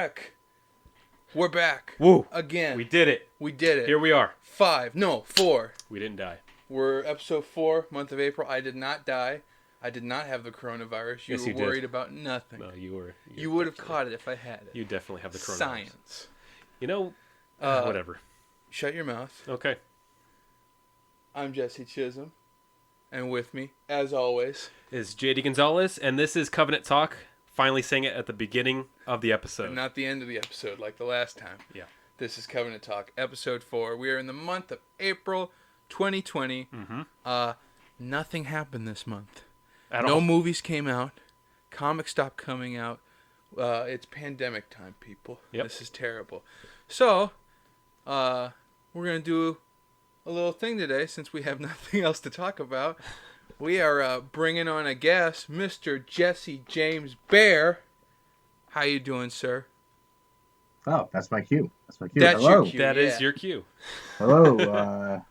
back. We're back. Woo. Again. We did it. We did it. Here we are. 4. We didn't die. We're episode 4, month of April. I did not die. I did not have the coronavirus. You Yes, were you did. worried about nothing. No, you were. You would have caught it if I had it. You definitely have the coronavirus. Science. You know, whatever. Shut your mouth. Okay. I'm Jesse Chisholm. And with me, as always, Is JD Gonzalez, and this is Covenant Talk. Finally saying it at the beginning of the episode. but not the end of the episode like the last time. Yeah. This is Covenant Talk, episode 4. We are in the month of April 2020. Mm-hmm. Nothing happened this month. No movies came out. Comics stopped coming out. It's pandemic time, people. Yep. This is terrible. So, we're going to do a little thing today since we have nothing else to talk about. We are bringing on a guest, Mr. Jesse James Bear. How you doing, sir? Oh, that's my cue. That's Hello. your cue. That is yeah. your cue. Hello,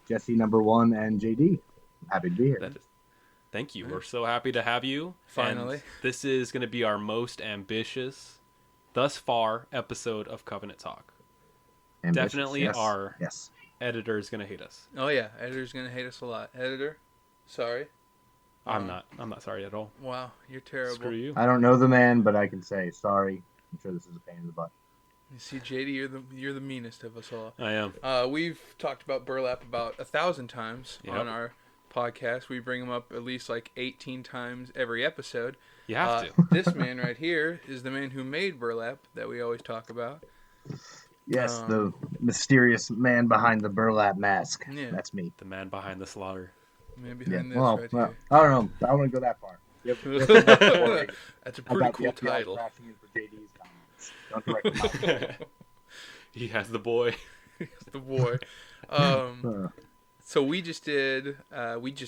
Jesse number 1 and JD. Happy to be here. Thank you. We're so happy to have you. Finally. And this is going to be our most ambitious, thus far, episode of Covenant Talk. Ambitious, Definitely yes. our Yes. editor is going to hate us. Oh, yeah. Editor's going to hate us a lot. Editor, sorry. I'm not sorry at all. Wow, you're terrible. Screw you. I don't know the man, but I can say sorry. I'm sure this is a pain in the butt. You see, JD, you're the meanest of us all. I am. We've talked about Burlap about 1,000 times Yep. on our podcast. We bring him up at least like 18 times every episode. You have to. This man right here is the man who made Burlap that we always talk about. Yes, the mysterious man behind the burlap mask. Yeah. That's me. The man behind the slaughter. Man Yeah. behind this Well, right well, here. I don't know. I don't want to go that far. You have to That's a pretty cool the FBI title. crashing in for JD's comments. Don't direct them out. He has the boy. The boy. So we just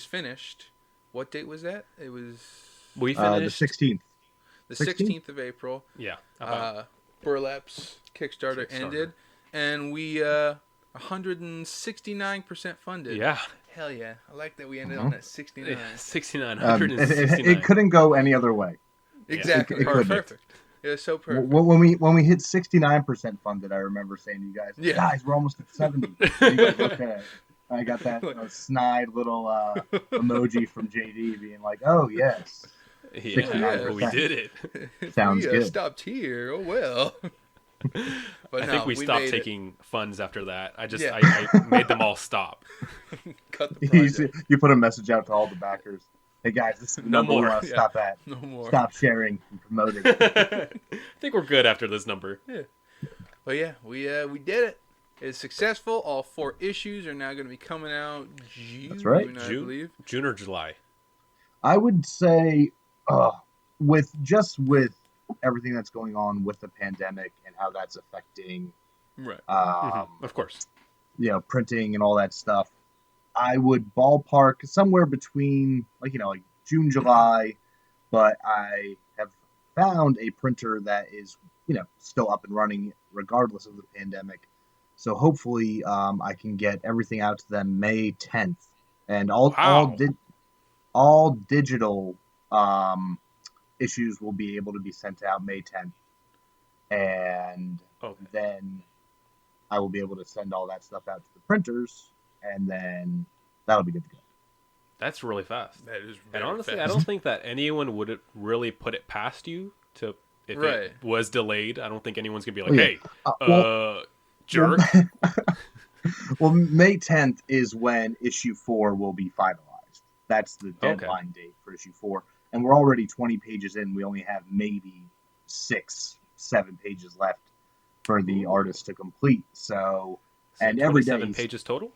finished. What date was that? It was We the finished. 16th. the 16th? 16th of April. Yeah. Burlap's Kickstarter ended, and we 169% funded. Yeah. Hell yeah! I like that we ended on that 69. 69. It 169. couldn't go any other way. Exactly. It couldn't. Perfect. It was so perfect. When we hit 69% funded, I remember saying to you guys, Yeah. guys, we're almost at 70. You guys, okay. I got that snide little emoji from JD being like, oh, yes. Yeah, we did it. If Sounds we good. stopped here, oh well. But I no, think we stopped made it. taking funds after that. I Yeah. I made them all stop. Cut the project. You put a message out to all the backers. Hey, guys, this is the No number we more. want to stop at. No more. Stop sharing and promoting. I think we're good after this number. But yeah, we did it. It's successful. All 4 issues are now going to be coming out June, That's right. I believe. June or July. I would say with everything that's going on with the pandemic and how that's affecting Right. Of course. printing and all that stuff, I would ballpark somewhere between like June, July, but I have found a printer that is still up and running regardless of the pandemic. So hopefully I can get everything out to them May 10th, and all digital issues will be able to be sent out May 10th, and then I will be able to send all that stuff out to the printers, and then that'll be good to go. That's really fast. That is And very honestly, fast. I don't think that anyone would really put it past you to if Right. it was delayed. I don't think anyone's gonna be like, "Hey, Well, jerk." well, May 10th is when issue 4 will be finalized. That's the deadline date for issue 4. And we're already 20 pages in. We only have maybe 6-7 pages left for the artist to complete. So and every day 27 pages total.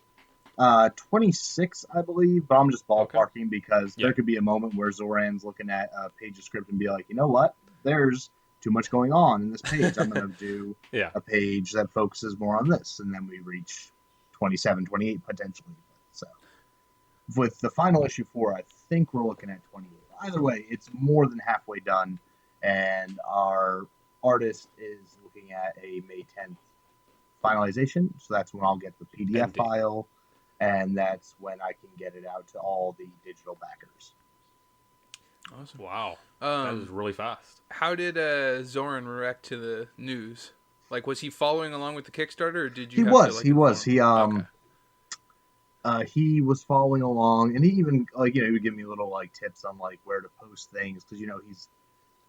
26, I believe, but I'm just ballparking because there could be a moment where Zoran's looking at a page of script and be like, you know what? There's too much going on in this page. I'm going to do a page that focuses more on this. And then we reach 27, 28 potentially. So with the final issue 4, I think we're looking at 28. Either way, it's more than halfway done. And our artist is looking at a May 10th finalization. So that's when I'll get the PDF file. And that's when I can get it out to all the digital backers. Awesome. Wow. That is really fast. How did Zoran react to the news? Like, was he following along with the Kickstarter, or did you have to like? He was. Okay. He was following along, and he even he would give me little tips on where to post things because he's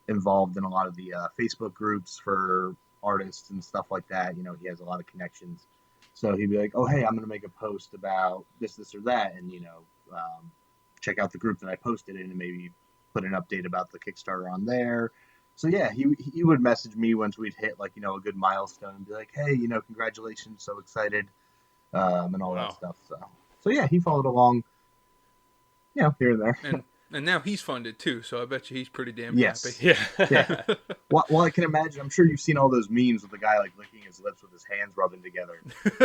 involved in a lot of the Facebook groups for artists and stuff like that. He has a lot of connections, so he'd be like, "Oh, hey, I'm going to make a post about this, or that," and check out the group that I posted in, and maybe put an update about the Kickstarter on there. So yeah, he would message me once we'd hit a good milestone and be like, "Hey, congratulations, so excited," and all that stuff. So yeah, he followed along, here and there. And now he's funded too, so I bet you he's pretty damn happy. Yeah. Well, I can imagine. I'm sure you've seen all those memes with the guy licking his lips with his hands rubbing together.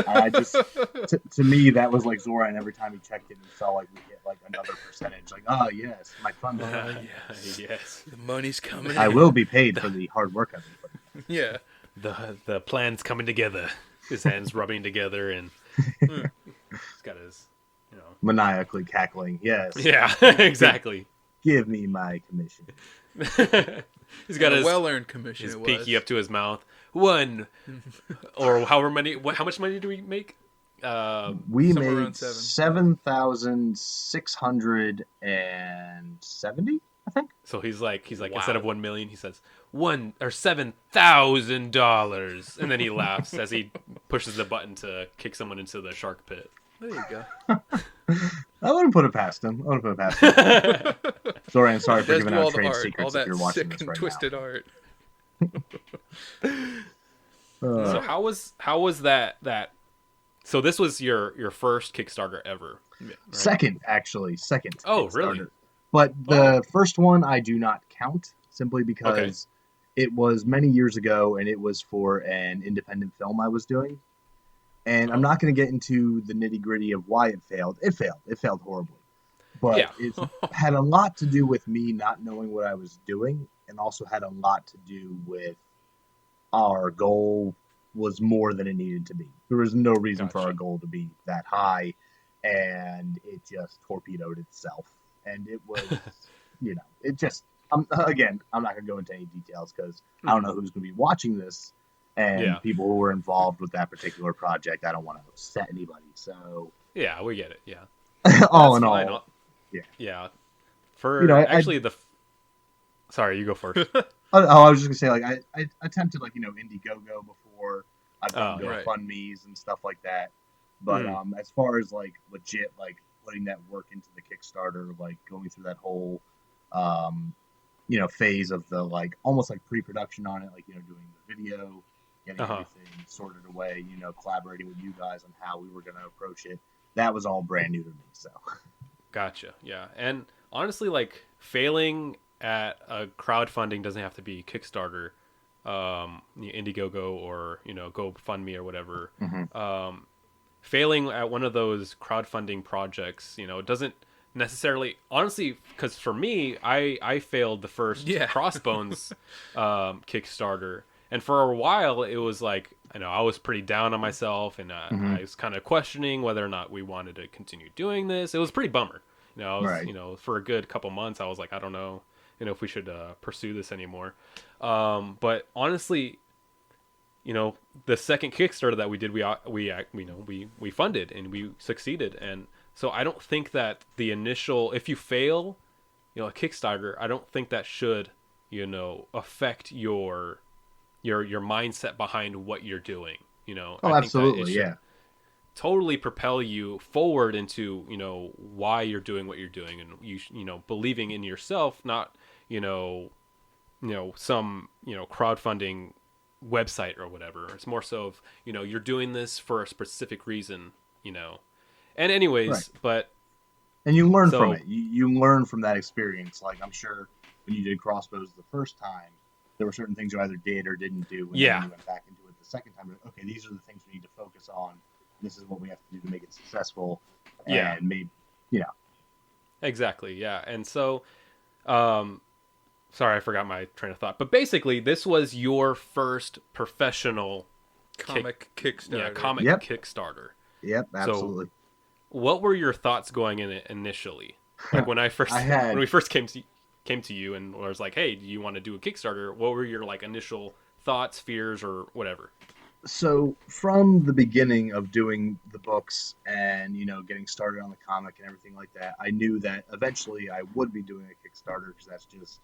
I just, to me, that was like Zoran. Every time he checked it and saw we hit another percentage, yes, my fund. Yes, the money's coming. I will be paid for the hard work I've been putting in. Yeah, the plan's coming together. His hands rubbing together, and he's got his. Maniacally cackling, yes. Yeah, exactly. Give me my commission. He's got his well-earned commission. His pinky up to his mouth. One, or however many. How much money do we make? We made 7,670, I think. So he's like wow. Instead of 1 million, he says $7,000, and then he laughs as he pushes the button to kick someone into the shark pit. There you go. I wouldn't put it past him. Zoran, sorry for giving out trade secrets if you're watching this right twisted now. art. So how was that? So this was your first Kickstarter ever, right? Second. Oh, really? But the first one I do not count simply because it was many years ago, and it was for an independent film I was doing. And I'm not going to get into the nitty-gritty of why it failed. It failed horribly. But it had a lot to do with me not knowing what I was doing, and also had a lot to do with our goal was more than it needed to be. There was no reason for our goal to be that high, and it just torpedoed itself. And it was, it just, again, I'm not going to go into any details because I don't know who's going to be watching this. And people who were involved with that particular project, I don't want to upset anybody. So yeah, we get it. Yeah, all in all, yeah. For actually, sorry, you go first. I was just gonna say, I attempted Indiegogo before. I've done GoFundMe's and stuff like that. But as far as legit putting that work into the Kickstarter, going through that whole phase of the almost pre-production on it, doing the video. Getting everything sorted away, collaborating with you guys on how we were going to approach it. That was all brand new to me. So, gotcha. Yeah, and honestly, failing at a crowdfunding doesn't have to be Kickstarter, Indiegogo, or GoFundMe or whatever. Mm-hmm. Failing at one of those crowdfunding projects, it doesn't necessarily, honestly, because for me, I failed the first Crossbones Kickstarter. And for a while, it was I was pretty down on myself, and I was kind of questioning whether or not we wanted to continue doing this. It was pretty bummer. I was, for a good couple months, I was like, I don't know, if we should pursue this anymore. But honestly, the second Kickstarter that we did, we funded and we succeeded. And so I don't think that the initial, if you fail, a Kickstarter, I don't think that should, affect your mindset behind what you're doing, I think absolutely, totally propel you forward into, why you're doing what you're doing, and you believing in yourself, not, some, crowdfunding website or whatever. It's more so of, you're doing this for a specific reason, and anyways, and you learn from it. You learn from that experience. I'm sure when you did Crossbows the first time, there were certain things you either did or didn't do. And then you went back into it the second time. Okay, these are the things we need to focus on. This is what we have to do to make it successful. And maybe, Exactly, yeah. And so, sorry, I forgot my train of thought. But basically, this was your first professional comic Kickstarter. Yeah, comic Kickstarter. Yep, absolutely. So, what were your thoughts going in it initially? When we first came to... came to you and was like, hey, do you want to do a Kickstarter? What were your like initial thoughts, fears, or whatever? So from the beginning of doing the books and getting started on the comic and everything like that, I knew that eventually I would be doing a Kickstarter, because that's just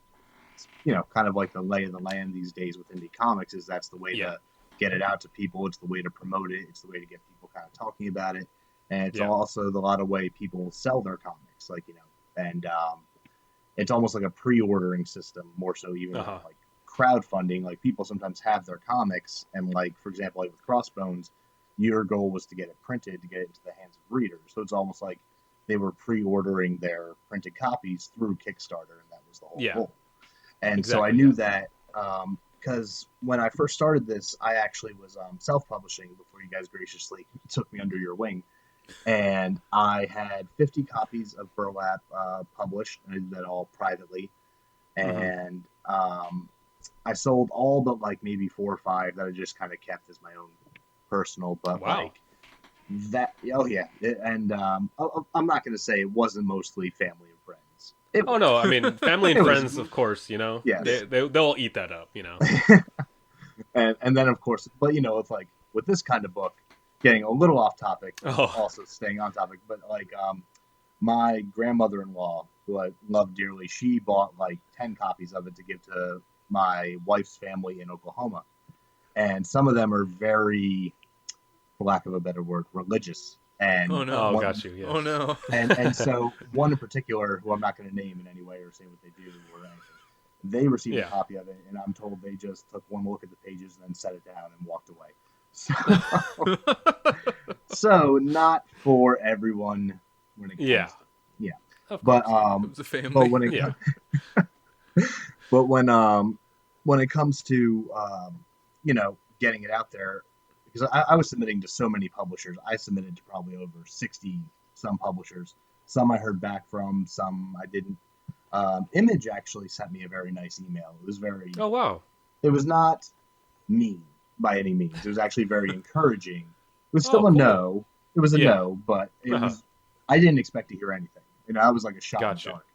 kind of like the lay of the land these days with indie comics. Is that's the way to get it out to people. It's the way to promote it. It's the way to get people kind of talking about it, and it's also the lot of way people sell their comics, and it's almost like a pre-ordering system more so even than like crowdfunding. Like people sometimes have their comics, and like for example, like with Crossbones, your goal was to get it printed, to get it into the hands of readers. So it's almost like they were pre-ordering their printed copies through Kickstarter, and that was the whole goal. And so I knew that because when I first started this, I actually was self-publishing before you guys graciously took me under your wing. And I had 50 copies of Burlap published, and I did that all privately. And I sold all but like maybe 4 or 5 that I just kind of kept as my own personal. But like that, and I'm not going to say it wasn't mostly family and friends. No, I mean family and friends, of course. Yes. They'll eat that up. And then of course, but it's like with this kind of book, getting a little off topic, also staying on topic, but like my grandmother-in-law, who I love dearly, she bought like 10 copies of it to give to my wife's family in Oklahoma. And some of them are very, for lack of a better word, religious. And got you. Yes. Oh no. and so one in particular, who I'm not going to name in any way or say what they do or anything, they received a copy of it, and I'm told they just took one look at the pages and then set it down and walked away. So not for everyone when it comes to, but it's a family. But when it but when it comes to getting it out there, because I was submitting to so many publishers. I submitted to probably over 60 some publishers. Some I heard back from, some I didn't. Image actually sent me a very nice email. It was very it was not mean by any means. It was actually very encouraging. It was still a no. It was a no, but it was. I didn't expect to hear anything. I was like a shot in the dark.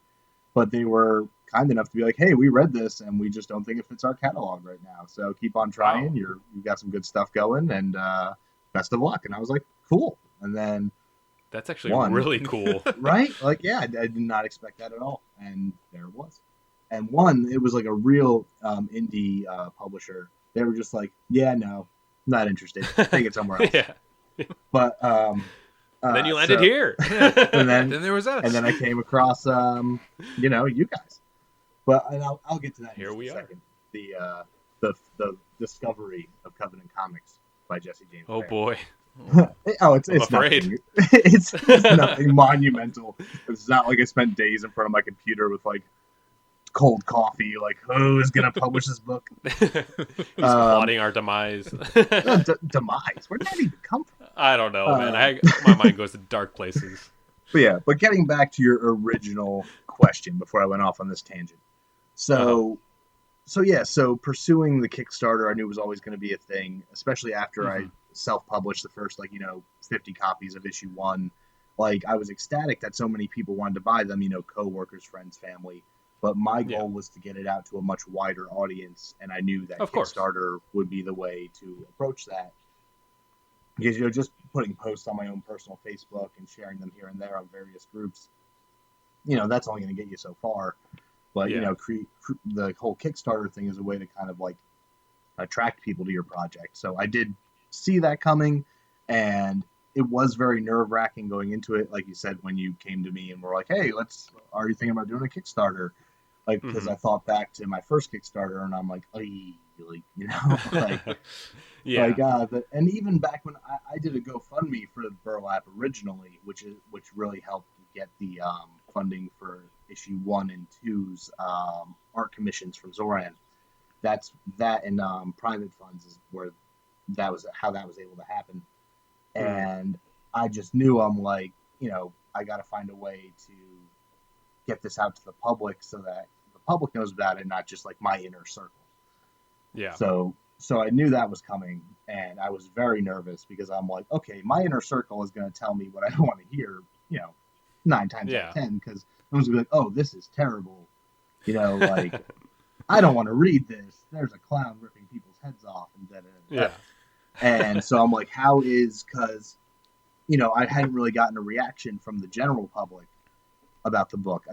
But they were kind enough to be like, "Hey, we read this, and we just don't think it fits our catalog right now. So keep on trying. Wow. You've got some good stuff going, and best of luck." And I was like, "Cool." And then that's actually really cool, right? Like, yeah, I did not expect that at all, and there it was. And it was like a real indie publisher. They were just like, "Yeah, no, not interested. Take it somewhere else." But then you landed here, and then there was us, and then I came across you guys. But I'll get to that. Here we second. The discovery of Covenant Comics by Jesse James. Oh boy. It's nothing. It's nothing monumental. It's not like I spent days in front of my computer with like cold coffee, like who's gonna publish this book? He's plotting our demise. Demise? Where did that even come from? I don't know, man. My mind goes to dark places. But getting back to your original question before I went off on this tangent. So pursuing the Kickstarter, I knew was always going to be a thing, especially after I self-published the first 50 copies of issue 1. Like, I was ecstatic that so many people wanted to buy them, co-workers, friends, family. But my goal was to get it out to a much wider audience, and I knew that Kickstarter would be the way to approach that. Because, just putting posts on my own personal Facebook and sharing them here and there on various groups, that's only going to get you so far. But, the whole Kickstarter thing is a way to kind of, like, attract people to your project. So I did see that coming, and it was very nerve-wracking going into it. Like you said, when you came to me and were like, hey, are you thinking about doing a Kickstarter? Like, because I thought back to my first Kickstarter, and I'm like, and even back when I did a GoFundMe for Burlap originally, which really helped get the funding for issue 1 and 2's art commissions from Zoran. That and private funds is where how that was able to happen. And I just knew I'm like, I got to find a way to get this out to the public so that the public knows about it, not just like my inner circle. Yeah. So I knew that was coming, and I was very nervous because I'm like, okay, my inner circle is going to tell me what I don't want to hear, 9 times out of 10, because I was going to be like, oh, this is terrible. Like, I don't want to read this. There's a clown ripping people's heads off and Yeah. And so I'm like, how is, because, I hadn't really gotten a reaction from the general public about the book.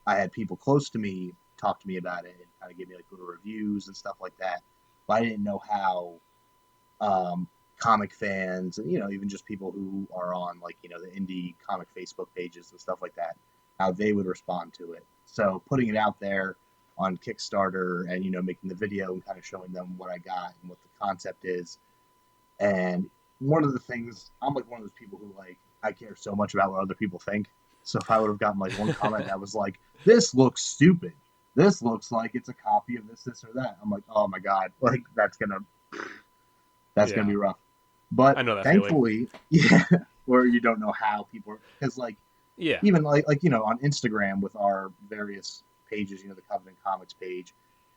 I had people close to me talk to me about it and kind of give me like little reviews and stuff like that. But I didn't know how comic fans and, even just people who are on like, the indie comic Facebook pages and stuff like that, how they would respond to it. So putting it out there on Kickstarter and, making the video and kind of showing them what I got and what the concept is. And one of the things, I'm like one of those people who like, I care so much about what other people think. So if I would have gotten like one comment that was like, this looks stupid, this looks like it's a copy of this or that, I'm like, oh my God, like that's gonna be rough. But I know that thankfully, where you don't know how people are, because like, even like on Instagram with our various pages, the Covenant Comics page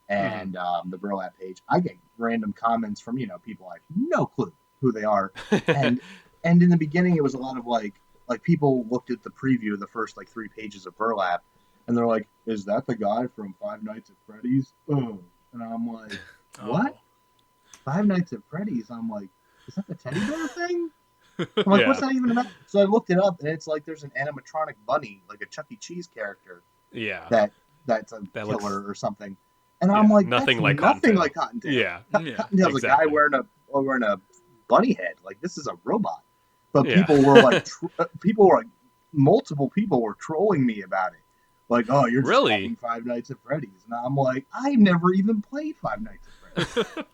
and the Burlap page, I get random comments from people I have no clue who they are, and in the beginning it was a lot of like people looked at the preview of the first like 3 pages of Burlap, and they're like, "Is that the guy from Five Nights at Freddy's?" And I'm like, "What? Five Nights at Freddy's?" I'm like, "Is that the teddy bear thing?" I'm like, "What's that even about?" So I looked it up, and it's like there's an animatronic bunny, like a Chuck E. Cheese character. Yeah. That's a killer or something. And I'm like, nothing like Cottontail. Yeah. Cottontail's a guy wearing a bunny head. Like, this is a robot. But people were like, multiple people were trolling me about it. Like, oh, you're just talking Five Nights at Freddy's. And I'm like, I've never even played Five Nights at Freddy's.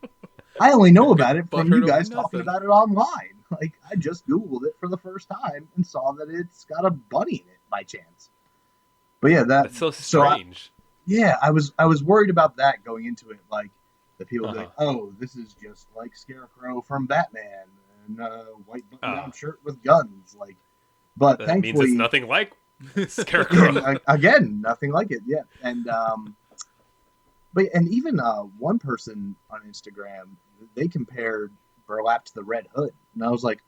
I only know about it from you guys talking about it online. Like, I just Googled it for the first time and saw that it's got a bunny in it by chance. But yeah, that's so strange. I was worried about that going into it. Like, the people like, oh, this is just like Scarecrow from Batman and white button-down shirt with guns. Like, but that thankfully, means it's nothing like Scarecrow. Again, nothing like it. Yeah, and but even one person on Instagram, they compared Burlap to the Red Hood, and I was like,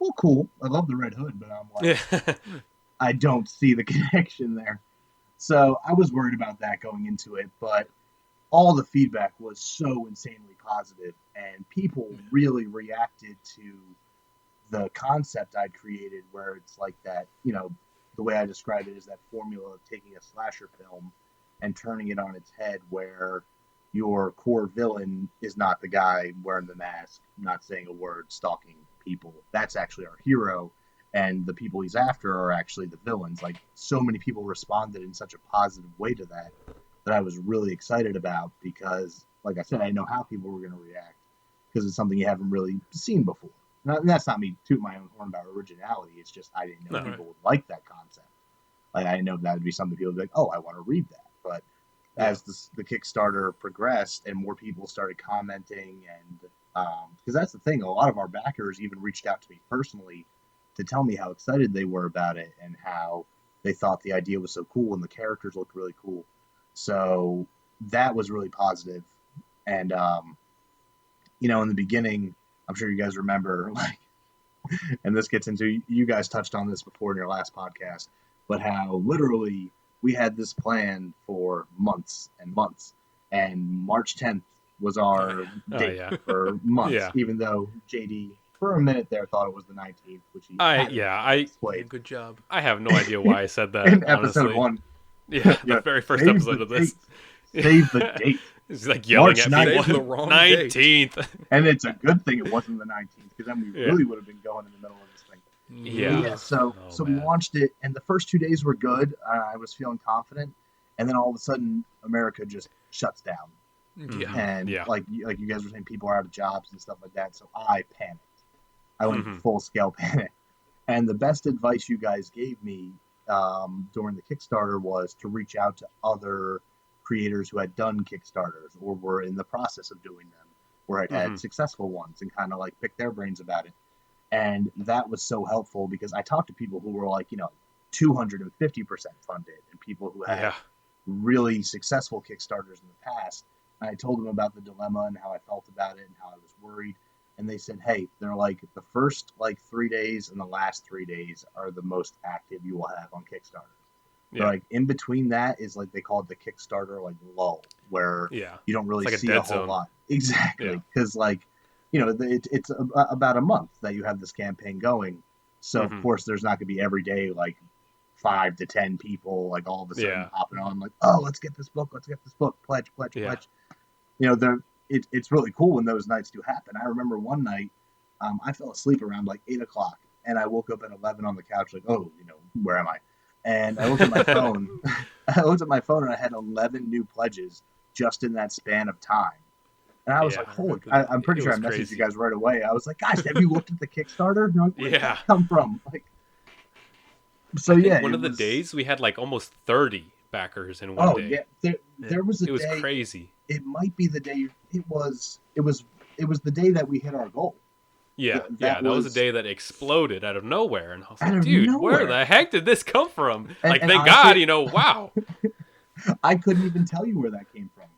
well, cool. I love the Red Hood, but I'm like, I don't see the connection there. So I was worried about that going into it, but all the feedback was so insanely positive, and people really reacted to the concept I'd created, where it's like that, the way I describe it is that formula of taking a slasher film and turning it on its head, where your core villain is not the guy wearing the mask, not saying a word, stalking people. That's actually our hero, and the people he's after are actually the villains. Like, so many people responded in such a positive way to that I was really excited about, because, like I said, I didn't know how people were going to react, because it's something you haven't really seen before. And that's not me tooting my own horn about originality. It's just I didn't know people would like that concept. Like, I didn't know that would be something people would be like, oh, I want to read that. But as the Kickstarter progressed and more people started commenting, and because that's the thing, a lot of our backers even reached out to me personally to tell me how excited they were about it and how they thought the idea was so cool and the characters looked really cool. So that was really positive. And, in the beginning, I'm sure you guys remember, like, and this gets into, you guys touched on this before in your last podcast, but how literally we had this plan for months and months, and March 10th was our date for months, even though JD for a minute there thought it was the 19th, which he displayed. Good job. I have no idea why I said that in episode 1. Yeah, the very first episode of this. Save the date. It's like yelling March at me. The wrong 19th. And it's a good thing it wasn't the 19th, because then we really would have been going in the middle of this thing. Yeah. So we launched it, and the first 2 days were good. I was feeling confident, and then all of a sudden, America just shuts down. Yeah. And like you guys were saying, people are out of jobs and stuff like that. So I panicked. I went full scale panic. And the best advice you guys gave me during the Kickstarter was to reach out to other creators who had done Kickstarters or were in the process of doing them, or had had successful ones, and kind of like pick their brains about it. And that was so helpful, because I talked to people who were like, 250% funded, and people who had really successful Kickstarters in the past. And I told them about the dilemma and how I felt about it and how I was worried. And they said, hey, they're like, the first 3 days and the last 3 days are the most active you will have on Kickstarter. But like in between that is like they call it the Kickstarter like lull, where you don't really see a whole lot. Exactly, because like it's about a month that you have this campaign going, so of course there's not going to be every day like 5 to 10 people like all of a sudden hopping on like, oh, let's get this book, pledge. It's really cool when those nights do happen. I remember one night I fell asleep around like 8:00 and I woke up at 11 on the couch like, oh, where am I? And I looked at my phone. And I had 11 new pledges just in that span of time. And I was like, holy, I'm pretty sure I messaged you guys right away. I was like, guys, have you looked at the Kickstarter? And you're like, where did that come from? Like, so one of the days we had like almost 30 backers in one day. Yeah. There was a day. It was crazy. It might be the day. It was the day that we hit our goal. Yeah, that was a day that exploded out of nowhere, and I was like, dude, where the heck did this come from? Thank God, wow. I couldn't even tell you where that came from.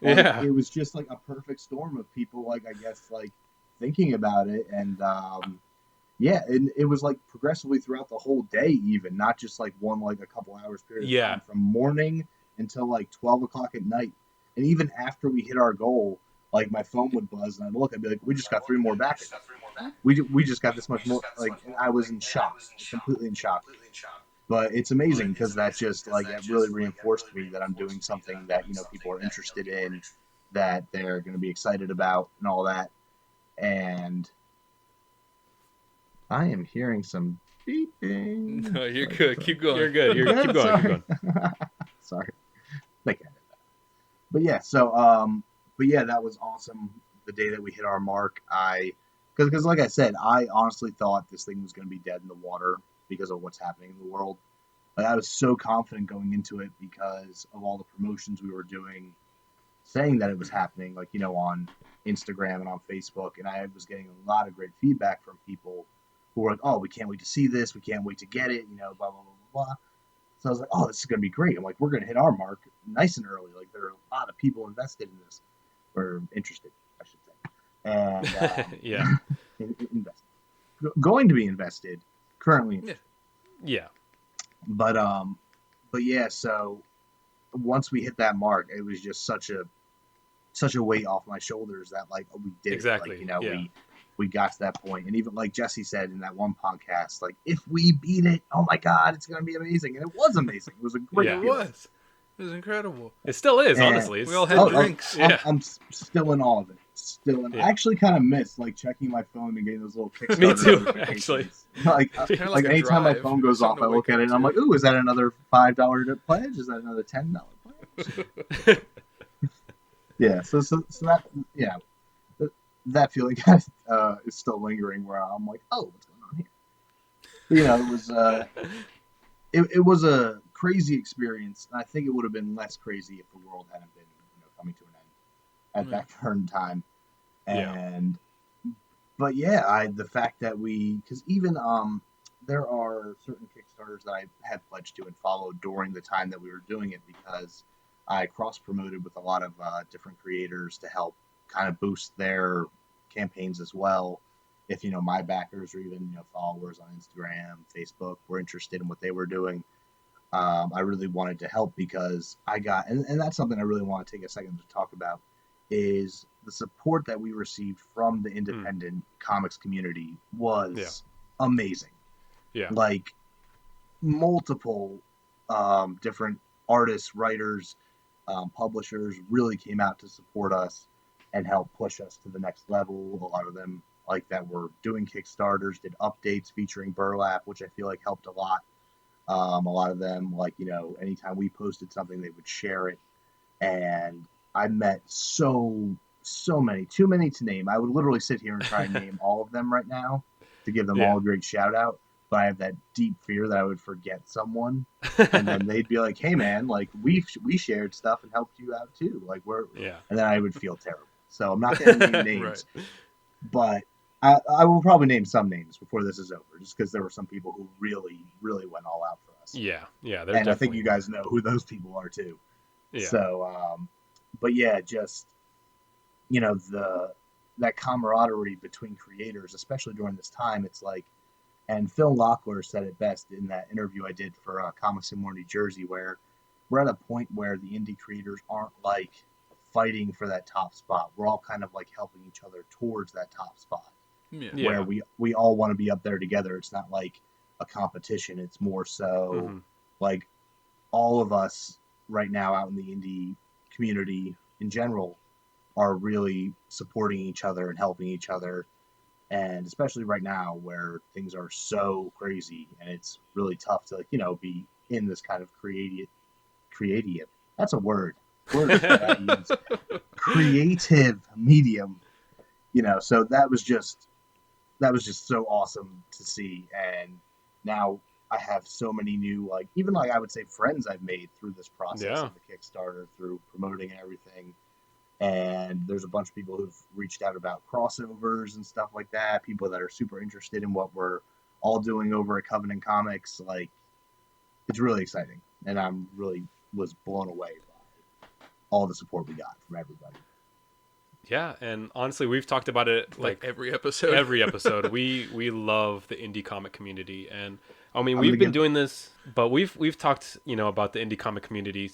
Like, it was just like a perfect storm of people, like, I guess, like, thinking about it, and, and it was, like, progressively throughout the whole day, even, not just, like, a couple hours period of time, from morning until, like, 12:00 at night, and even after we hit our goal, like, my phone would buzz, and I'd look, I'd be like, we just got 3 more backers. We just got this much more, like, I was in shock, completely in shock. But it's amazing because that just, like, it really reinforced me that I'm doing something that, people are interested in, that they're going to be excited about and all that. And I am hearing some beeping. No, you're good. Keep going. You're good. Keep going. Sorry. They can't do that. But yeah, so, that was awesome. The day that we hit our mark, because like I said, I honestly thought this thing was going to be dead in the water because of what's happening in the world. Like, I was so confident going into it because of all the promotions we were doing, saying that it was happening, like, on Instagram and on Facebook. And I was getting a lot of great feedback from people who were like, oh, we can't wait to see this. We can't wait to get it, blah, blah, blah, blah, blah. So I was like, oh, this is going to be great. I'm like, we're going to hit our mark nice and early. Like, there are a lot of people invested in this, or interested, I should say. And, invested. Going to be invested, currently invested. Yeah. But yeah, so once we hit that mark, it was just such a weight off my shoulders that, like, we did exactly. It. Like, we got to that point. And even like Jesse said in that one podcast, like, if we beat it, oh my God, it's going to be amazing. And it was amazing. It was a great feeling. It was incredible. It still is, honestly. We all had drinks. I'm still in all of it. I actually kind of miss, like, checking my phone and getting those little Kickstarter Me too, actually. Like anytime my phone goes off, I look at it and I'm like, ooh, is that another $5 pledge? Is that another $10 pledge? So that feeling is still lingering where I'm like, oh, what's going on here? But, it was a crazy experience, and I think it would have been less crazy if the world hadn't been coming to an end at that current time. And but the fact that because even there are certain Kickstarters that I had pledged to and followed during the time that we were doing it, because I cross promoted with a lot of different creators to help kind of boost their campaigns as well. If my backers or even followers on Instagram, Facebook were interested in what they were doing, I really wanted to help, because I got and that's something I really want to take a second to talk about, is the support that we received from the independent comics community was amazing. Like, multiple different artists, writers, publishers really came out to support us and help push us to the next level. A lot of them, like, that were doing Kickstarters, did updates featuring Burlap, which I feel like helped a lot. A lot of them, like, anytime we posted something, they would share it. And I met so many, too many to name. I would literally sit here and try and name all of them right now to give them all a great shout out. But I have that deep fear that I would forget someone, and then they'd be like, "Hey, man, like, we shared stuff and helped you out too. Like, and then I would feel terrible. So I'm not going to name names, but I will probably name some names before this is over, just because there were some people who really, really went all out for us. And I think you guys know who those people are too. So, but just that camaraderie between creators, especially during this time, it's like, And Phil Locklear said it best in that interview I did for Comics in More New Jersey, where we're at a point where the indie creators aren't like fighting for that top spot. We're all kind of like helping each other towards that top spot. Yeah. Where we all want to be up there together. It's not like a competition. It's more so like all of us right now out in the indie community in general are really supporting each other and helping each other. And especially right now where things are so crazy and it's really tough to, like, you know, be in this kind of creative, that's a word creative medium, you know. So that was just so awesome to see. And now I have so many new, like, even like I would say friends I've made through this process of the Kickstarter, through promoting and everything. And there's a bunch of people who've reached out about crossovers and stuff like that, people that are super interested in what we're all doing over at Covenant Comics. Like, it's really exciting, and I'm really was blown away by all the support we got from everybody. Yeah, and honestly, we've talked about it like every episode. We love the indie comic community, and I mean, we've been doing this, but we've talked, you know, about the indie comic community,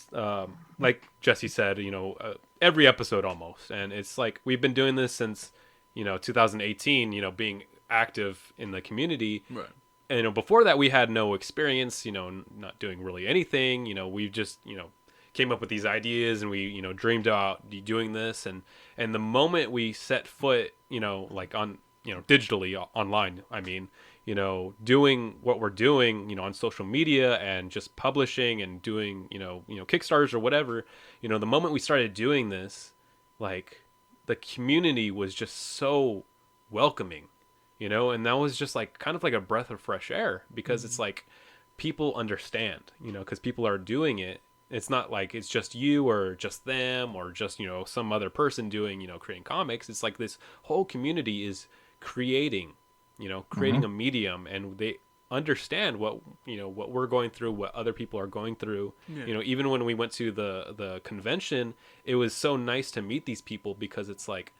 like Jesse said, you know, every episode almost, and it's like we've been doing this since, you know, 2018, you know, being active in the community. Right. And, you know, before that we had no experience, you know, not doing really anything, you know, we've just, you know, came up with these ideas and we, you know, dreamed about doing this, and the moment we set foot, you know, like on, you know, digitally online, I mean, you know, doing what we're doing, you know, on social media and just publishing and doing, you know, Kickstarters or whatever, you know, the moment we started doing this, like, the community was just so welcoming, you know, and that was just like kind of like a breath of fresh air, because it's like people understand, you know, because people are doing it. It's not like it's just you or just them or just, you know, some other person doing, you know, creating comics. It's like this whole community is creating, you know, creating a medium, and they understand what, you know, what we're going through, what other people are going through. Yeah. You know, even when we went to the convention, it was so nice to meet these people, because it's like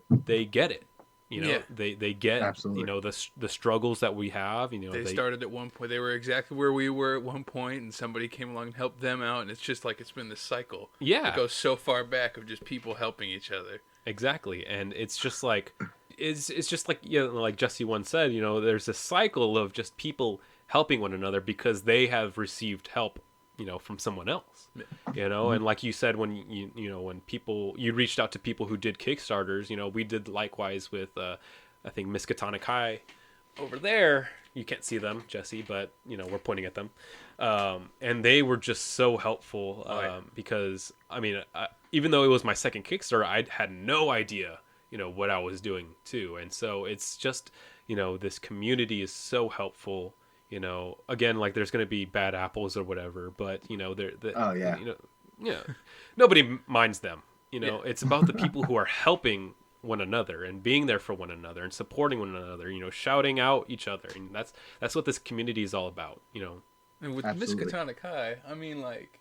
they get it. You know, they get, absolutely, you know, the struggles that we have. You know, they started at one point. They were exactly where we were at one point, and somebody came along and helped them out. And it's just like it's been this cycle. Yeah, it goes so far back of just people helping each other. Exactly, and it's just like it's just like, you know, like Jesse once said, you know, there's a cycle of just people helping one another because they have received help, you know, from someone else, you know. And like you said, when you know, when you reached out to people who did Kickstarters, you know, we did likewise with I think Miskatonic High over there. You can't see them, Jesse, but, you know, we're pointing at them, and they were just so helpful, because I mean, even though it was my second Kickstarter, I had no idea, you know, what I was doing too. And so it's just, you know, this community is so helpful. You know, again, like, there's going to be bad apples or whatever, but, you know, you know, nobody minds them. You know, it's about the people who are helping one another and being there for one another and supporting one another, you know, shouting out each other. And that's what this community is all about, you know. And with Miskatonic High, I mean, like,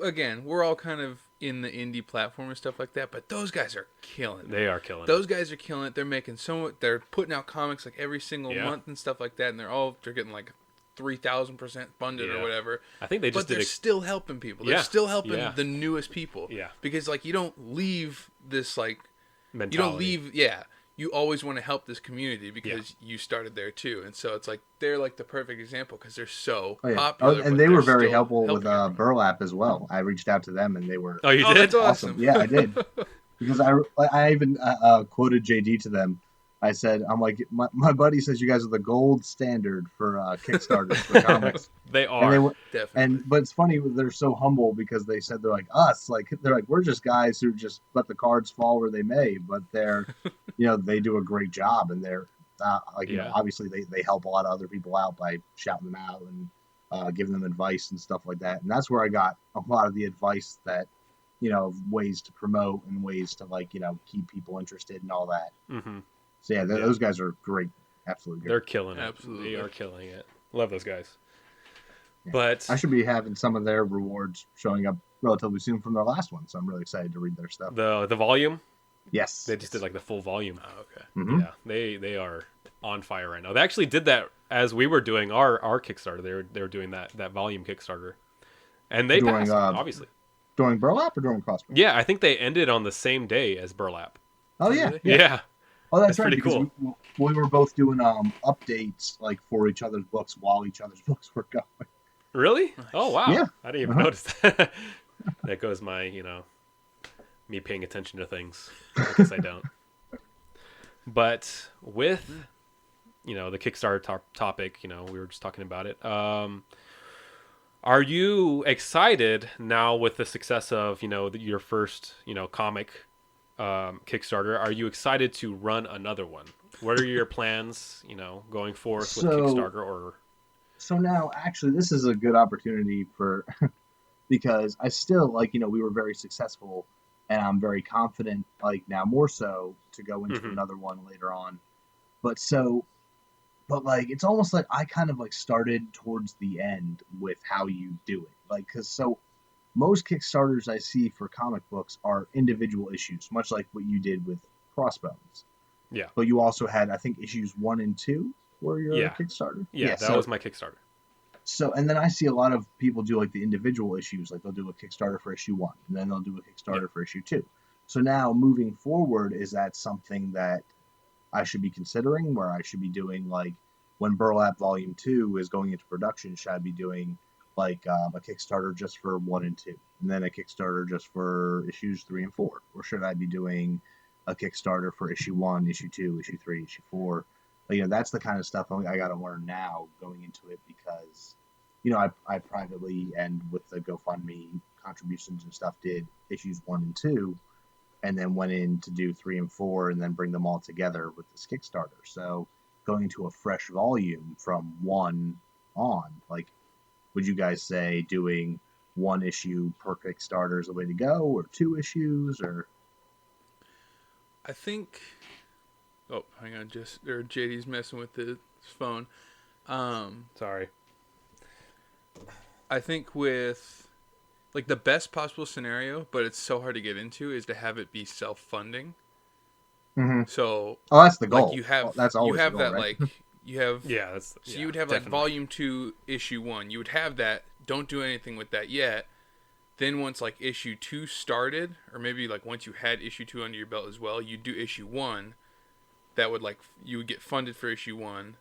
again, we're all kind of in the indie platform and stuff like that, but those guys are killing it. They are killing those guys are killing it. They're making they're putting out comics like every single month and stuff like that, and they're getting like 3,000% funded or whatever. I think they just they're still helping people. They're still helping the newest people. Yeah. Because, like, you don't leave this, like, mentality. You don't leave, you always want to help this community because you started there too. And so it's like they're like the perfect example because they're so popular. And they were very helpful with Burlap as well. I reached out to them and they were. Oh, you did? That's awesome. Yeah, I did. Because I even quoted JD to them. I said, I'm like, my buddy says you guys are the gold standard for Kickstarters for comics. They are. Definitely. But it's funny, they're so humble because they said they're like us. They're like, we're just guys who just let the cards fall where they may. But they're, you know, they do a great job. And they're, you know, obviously they help a lot of other people out by shouting them out and giving them advice and stuff like that. And that's where I got a lot of the advice that, you know, ways to promote and ways to, like, you know, keep people interested and all that. Mm-hmm. So those guys are great, absolutely great. They're killing it. Absolutely, they are killing it. Love those guys. Yeah. But I should be having some of their rewards showing up relatively soon from their last one, so I'm really excited to read their stuff. The volume. Yes, they just did like the full volume. Oh, okay. Mm-hmm. Yeah, they are on fire right now. They actually did that as we were doing our Kickstarter. They were doing that volume Kickstarter, and they passed, obviously. During Burlap or during Crossbones? Yeah, I think they ended on the same day as Burlap. Oh yeah. Oh, that's right. Pretty cool. We were both doing updates like for each other's books while each other's books were going. Really? Oh wow. Yeah. I didn't even notice that. That goes my, me paying attention to things. I guess I don't. But with, the Kickstarter topic, we were just talking about it. Are you excited now with the success of, your first, comic Kickstarter? Are you excited to run another one? What are your plans, going forth with Kickstarter? Or so now, actually, this is a good opportunity for because I still we were very successful, and I'm very confident, now more so to go into another one later on. But it's almost like I kind of started towards the end with how you do it, because most Kickstarters I see for comic books are individual issues, much like what you did with Crossbones. Yeah. But you also had, I think, issues 1 and 2 were your Kickstarter. Yeah, that was my Kickstarter. So, and then I see a lot of people do the individual issues, they'll do a Kickstarter for issue 1, and then they'll do a Kickstarter for issue 2. So now, moving forward, is that something that I should be considering, where I should be doing, when Burlap Volume 2 is going into production, should I be doing a Kickstarter just for 1 and 2, and then a Kickstarter just for issues 3 and 4, or should I be doing a Kickstarter for issue 1, issue 2, issue 3, issue 4? That's the kind of stuff I got to learn now going into it, because I privately and with the GoFundMe contributions and stuff did issues 1 and 2, and then went in to do 3 and 4, and then bring them all together with this Kickstarter. So going into a fresh volume from 1 on, would you guys say doing 1 issue per Kickstarter is the way to go, or 2 issues, or? I think. Oh, hang on, JD's messing with his phone. Sorry. I think with the best possible scenario, but it's so hard to get into, is to have it be self-funding. Mm-hmm. So that's the goal. You have that's always you have the goal, that right? You have you would have definitely. Volume 2 issue 1. You would have that. Don't do anything with that yet. Then once issue 2 started, or maybe once you had issue 2 under your belt as well, you do issue 1. That would you would get funded for issue 1.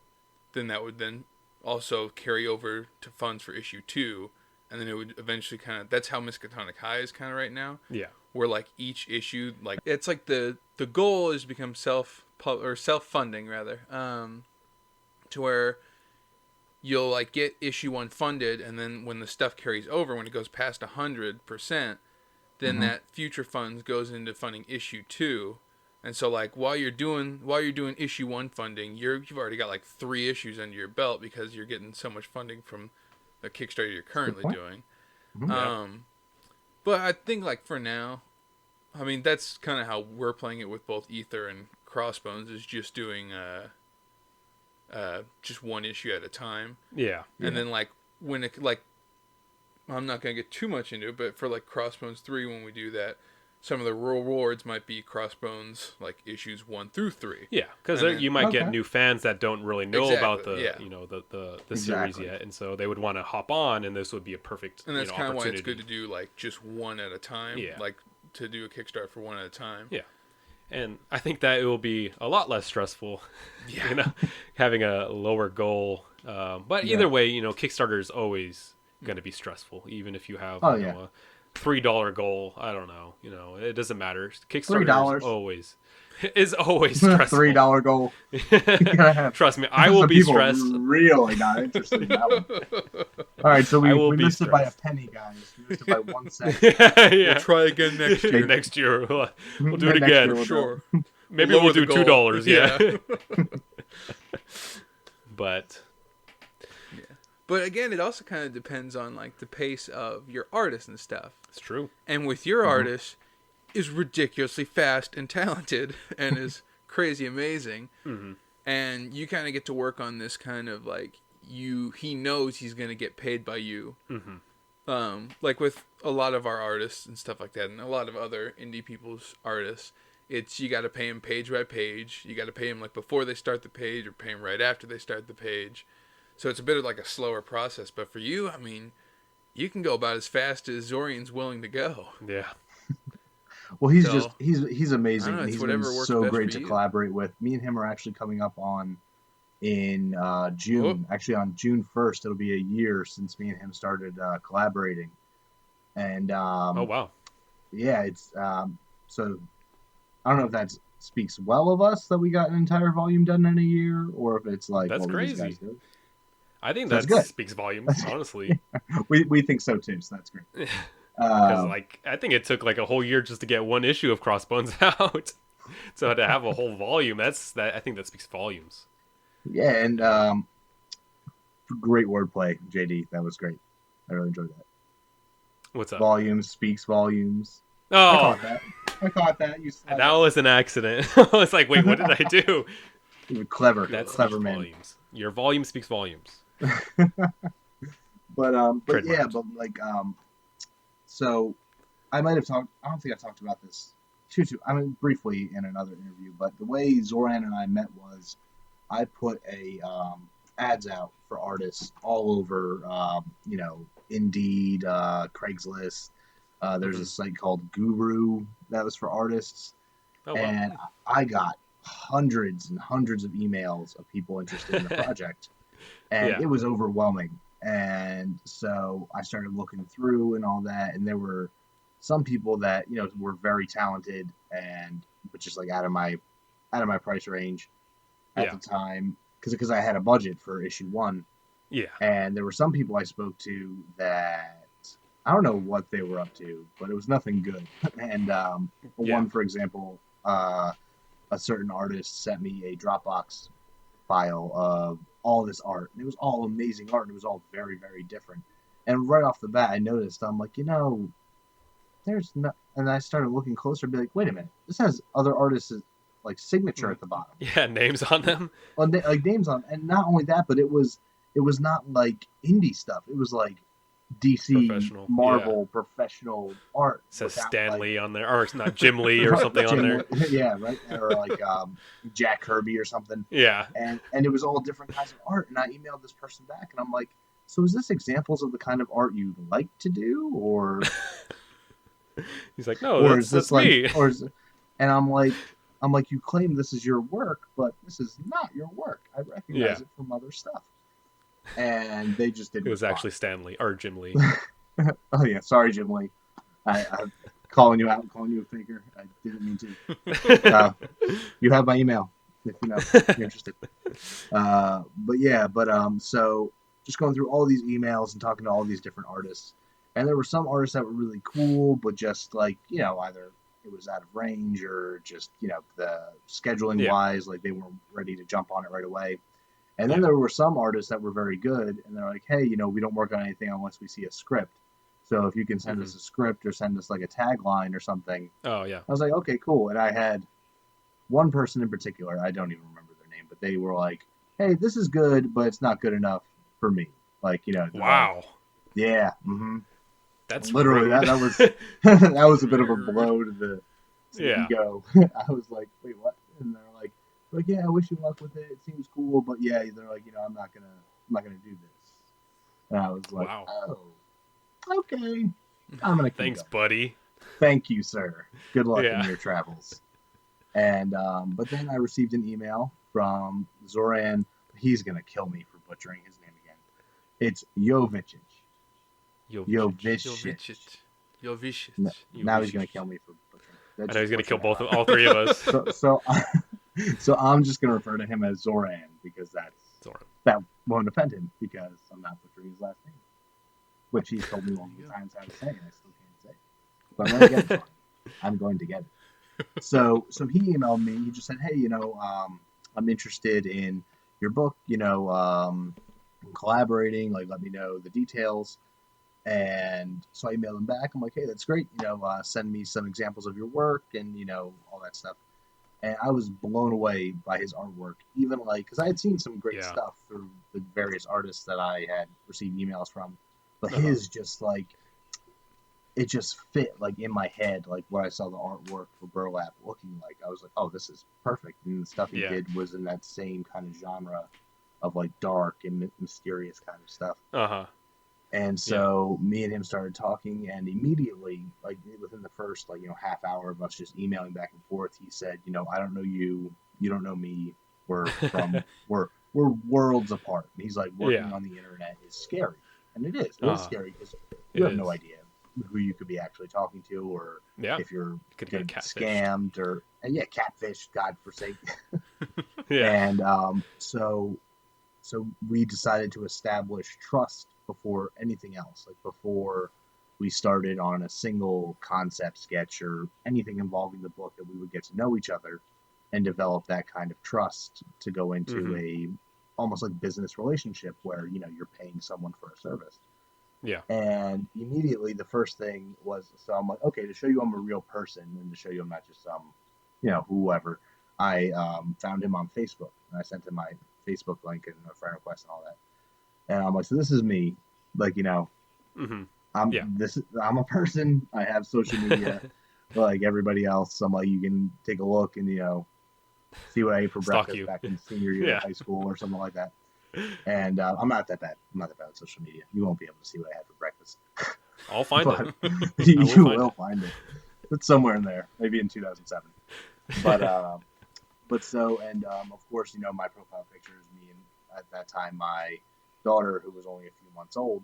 Then that would then also carry over to funds for issue 2, and then it would eventually that's how Miskatonic High is right now. Yeah. Where each issue it's the goal is to become self-funding rather, to where you'll get issue 1 funded, and then when the stuff carries over, when it goes past 100%, then that future funds goes into funding issue 2. And so while you're doing issue 1 funding, you've already got 3 issues under your belt, because you're getting so much funding from the Kickstarter you're currently doing. Mm-hmm. But I think for now, I mean, that's kind of how we're playing it with both Ether and Crossbones, is just doing just 1 issue at a time. Yeah. And then when it I'm not gonna get too much into it, but for Crossbones 3, when we do that, some of the rewards might be Crossbones issues 1 through 3. Yeah, because you might get new fans that don't really know about the Exactly. series yet, and so they would want to hop on, and this would be a perfect and that's kind of why opportunity. it's good to do just 1 at a time. Yeah. To do a Kickstarter for 1 at a time. Yeah. And I think that it will be a lot less stressful, having a lower goal. But either way, Kickstarter is always going to be stressful, even if you have a $3 goal. I don't know. It doesn't matter. Kickstarter is always stressful. $3 goal. Trust me, I will be stressed. Really not interested in that one. All right, so we missed it by a penny, guys. We missed it by 1 cent. We'll try again next year. Next year, we'll do it again. We'll sure. Maybe we'll do $2. Yeah. But again, it also kind of depends on the pace of your artist and stuff. It's true. And with your artist, is ridiculously fast and talented and is crazy amazing. Mm-hmm. And you kind of get to work on this kind of he knows he's going to get paid by you. Mm-hmm. With a lot of our artists and stuff like that, and a lot of other indie people's artists, you got to pay them page by page. You got to pay them like before they start the page, or pay them right after they start the page. So it's a bit of like a slower process. But for you, I mean, you can go about as fast as Zorian's willing to go. Yeah. Well, he's amazing, and he's been so great to you. collaborate with. Me and him are actually coming up on in June. Actually, on June 1st, it'll be a year since me and him started collaborating. And oh wow, yeah, it's so I don't know if that speaks well of us that we got an entire volume done in a year, or if it's like that's crazy. I think that speaks volumes, honestly. we think so too, so that's great. Because I think it took like a whole year just to get one issue of Crossbones out. So to have a whole volume, I think that speaks volumes. Yeah, and great wordplay, JD. That was great. I really enjoyed that. What's up? Volumes speaks volumes. Oh, I caught that. That was an accident. I was like, wait, what did I do? Clever. That's clever man. Volumes. Your volume speaks volumes. but yeah, but like so I might have talked. I don't think I talked about this too. I mean, briefly in another interview. But the way Zoran and I met was I put a ads out for artists all over. Indeed, Craigslist. There's a site called Guru that was for artists, and I got hundreds and hundreds of emails of people interested in the project, and it was overwhelming. And so I started looking through and all that, and there were some people that were very talented but just like out of my price range at the time because I had a budget for issue 1. Yeah. And there were some people I spoke to that I don't know what they were up to, but it was nothing good. And one, for example, a certain artist sent me a Dropbox file of all this art. And it was all amazing art, and it was all very, very different. And right off the bat, I noticed, I'm like, there's no... And I started looking closer and be like, wait a minute, this has other artists' like signature at the bottom. Yeah, names on them. Well, like names on, and not only that, but it was not like indie stuff. It was like DC, Marvel, professional art. It says Stan Lee on there, or it's not Jim Lee or something on there. Yeah, right. Or like Jack Kirby or something. Yeah. And it was all different kinds of art. And I emailed this person back, and I'm like, so is this examples of the kind of art you'd like to do, or? He's like, no, that's me. And I'm like, you claim this is your work, but this is not your work. I recognize it from other stuff. And they just didn't. It was actually Stanley or Jim Lee. Oh yeah, sorry, Jim Lee. I'm calling you out, calling you a faker. I didn't mean to. You have my email if you're interested. So just going through all these emails and talking to all these different artists, and there were some artists that were really cool, but just like either it was out of range or just the scheduling wise, like they weren't ready to jump on it right away. And then there were some artists that were very good, and they're like, hey, we don't work on anything unless we see a script. So if you can send us a script or send us like a tagline or something. Oh, yeah. I was like, okay, cool. And I had one person in particular, I don't even remember their name, but they were like, hey, this is good, but it's not good enough for me. Like, wow. Like, yeah. Mm-hmm. That's literally, that was that was a bit of a blow to the ego. I was like, wait, what? And they're like, yeah, I wish you luck with it. It seems cool, but yeah, they're like, I'm not gonna do this. And I was like, wow. Oh, okay. I'm gonna. Thanks, buddy. Thank you, sir. Good luck in your travels. And but then I received an email from Zoran. He's gonna kill me for butchering his name again. It's Jovicic. Now he's gonna kill me for butchering. I know he's gonna kill all three of us. So I'm just going to refer to him as Zoran because that won't offend him because I'm not butchering his last name, which he's told me multiple times how to say, and I still can't say. But I'm going to get it. I'm going to get it. So he emailed me. He just said, hey, I'm interested in your book. Collaborating. Like, let me know the details. And so I emailed him back. I'm like, hey, that's great. Send me some examples of your work and all that stuff. And I was blown away by his artwork, even because I had seen some great stuff through the various artists that I had received emails from, but his just it just fit like in my head, like what I saw the artwork for Burlap looking like. I was like, oh, this is perfect. And the stuff he did was in that same kind of genre of like dark and mysterious kind of stuff. And so me and him started talking, and immediately, like within the first like half hour of us just emailing back and forth, he said, I don't know you, you don't know me. We're worlds apart. And he's like, working on the internet is scary, and it is. It is scary because you have no idea who you could be actually talking to, or if you're getting scammed, or catfish, God forsake. And so we decided to establish trust before anything else, like before we started on a single concept sketch or anything involving the book, that we would get to know each other and develop that kind of trust to go into a almost like business relationship where you're paying someone for a service. And immediately the first thing was, so I'm like, okay, to show you I'm a real person and to show you I'm not just some whoever, I found him on Facebook, and I sent him my Facebook link and a friend request and all that. And I'm like, so this is me, like I'm a person. I have social media like everybody else. I'm like, you can take a look and see what I ate for breakfast back in senior year of high school or something like that. And I'm not that bad. I'm not that bad on social media. You won't be able to see what I had for breakfast. I'll find it. You will find it. It's somewhere in there, maybe in 2007. But so, and of course, my profile picture is me, and at that time, my daughter, who was only a few months old,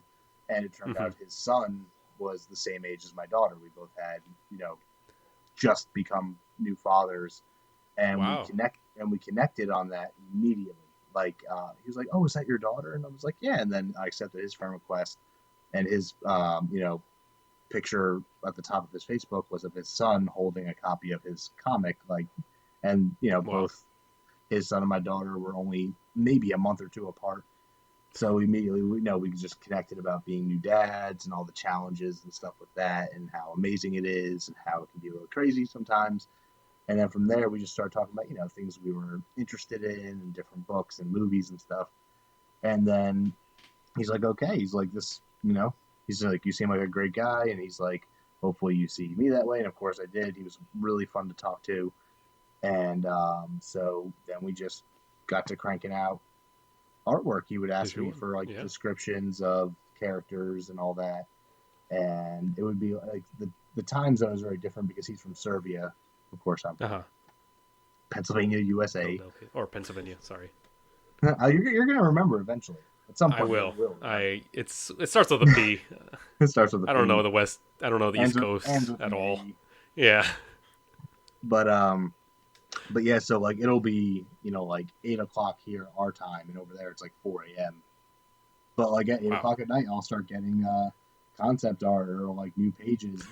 and it turned out his son was the same age as my daughter. We both had, just become new fathers, and we connected on that immediately. Like, he was like, "Oh, is that your daughter?" And I was like, "Yeah." And then I accepted his friend request, and his, picture at the top of his Facebook was of his son holding a copy of his comic, like. And, both his son and my daughter were only maybe a month or two apart. So immediately, we just connected about being new dads and all the challenges and stuff with that, and how amazing it is and how it can be a little crazy sometimes. And then from there, we just started talking about, things we were interested in and different books and movies and stuff. And then he's like, okay, he's like, this, he's like, you seem like a great guy. And he's like, hopefully you see me that way. And of course I did. He was really fun to talk to. And so then we just got to cranking out artwork. He would ask me for descriptions of characters and all that. And it would be like the time zone is very different because he's from Serbia. Of course, I'm Pennsylvania, USA. Or Pennsylvania, sorry. You're going to remember eventually. At some point. I will. It starts with a P. It starts with a P. I don't know the West. I don't know the East Coast at all. Yeah. But yeah, so like it'll be, like 8:00 here our time, and over there it's like 4 a.m. But like at 8:00 at night, I'll start getting concept art or like new pages.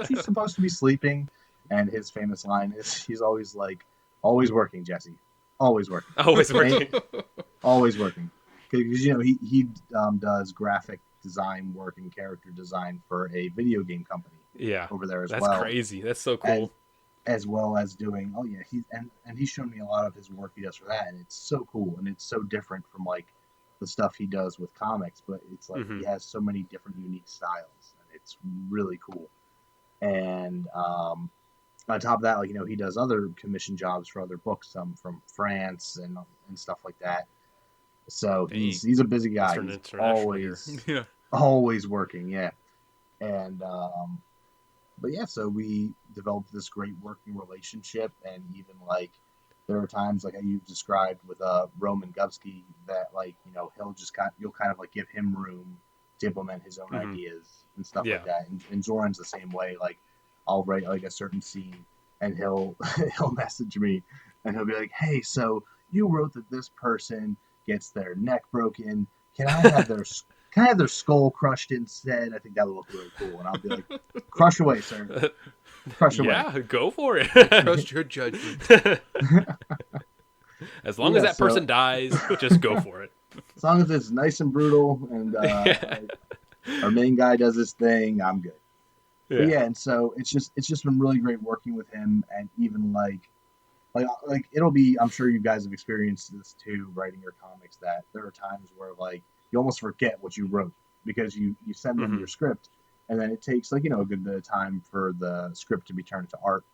He's supposed to be sleeping, and his famous line is, he's always like, "Always working, Jesse. Always working. Always working. Always working." Because he does graphic design work and character design for a video game company. Yeah, over there as well. That's crazy. That's so cool. As well as doing, he's shown me a lot of his work he does for that, and it's so cool, and it's so different from like the stuff he does with comics, but it's like he has so many different unique styles, and it's really cool. And on top of that, like he does other commission jobs for other books, some from France and stuff like that. So he's a busy guy. He's always working, yeah. And but yeah, so we developed this great working relationship, and even like there are times like you've described with Roman Gubsky that like you'll kind of like give him room to implement his own ideas and stuff like that. And Zoran's the same way. Like I'll write like a certain scene, and he'll message me, and he'll be like, "Hey, so you wrote that this person gets their neck broken. Can I have their skull crushed instead? I think that would look really cool." And I'll be like, "Crush away, sir. Crush away." Yeah, go for it. Trust your judgment. As long as that person dies, just go for it. As long as it's nice and brutal, and our main guy does his thing, I'm good. Yeah. But yeah, and so it's just been really great working with him, and even like it'll be, I'm sure you guys have experienced this too, writing your comics, that there are times where like you almost forget what you wrote because you send them your script, and then it takes like, a good bit of time for the script to be turned into art.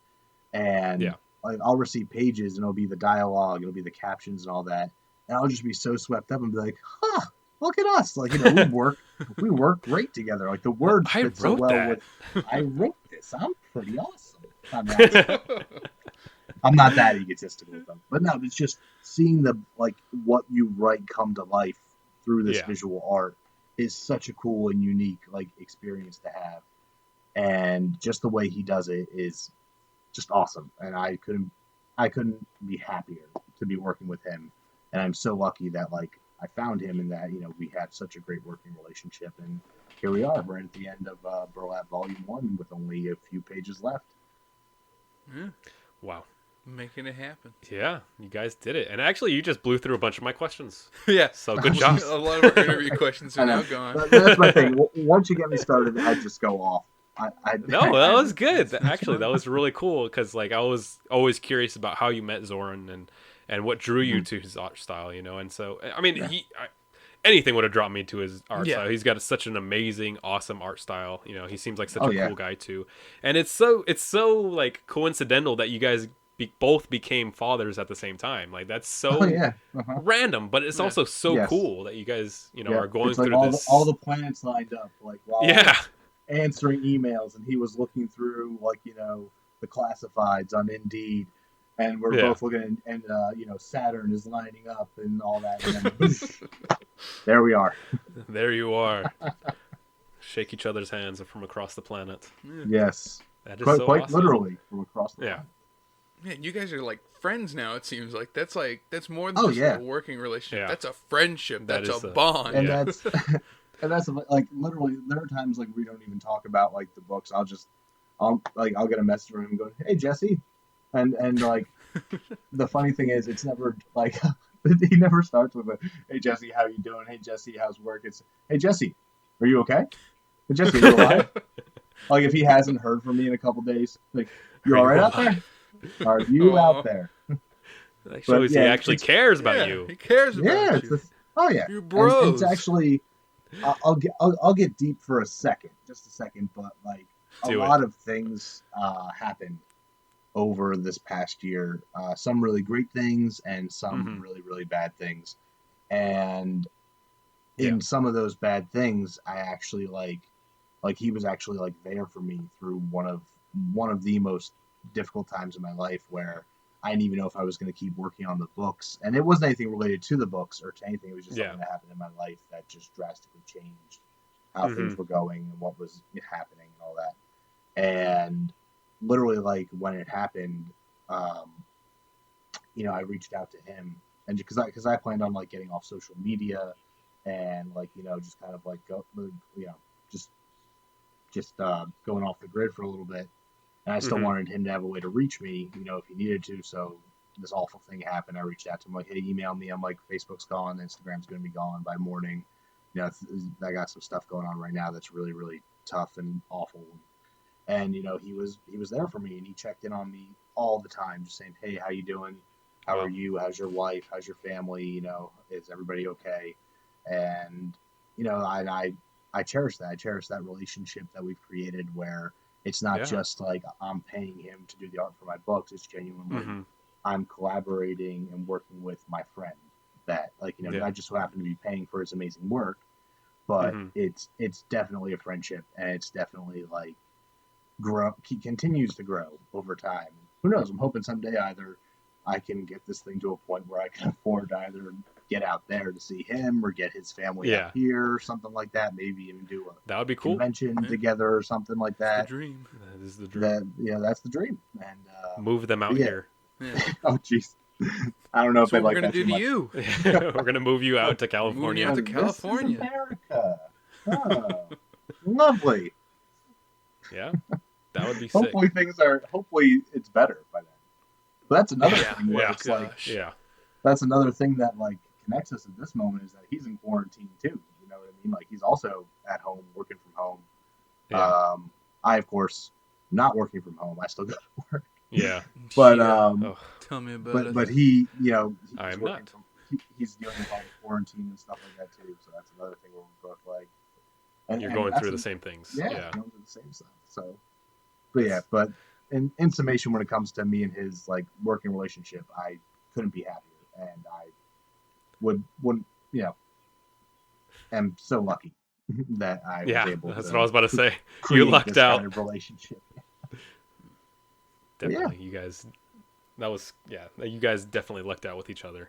And like I'll receive pages and it'll be the dialogue, it'll be the captions and all that. And I'll just be so swept up and be like, huh, look at us. Like, we work great together. Like the words fit so well with, I wrote this. I'm pretty awesome. I'm not that egotistical with them. But no, it's just seeing what you write come to life through this visual art is such a cool and unique experience to have. And just the way he does it is just awesome. And I couldn't be happier to be working with him. And I'm so lucky that I found him and that, we have such a great working relationship. And here we are. We're at the end of Burlap Volume 1 with only a few pages left. Yeah. Wow. Making it happen. Yeah, you guys did it. And actually, you just blew through a bunch of my questions. Yeah. So good job. A lot of our interview questions are now gone. That's my thing. Once you get me started, I just go off. No, that was good. Actually, that was really cool because I was always curious about how you met Zoran and what drew you to his art style, And so, I mean, anything would have drawn me to his art style. He's got such an amazing, awesome art style. He seems like such a cool guy too. And it's so coincidental that you guys both became fathers at the same time. That's so random, but it's also so cool that you guys, are going through this. All the planets lined up, while answering emails, and he was looking through the classifieds on Indeed, and we're both looking, and Saturn is lining up and all that. And then, there we are. There you are. Shake each other's hands from across the planet. Yes, that is quite awesome. literally from across the planet. Man, you guys are friends now. It seems like that's more than just a working relationship. That's a friendship. That's a bond. And that's and that's literally there are times we don't even talk about the books. I'll get a message from him going, "Hey Jesse," and the funny thing is it's never he never starts with a "Hey Jesse, how you doing? Hey Jesse, how's work?" It's "Hey Jesse, are you okay? Hey Jesse, are you alive?" If he hasn't heard from me in a couple days, "You all right out there? Are you out there?" That shows he actually cares about you. He cares about you. You're bros. And it's actually, I'll get deep for just a second, but a lot of things happened over this past year. Some really great things and some really, really bad things. And in some of those bad things, I actually he was actually there for me through one of the most difficult times in my life where I didn't even know if I was going to keep working on the books, and it wasn't anything related to the books or to anything. It was just something that happened in my life that just drastically changed how things were going and what was happening and all that. And literally, when it happened, I reached out to him, and because I planned on getting off social media and just kind of go, just going off the grid for a little bit. And I still wanted him to have a way to reach me, if he needed to. So this awful thing happened. I reached out to him, hey, email me. I'm Facebook's gone. Instagram's going to be gone by morning. I got some stuff going on right now that's really, really tough and awful. And, he was there for me, and he checked in on me all the time, just saying, hey, how you doing? How are you? How's your wife? How's your family? Is everybody okay? And, I cherish that. I cherish that relationship that we've created where it's not just I'm paying him to do the art for my books. It's genuinely I'm collaborating and working with my friend that I just so happen to be paying for his amazing work, but it's definitely a friendship, and it's definitely he continues to grow over time. Who knows? I'm hoping someday either I can get this thing to a point where I can afford to either get out there to see him or get his family out here or something like that. Maybe even do that would be cool convention together or something like that. That's the dream. That is the dream. That's the dream. And move them out here. Yeah. Oh, jeez. I don't know if that's they like that. What we're gonna do to you? We're gonna move you out to California. Move you out to California. This is America. Oh, lovely. Yeah, that would be sick. Hopefully it's better by then. But that's another thing where it's that's another thing that connects us at this moment is that he's in quarantine too. You know what I mean? He's also at home working from home. Yeah. I of course not working from home. I still go to work. Yeah. But tell me about it. But he, I'm not. He's dealing with all the quarantine and stuff like that too. So that's another thing where we're both You're going through the same things. Yeah, going through the same stuff. So, but in summation, when it comes to me and his like working relationship, I couldn't be happier, and I wouldn't am so lucky that I was able to. That's what I was about to say. You lucked out. Kind of relationship. Definitely, you guys. That was you guys definitely lucked out with each other.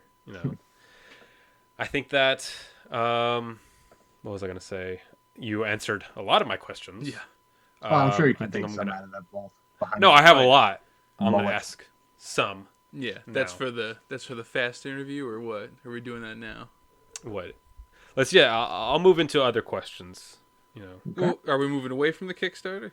I think that. What was I going to say? You answered a lot of my questions. Yeah. I'm sure you can think some out of that vault. No, I have a lot. I'm going to ask some. Yeah, that's for the fast interview, or what? Are we doing that now? What? I'll move into other questions. Okay. Well, are we moving away from the Kickstarter?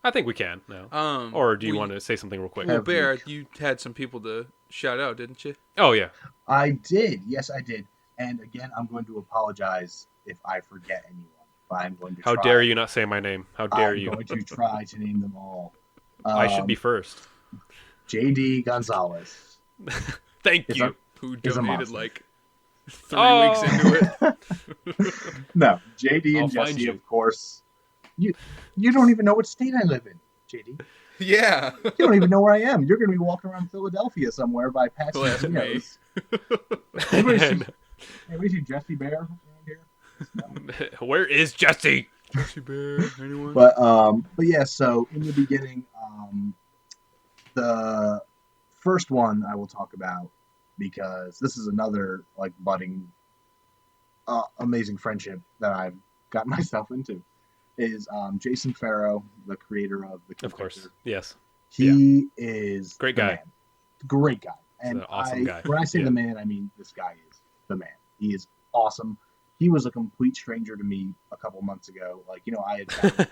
I think we can now. Or do you want to say something real quick? Well, Bear, you had some people to shout out, didn't you? Oh yeah, I did. Yes, I did. And again, I'm going to apologize if I forget anyone. But I'm going to. How dare you not say my name? How dare you? I'm going to try to name them all. I should be first. JD Gonzalez. Thank you. Who donated like 3 weeks into it. No, JD and Jesse, of course. You don't even know what state I live in, JD. Yeah. You don't even know where I am. You're going to be walking around Philadelphia somewhere by Patsy Geno's. Anybody see Jesse Bear around here? No. Where is Jesse? Jesse Bear, anyone? But yeah, so in the beginning, the first one I will talk about, because this is another like budding amazing friendship that I've got myself into, is Jason Farrow, the creator of the Convictor. Of course, yes. He is great guy. Great guy. And an awesome guy. When I say the man, I mean this guy is the man. He is awesome. He was a complete stranger to me a couple months ago. Like, I had found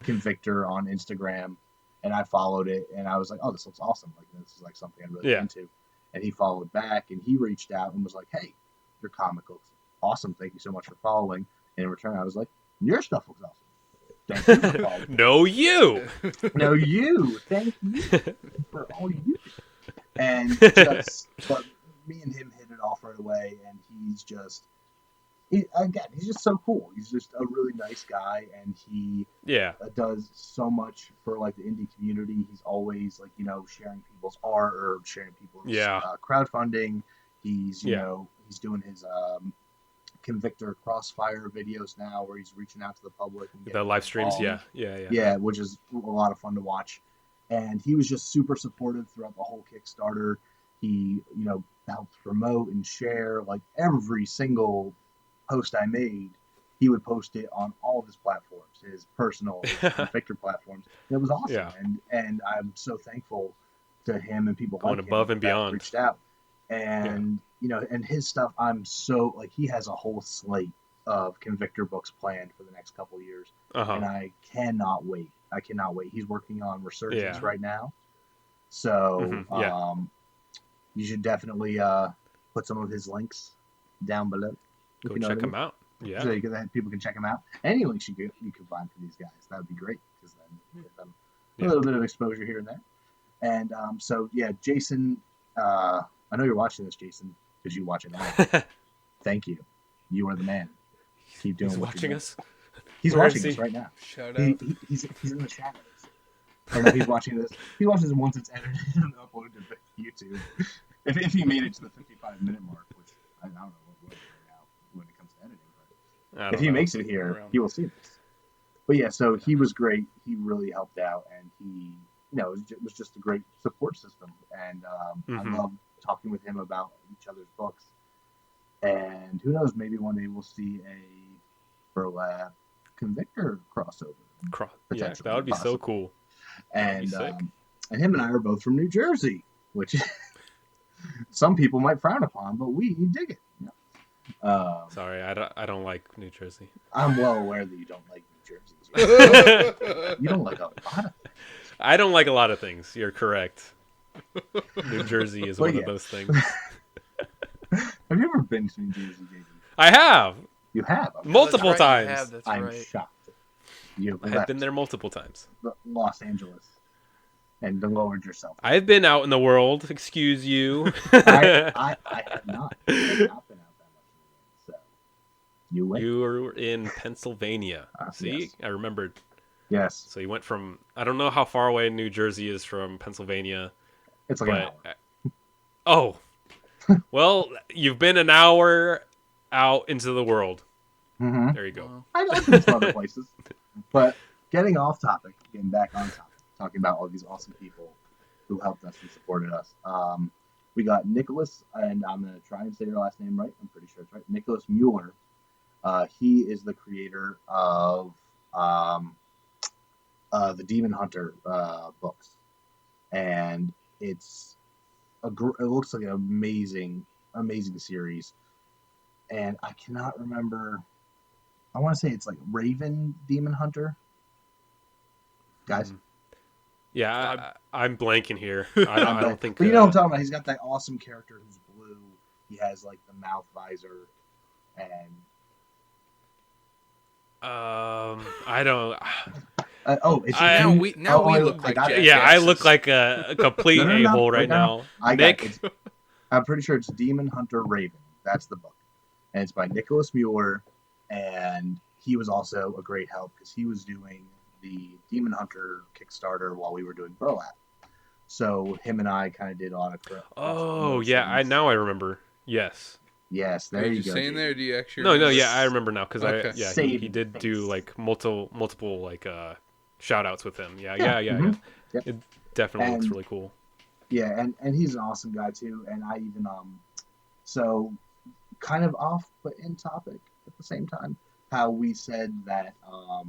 Convictor on Instagram, and I followed it, and I was like, oh, this looks awesome. Like, this is like something I'm really into. And he followed back, and he reached out and was like, hey, your comic looks awesome. Thank you so much for following. And in return, I was like, your stuff looks awesome. Thank you for following. No, you. No, you. Thank you for all you do. And but me and him hit it off right away, and he's just so cool. He's just a really nice guy, and he does so much for like the indie community. He's always like sharing people's art or sharing people's crowdfunding. He's he's doing his Convictor Crossfire videos now, where he's reaching out to the public and the live streams. Yeah, which is a lot of fun to watch. And he was just super supportive throughout the whole Kickstarter. He helped promote and share like every single post I made. He would post it on all of his platforms, his personal Convictor platforms. It was awesome. Yeah. And I'm so thankful to him and people going like above him and beyond reached out. And and his stuff, I'm so like, he has a whole slate of Convictor books planned for the next couple of years, and I cannot wait. He's working on Resurgence right now, so you should definitely put some of his links down below. Go check him out. Yeah, so people can check him out. Any links you can find for these guys, that would be great, because then you get them a little bit of exposure here and there. And so yeah, Jason, I know you're watching this, Jason, because you watch it now. Thank you. You are the man. Keep doing what you're doing. Us. He's watching this right now. Shout out. He's in the shadows. Or no, he's watching this. He watches it once it's edited and uploaded to YouTube. If he made it to the 55-minute mark, which I don't know what right now when it comes to editing, but if he makes it here, he will see this. But yeah, so he was great. He really helped out, and he, it was just a great support system. And I love talking with him about each other's books. And who knows, maybe one day we'll see a Burlap Convictor crossover. Yeah, that would be so cool. And him and I are both from New Jersey, which some people might frown upon, but we dig it. Sorry, I don't like New Jersey. I'm well aware that you don't like New Jersey. You don't like a lot of things. I don't like a lot of things. You're correct. New Jersey is one of those things. Have you ever been to New Jersey, JD? I have. You have? Okay. Multiple times. I'm shocked. I've been there multiple times. Los Angeles. And lowered yourself. I've been out in the world. Excuse you. I have not. I have not been out that much. So. You were in Pennsylvania. See, yes. I remembered. Yes. So you went from, I don't know how far away New Jersey is from Pennsylvania. It's like an hour. Oh. Well, you've been an hour out into the world. Mm-hmm. There you go. I've been to other places. But getting off topic, getting back on topic, talking about all these awesome people who helped us and supported us. We got Nicholas, and I'm going to try and say your last name right. I'm pretty sure it's right. Nicholas Mueller. He is the creator of the Demon Hunter books, and it looks like an amazing series. And I cannot remember. I want to say it's like Raven Demon Hunter. Guys? Yeah, I'm blanking here. I don't think... But you know what I'm talking about. He's got that awesome character who's blue. He has like the mouth visor. And... I don't... now we look like jackasses. Yeah, I look like a complete a-hole right now. Nick? I'm pretty sure it's Demon Hunter Raven. That's the book. And it's by Nicholas Mueller. And he was also a great help because he was doing the Demon Hunter Kickstarter while we were doing Burlap. So him and I kind of did a lot of... Oh, yeah. Now I remember. Yes. Yes, there you go. Saying there, do you actually... No, yeah, I remember now because okay. he did do like multiple like shout outs with him. Yeah. Mm-hmm. Yep. It definitely looks really cool. Yeah, and he's an awesome guy too. And I even so kind of off but in topic at the same time, how we said that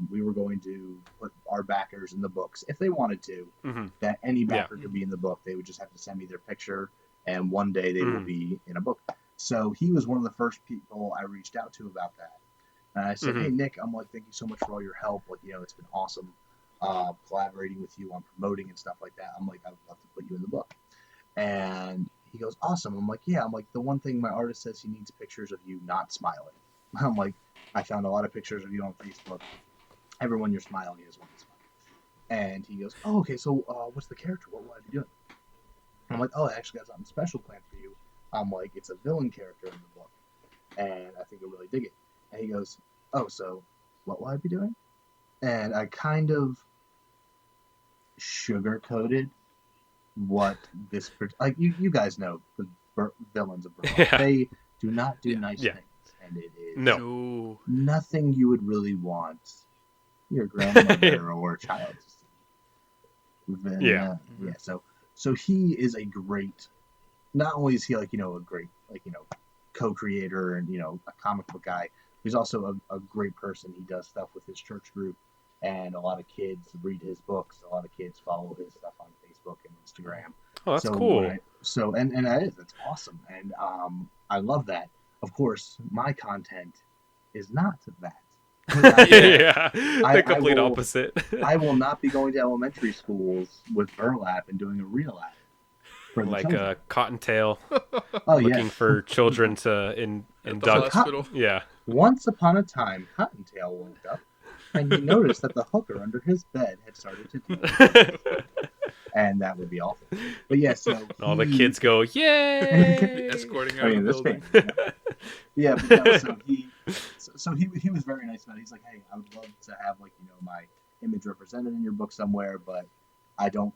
we were going to put our backers in the books if they wanted to. Mm-hmm. That any backer could be in the book. They would just have to send me their picture, and one day they will be in a book. So he was one of the first people I reached out to about that. And I said, hey, Nick, I'm like, thank you so much for all your help. Like, it's been awesome collaborating with you on promoting and stuff like that. I'm like, I would love to put you in the book. And he goes, awesome. I'm like, yeah. I'm like, the one thing my artist says he needs pictures of you not smiling. I'm like, I found a lot of pictures of you on Facebook. Everyone you're smiling is one smile. And he goes, oh, okay, so what's the character? What will I be doing? I'm like, oh, I actually got something special planned for you. I'm like, it's a villain character in the book, and I think you'll really dig it. And he goes, oh, so what will I be doing? And I kind of sugar-coated what this... Like, you guys know the villains of Burlap. Yeah. They do not do nice things, and it is nothing you would really want your grandmother or child to see. Yeah. So he is a great... Not only is he a great co-creator and a comic book guy, he's also a great person. He does stuff with his church group, and a lot of kids read his books. A lot of kids follow his stuff on Facebook and Instagram. Oh, that's cool. That's awesome, and I love that. Of course, my content is not that. The complete opposite. I will not be going to elementary schools with Burlap and doing a reel app. Like a cottontail looking for children to induct. Yeah. Once upon a time, Cottontail woke up and he noticed that the hooker under his bed had started to do and that would be awful. But yeah, so all the kids go, yay! Escorting out of the building. Yeah, but no, so he was very nice about it. He's like, hey, I would love to have my image represented in your book somewhere, but I don't,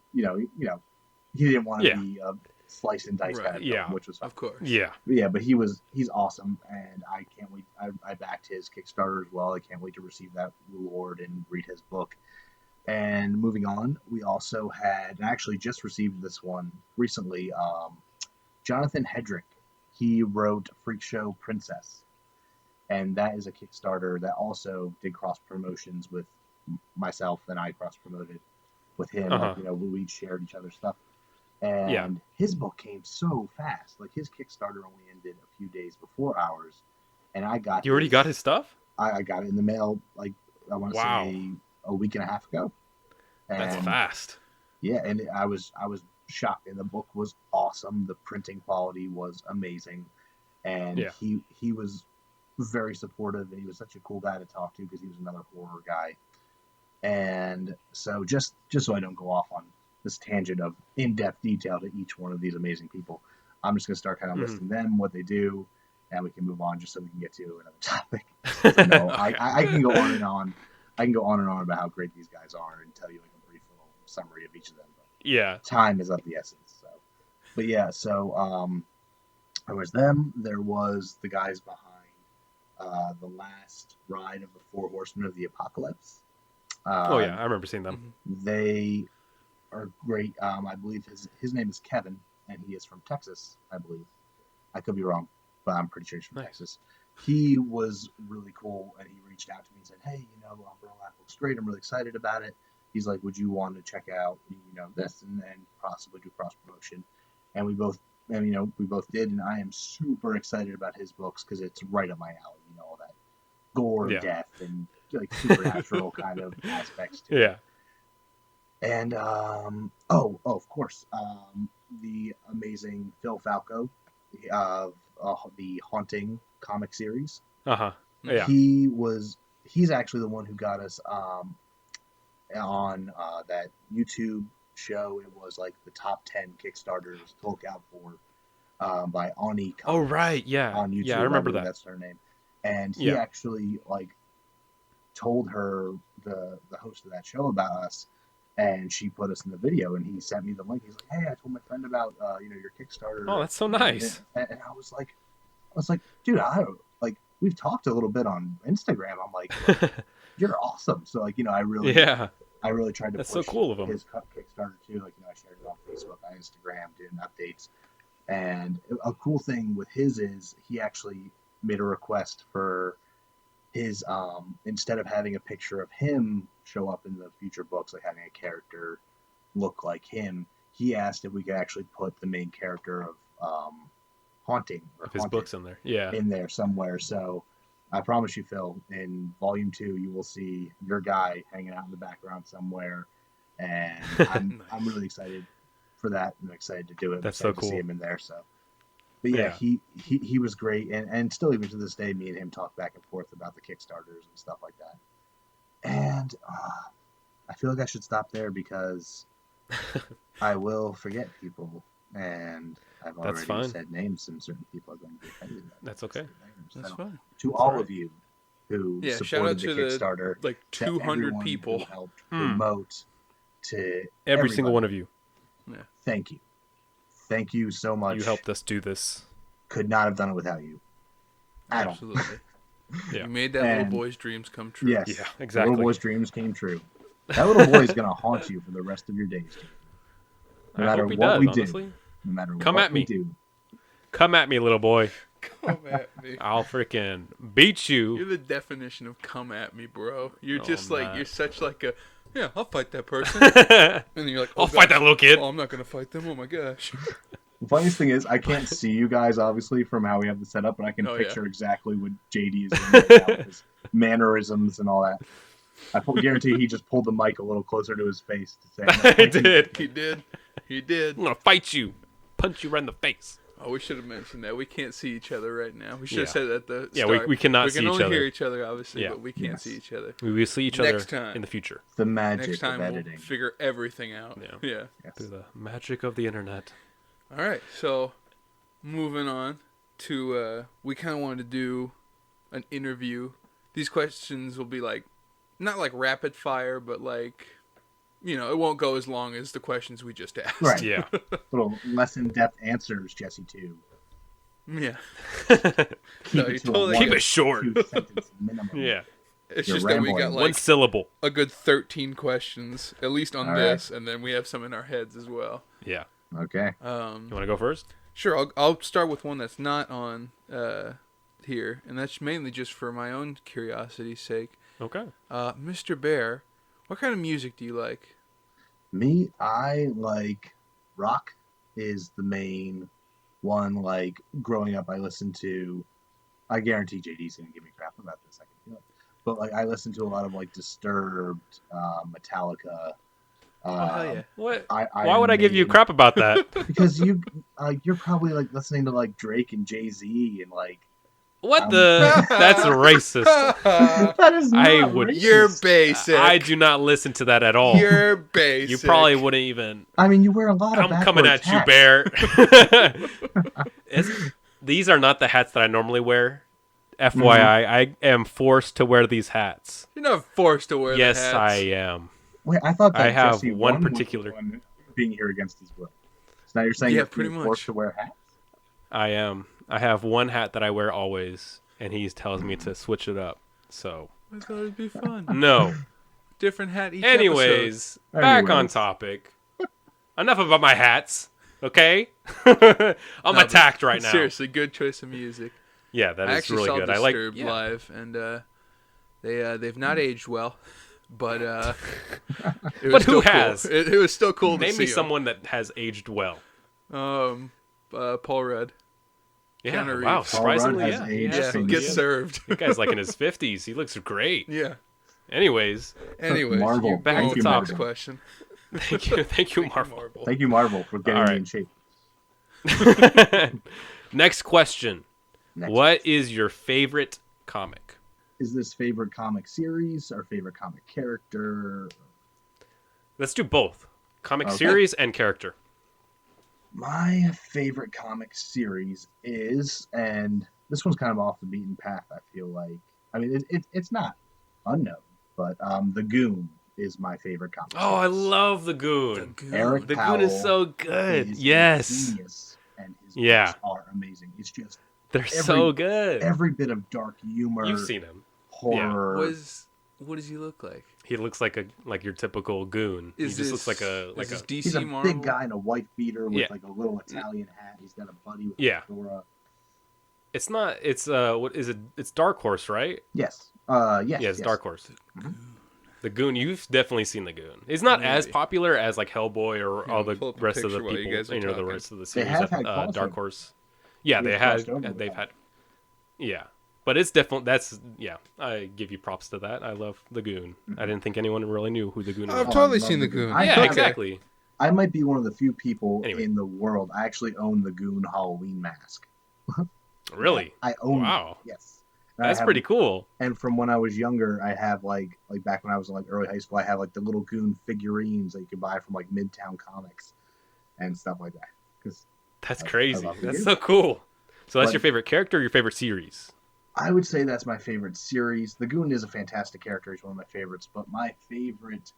he didn't want to be a slice and dice kind of film, which was fun. Of course. Yeah. Yeah, but he's awesome, and I can't wait. I backed his Kickstarter as well. I can't wait to receive that reward and read his book. And moving on, we also had, and actually just received this one recently, Jonathan Hedrick. He wrote Freak Show Princess, and that is a Kickstarter that also did cross promotions with myself, and I cross promoted with him. We each shared each other's stuff. And his book came so fast. Like, his Kickstarter only ended a few days before ours. And I got... You already got his stuff? I got it in the mail, I want to say a week and a half ago. And that's fast. Yeah, and I was shocked. And the book was awesome. The printing quality was amazing. And he was very supportive. And he was such a cool guy to talk to because he was another horror guy. And so just so I don't go off on this tangent of in-depth detail to each one of these amazing people, I'm just going to start kind of listing them, what they do, and we can move on just so we can get to another topic. So, no, okay. I can go on and on. I can go on and on about how great these guys are and tell you like a brief little summary of each of them. But yeah, time is of the essence. So, but yeah, so there was them. There was the guys behind the last ride of the Four Horsemen of the Apocalypse. Oh yeah, I remember seeing them. They are great. I believe his name is Kevin, and he is from Texas. I believe. I could be wrong, but I'm pretty sure he's from Texas. He was really cool, and he reached out to me and said, "Hey, Burlap looks great. I'm really excited about it." He's like, "Would you want to check out, this and possibly do cross promotion?" And we both did, and I am super excited about his books because it's right up my alley. All that gore, death, and like supernatural kind of aspects to it. And of course, the amazing Phil Falco of the Haunting comic series. Yeah. He's actually the one who got us on that YouTube show. It was like the top 10 Kickstarters to look out for by Ani Comics. Oh right, yeah. On YouTube. Yeah, I remember that. That's her name. And he actually told her, the host of that show, about us, and she put us in the video, and he sent me the link. He's like, "Hey, I told my friend about your Kickstarter." Oh, that's so nice. And I was like, dude, we've talked a little bit on Instagram. I'm like, you're awesome. So I really tried to that's push so cool of him. His Kickstarter too. I shared it on Facebook, on Instagram, doing updates. And a cool thing with his is he actually made a request for his instead of having a picture of him show up in the future books, like having a character look like him, he asked if we could actually put the main character of Haunting or his books in there, in there somewhere. So I promise you, Phil, in volume 2 you will see your guy hanging out in the background somewhere, and I'm really excited for that. I'm excited to do it. That's so cool to see him in there. So, but yeah, he was great, and still even to this day, me and him talk back and forth about the Kickstarters and stuff like that. And I feel like I should stop there because I will forget people, and I've already said names, and certain people are going to be offended. That's okay. That's fine. To all of you who supported the Kickstarter, like 200 people who helped promote to every single one of you. Yeah. Thank you. Thank you so much. You helped us do this. Could not have done it without you. Absolutely. You made that little boy's dreams come true. Yes. Yeah, exactly. The little boy's dreams came true. That little boy is going to haunt you for the rest of your days. No matter what we do. No matter what we do. Come at me, little boy. Come at me. I'll freaking beat you. You're the definition of come at me, bro. You're just you're such like a, I'll fight that person. And you're like, I'll fight that little kid. Oh, I'm not going to fight them. Oh my gosh. The funniest thing is, I can't see you guys, obviously, from how we have the setup, but I can picture exactly what JD is doing right now, his mannerisms and all that. I guarantee he just pulled the mic a little closer to his face to say. He did. He did. I'm going to fight you. Punch you right in the face. Oh, we should have mentioned that. We can't see each other right now. We should have said that at the start. Yeah, we cannot see each other. We can only hear each other, obviously, but we can't see each other. We will see each other in the future. The magic Next time of editing. We'll figure everything out. Yeah. Yes. Through the magic of the internet. All right, so moving on to, we kind of wanted to do an interview. These questions will be not like rapid fire, but it won't go as long as the questions we just asked. Right. Yeah. Little less in-depth answers, Jesse, too. Yeah. Keep it short. 2-sentence minimum. Yeah. It's You're just rambling. that we got one syllable. a good 13 questions, at least on this, and then we have some in our heads as well. Yeah. Okay. You want to go first? Sure. I'll start with one that's not on here, and that's mainly just for my own curiosity's sake. Okay. Mr. Bear, what kind of music do you like? Me, I like rock is the main one. Growing up, I listened to, I guarantee JD's going to give me crap about this. I can feel it. But I listened to a lot of Disturbed, Metallica. Oh, hell yeah. What? Why would I give you crap about that? Because you're probably listening to Drake and Jay-Z and what the? That's racist. That is not racist. You're basic. I do not listen to that at all. You're basic. You probably wouldn't even. I mean, you wear a lot of. I'm coming at you, Bear. These are not the hats that I normally wear. FYI, I am forced to wear these hats. You're not forced to wear the hats. Yes, I am. Wait, I thought that I have Jesse one won particular one being here against his will. So now you're saying you're pretty much forced to wear hats? I am. I have one hat that I wear always, and he tells me to switch it up. So I thought it'd be fun. no. Different hat each Anyways, episode. Back on topic. Enough about my hats, okay? I'm attacked right now. Seriously, good choice of music. Yeah, that is really good. I I like Disturbed live, and they've not aged well, but it was but still who has? Cool. It was still cool. Name to me see someone that has aged well. Paul Rudd. Yeah, Keanu wow. Reeves. Surprisingly, Paul Rudd yeah. has aged. Get served. That guy's like in his 50s. He looks great. Yeah. Anyways, Marvel. Back to the next question. Thank you, Marvel. Thank you, Marvel, for getting me in shape. Next question. What is your favorite comic? Is this favorite comic series or favorite comic character? Let's do both. Comic series and character. My favorite comic series is, and this one's kind of off the beaten path, I feel like. I mean, it's not unknown, but The Goon is my favorite comic series. I love The Goon. Eric The Powell Goon is so good. is Yes. a genius, and his books are amazing. It's just they're so good. Every bit of dark humor. You've seen him. Horror. Yeah. What does he look like? He looks like your typical goon. He just looks like a DC he's a Marvel? big guy in a white beater with like a little Italian hat. He's got a buddy with a fedora. It's not. It's what is it? It's Dark Horse, right? Yes. Yes. Yeah, it's Dark Horse. Mm-hmm. The Goon. You've definitely seen The Goon. It's not as popular as like Hellboy or all the rest of the people. The rest of the series. They have had Dark Horse. Yeah, they've had. Yeah. But it's definitely I give you props to that. I love The Goon. Mm-hmm. I didn't think anyone really knew who The Goon was. I've totally seen The Goon. Yeah, exactly. I might be one of the few people in the world. I actually own the Goon Halloween mask. Really? I own it. Yes. That's pretty cool. And from when I was younger, I have like back when I was in like early high school, I have like the little Goon figurines that you could buy from like Midtown Comics and stuff like that. That's crazy. That's so cool. So that's your favorite character or your favorite series? I would say that's my favorite series. The Goon is a fantastic character. He's one of my favorites. But my favorite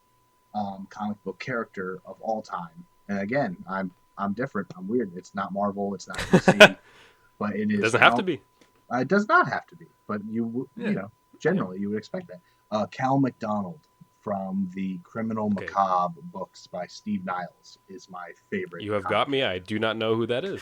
comic book character of all time, and again, I'm different. I'm weird. It's not Marvel. It's not DC. But it is. It doesn't have to be. It does not have to be. But you know, generally you would expect that. Cal McDonald from the Criminal Macabre books by Steve Niles is my favorite. You have got me. I do not know who that is.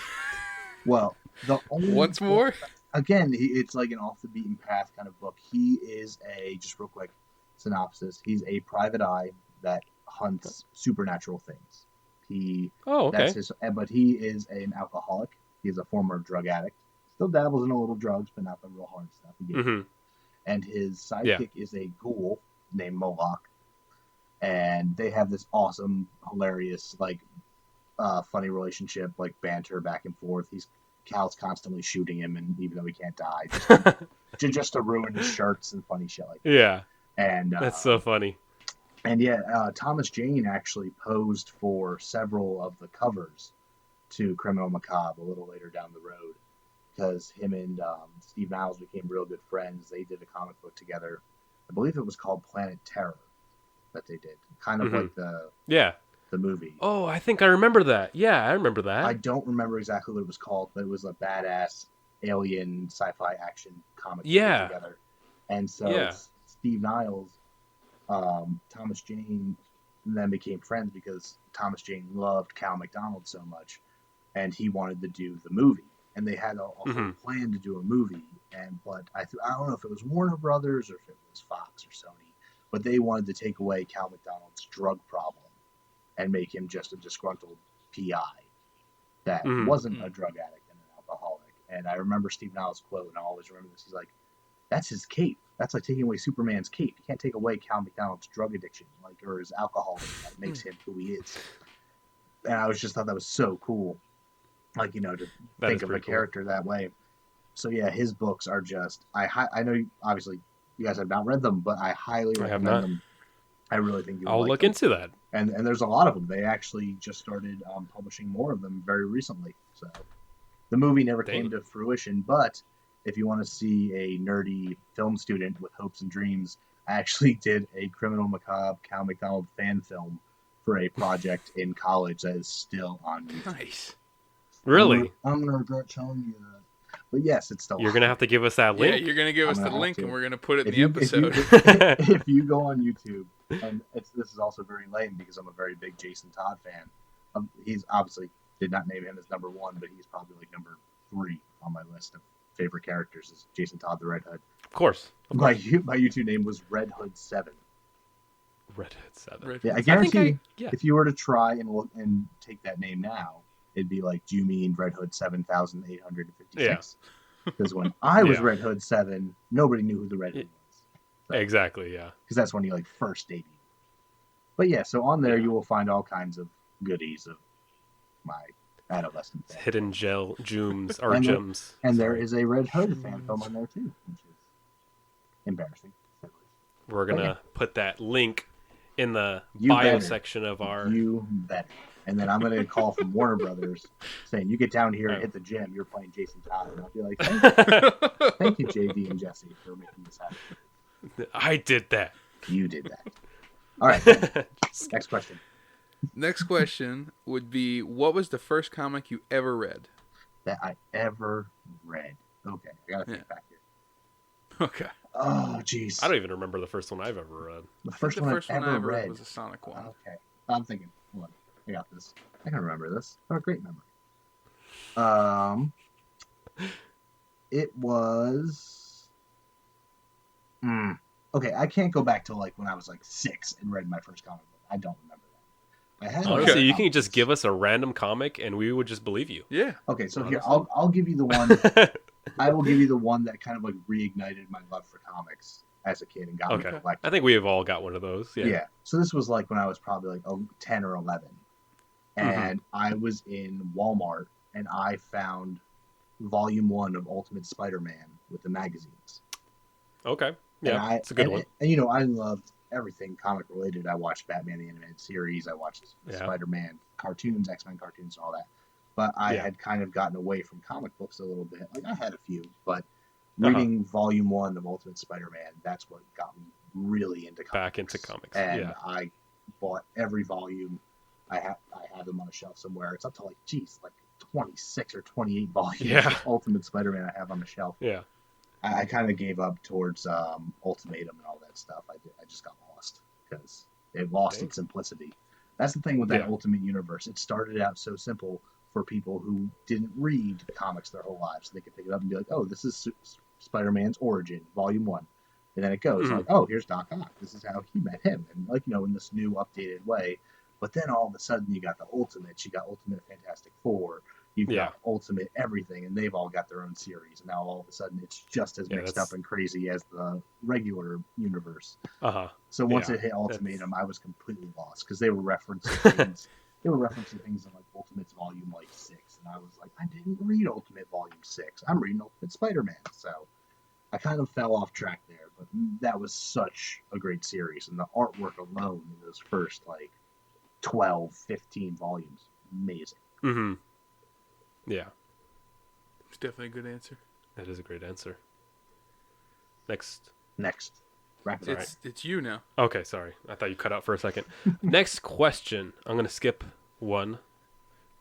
Well, the only once more. Again, it's like an off the beaten path kind of book. He is just real quick synopsis. He's a private eye that hunts supernatural things. But he is an alcoholic. He's a former drug addict. Still dabbles in a little drugs, but not the real hard stuff. And his sidekick is a ghoul named Moloch. And they have this awesome, hilarious, funny relationship, like banter back and forth. Cal's constantly shooting him, and even though he can't die, just to ruin his shirts and funny shit like that. Yeah, and that's so funny. And Thomas Jane actually posed for several of the covers to Criminal Macabre a little later down the road, because him and Steve Niles became real good friends. They did a comic book together. I believe it was called Planet Terror that they did, kind of like the movie. Oh, I think I remember that. Yeah, I remember that. I don't remember exactly what it was called, but it was a badass alien sci-fi action comic together. And so Steve Niles, Thomas Jane, then became friends because Thomas Jane loved Cal McDonald so much, and he wanted to do the movie. And they had a whole plan to do a movie, but I don't know if it was Warner Brothers or if it was Fox or Sony, but they wanted to take away Cal McDonald's drug problem and make him just a disgruntled PI that wasn't a drug addict and an alcoholic. And I remember Steve Niles' quote, and I always remember this. He's like, "That's his cape. That's like taking away Superman's cape. You can't take away Cal McDonald's drug addiction, or his alcoholism that makes him who he is." And I just thought that was so cool, to think of a character that way. So yeah, his books are just. I know obviously you guys have not read them, but I highly recommend them. I really think I'll look into that. And there's a lot of them. They actually just started publishing more of them very recently. So The movie never came to fruition, but if you want to see a nerdy film student with hopes and dreams, I actually did a Criminal Macabre Cal McDonald fan film for a project in college that is still on YouTube. Nice. Really? I'm going to regret telling you that. But yes, it's still You're going to have to give us that link. Yeah, you're going to give us the link, and we're going to put it in the episode. If you go on YouTube, and this is also very lame because I'm a very big Jason Todd fan. He's obviously did not name him as number 1, but he's probably like number 3 on my list of favorite characters is Jason Todd the Red Hood. Of course. My YouTube name was Red Hood 7. Red Hood 7. Yeah, I guarantee if you were to try and take that name now, it'd be like, do you mean Red Hood 7,856? Yeah. Because when I was Red Hood 7, nobody knew who the Red Hood was. So, exactly, yeah. Because that's when he like first debuted. But yeah, so on there you will find all kinds of goodies of my adolescent fan. Hidden gems. And there is a Red Hood fan film on there too, which is embarrassing. We're going to put that link in the bio section of our... You better. And then I'm going to call from Warner Brothers saying, you get down here and hit the gym, you're playing Jason Todd. And I'll be like, thank you, JD and Jesse, for making this happen. I did that. You did that. All right. Next question. Next question would be, what was the first comic you ever read? That I ever read. Okay. I got to think back here. Okay. Oh, jeez. I don't even remember the first one I've ever read. The first one I ever read was a Sonic one. Okay. I'm thinking. Hold on. I got this. I can remember this. I have a great memory. It was... Okay, I can't go back to like when I was like 6 and read my first comic book. I don't remember that. Honestly, you can just give us a random comic and we would just believe you. Yeah. Okay, so here, I'll give you the one... I will give you the one that kind of like reignited my love for comics as a kid and got me collecting. I think we have all got one of those. Yeah. So this was like when I was probably like 10 or 11. And I was in Walmart and I found volume 1 of Ultimate Spider-Man with the magazines. Okay. Yeah, it's a good one. And you know, I loved everything comic related. I watched Batman the Animated Series. I watched Spider-Man cartoons, X-Men cartoons, and all that. But I had kind of gotten away from comic books a little bit. Like I had a few, but reading volume 1 of Ultimate Spider-Man, that's what got me really into comics. Back into comics. And I bought every volume. I have them on a shelf somewhere. It's up to like 26 or 28 volumes of Ultimate Spider-Man I have on the shelf. Yeah. I kind of gave up towards Ultimatum and all that stuff. I just got lost because it lost its simplicity. That's the thing with that Ultimate Universe. It started out so simple for people who didn't read comics their whole lives. They could pick it up and be like, oh, this is Spider-Man's origin, volume 1. And then it goes like, oh, here's Doc Ock. This is how he met him. And like, you know, in this new updated way. But then all of a sudden you got the Ultimates. You got Ultimate Fantastic Four. You've got Ultimate everything. And they've all got their own series. And now all of a sudden it's just as mixed up and crazy as the regular universe. So once it hit Ultimatum, I was completely lost. Because they were referencing things. They were referencing things in like Ultimates Volume like 6. And I was like, I didn't read Ultimate Volume 6. I'm reading Ultimate Spider-Man. So I kind of fell off track there. But that was such a great series. And the artwork alone in those first like 12, 15 volumes. Amazing. Yeah. It's definitely a good answer. That is a great answer. Next. Wrap it up. It's you now. Okay, sorry. I thought you cut out for a second. Next question. I'm going to skip one.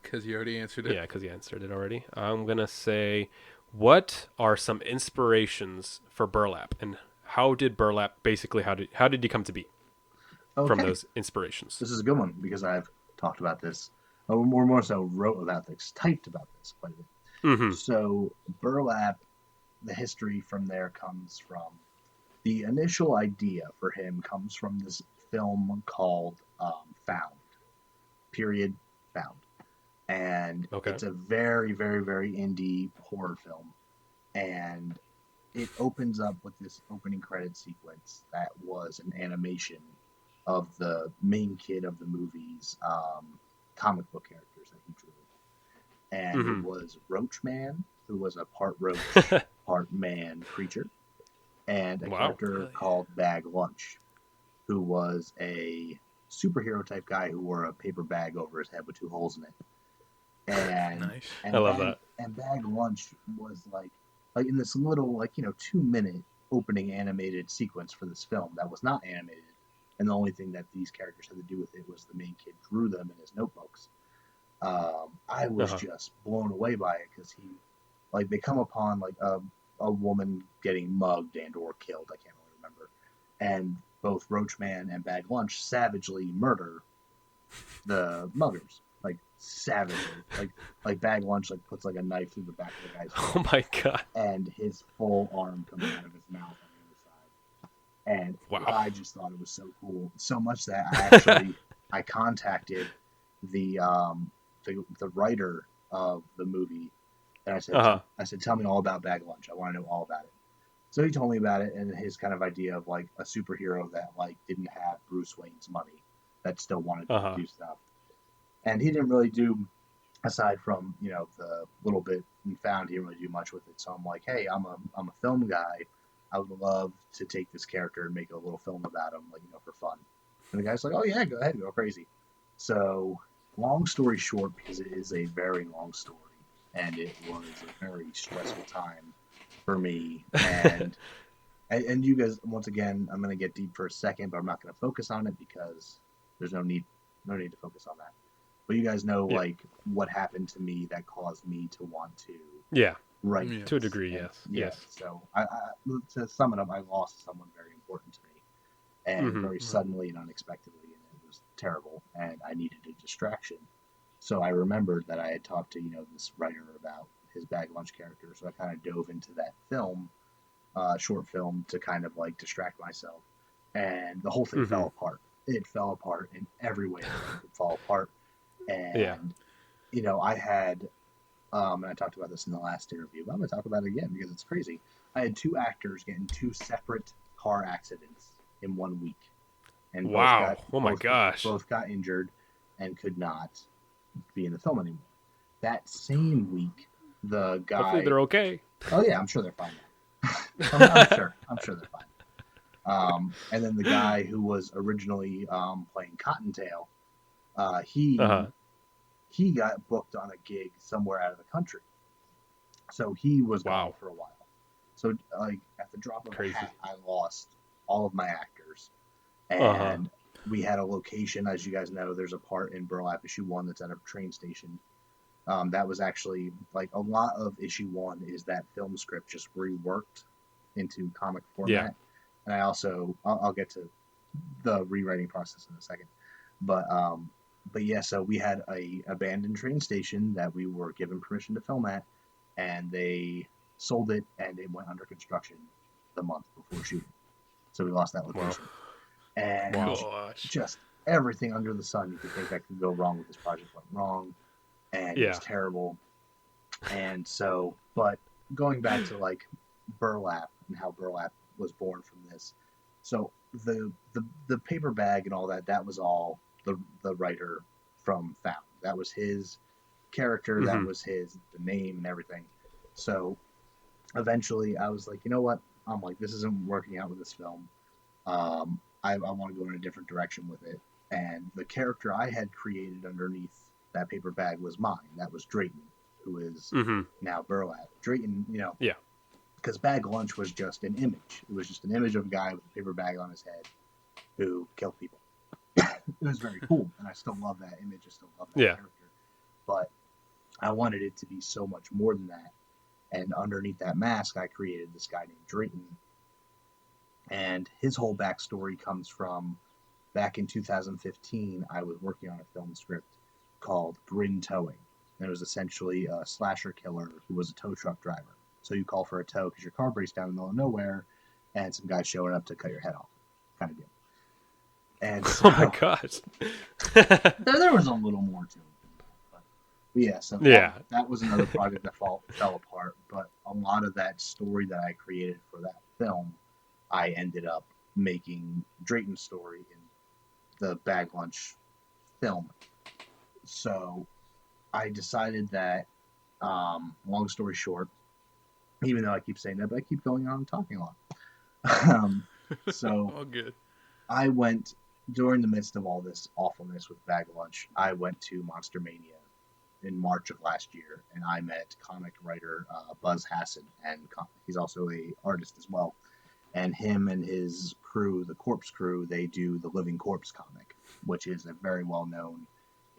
Because you already answered it. Yeah, because you answered it already. I'm going to say, what are some inspirations for Burlap? And how did Burlap, basically, how did you come to be? From those inspirations. This is a good one because I've talked about this, or more so wrote about this, typed about this quite a bit. So Burlap, the history from there comes from the initial idea for him comes from this film called Found. And it's a very, very, very indie horror film. And it opens up with this opening credit sequence that was an animation of the main kid of the movie's comic book characters that he drew. And it was Roach Man, who was a part roach, part man creature, and a character called Bag Lunch, who was a superhero type guy who wore a paper bag over his head with 2 holes in it. And nice. And I love that. And Bag Lunch was like in this little 2-minute opening animated sequence for this film that was not animated, and the only thing that these characters had to do with it was the main kid drew them in his notebooks. I was just blown away by it because they come upon a woman getting mugged and or killed. I can't really remember, and both Roachman and Bag Lunch savagely murder the muggers, savagely. Like Bag Lunch puts a knife through the back of the guy's head. Oh my god! And his full arm comes out of his mouth on the other side. And wow. I just thought it was so cool, so much that I contacted the writer of the movie, and I said, tell me all about Bag Lunch. I want to know all about it. So he told me about it and his kind of idea of a superhero that didn't have Bruce Wayne's money, that still wanted to do stuff. And he didn't really do, aside from the little bit he found, he didn't really do much with it. So I'm like, hey, I'm a film guy. I would love to take this character and make a little film about him, for fun. And the guy's like, oh yeah, go ahead, go crazy. So long story short, because it is a very long story, and it was a very stressful time for me. And and you guys, once again, I'm going to get deep for a second, but I'm not going to focus on it because there's no need to focus on that. But you guys know, what happened to me that caused me to want to write. To a degree, yes. So, I, to sum it up, I lost someone very important to me, and very suddenly and unexpectedly, and it was terrible, and I needed a distraction. So I remembered that I had talked to, this writer about his Bag Lunch character, so I kind of dove into that film, short film, to kind of, distract myself, and the whole thing fell apart. It fell apart in every way it could fall apart. And, I had, and I talked about this in the last interview, but I'm going to talk about it again because it's crazy. I had 2 actors get in 2 separate car accidents in 1 week. And wow. My gosh. Both got injured and could not be in the film anymore. That same week, the guy... Hopefully they're okay. Oh, yeah, I'm sure they're fine now. I'm sure they're fine. And then the guy who was originally playing Cottontail, he got booked on a gig somewhere out of the country, so he was gone for a while. So at the drop of a hat, I lost all of my actors, and we had a location. As you guys know, there's a part in Burlap issue 1 that's at a train station. That was actually a lot of issue 1 is that film script just reworked into comic format. And I also I'll get to the rewriting process in a second, but yeah, so we had a abandoned train station that we were given permission to film at, and they sold it, and it went under construction the month before shooting. So we lost that location. Wow. And just everything under the sun you could think that could go wrong with this project went wrong, and it was terrible. And so, but going back to Burlap and how Burlap was born from this. So the paper bag and all that was all the writer from Found. That was his character, that was the name and everything. So eventually I was like, you know what? I'm like, this isn't working out with this film. I want to go in a different direction with it. And the character I had created underneath that paper bag was mine. That was Drayton, who is now Burlap. Drayton, because Bag Lunch was just an image. It was just an image of a guy with a paper bag on his head who killed people. It was very cool, and I still love that image. I still love that character. But I wanted it to be so much more than that. And underneath that mask, I created this guy named Drayton. And his whole backstory comes from back in 2015, I was working on a film script called Grin Towing. And it was essentially a slasher killer who was a tow truck driver. So you call for a tow because your car breaks down in the middle of nowhere, and some guy's showing up to cut your head off, kind of deal. And so, oh my gosh, there was a little more to it, but yeah. So that was another project that fell apart. But a lot of that story that I created for that film, I ended up making Drayton's story in the Bag Lunch film. So I decided that, long story short, even though I keep saying that, but I keep going on and talking a lot. So all good. I went, during the midst of all this awfulness with Bag Lunch, I went to Monster Mania in March of last year, and I met comic writer Buzz Hassan, and he's also a artist as well. And him and his crew, the Corpse Crew, they do the Living Corpse comic, which is a very well-known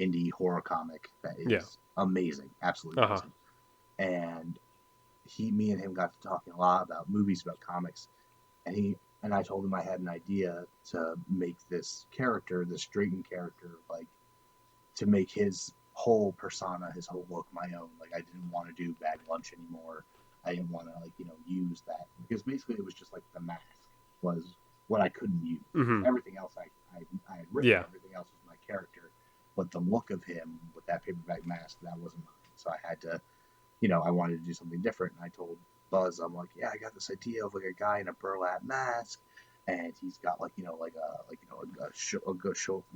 indie horror comic that is amazing, absolutely amazing. And me and him got to talking a lot about movies, about comics, and I told him I had an idea to make this character, this Drayton character, like to make his whole persona, his whole look my own. Like I didn't want to do Bag Lunch anymore. I didn't want to use that, because basically it was just like the mask was what I couldn't use. Mm-hmm. Everything else I had written. Everything else was my character, but the look of him with that paperback mask, that wasn't mine. So I had to, I wanted to do something different. And I told Buzz, I'm like, I got this idea of like a guy in a burlap mask, and he's got a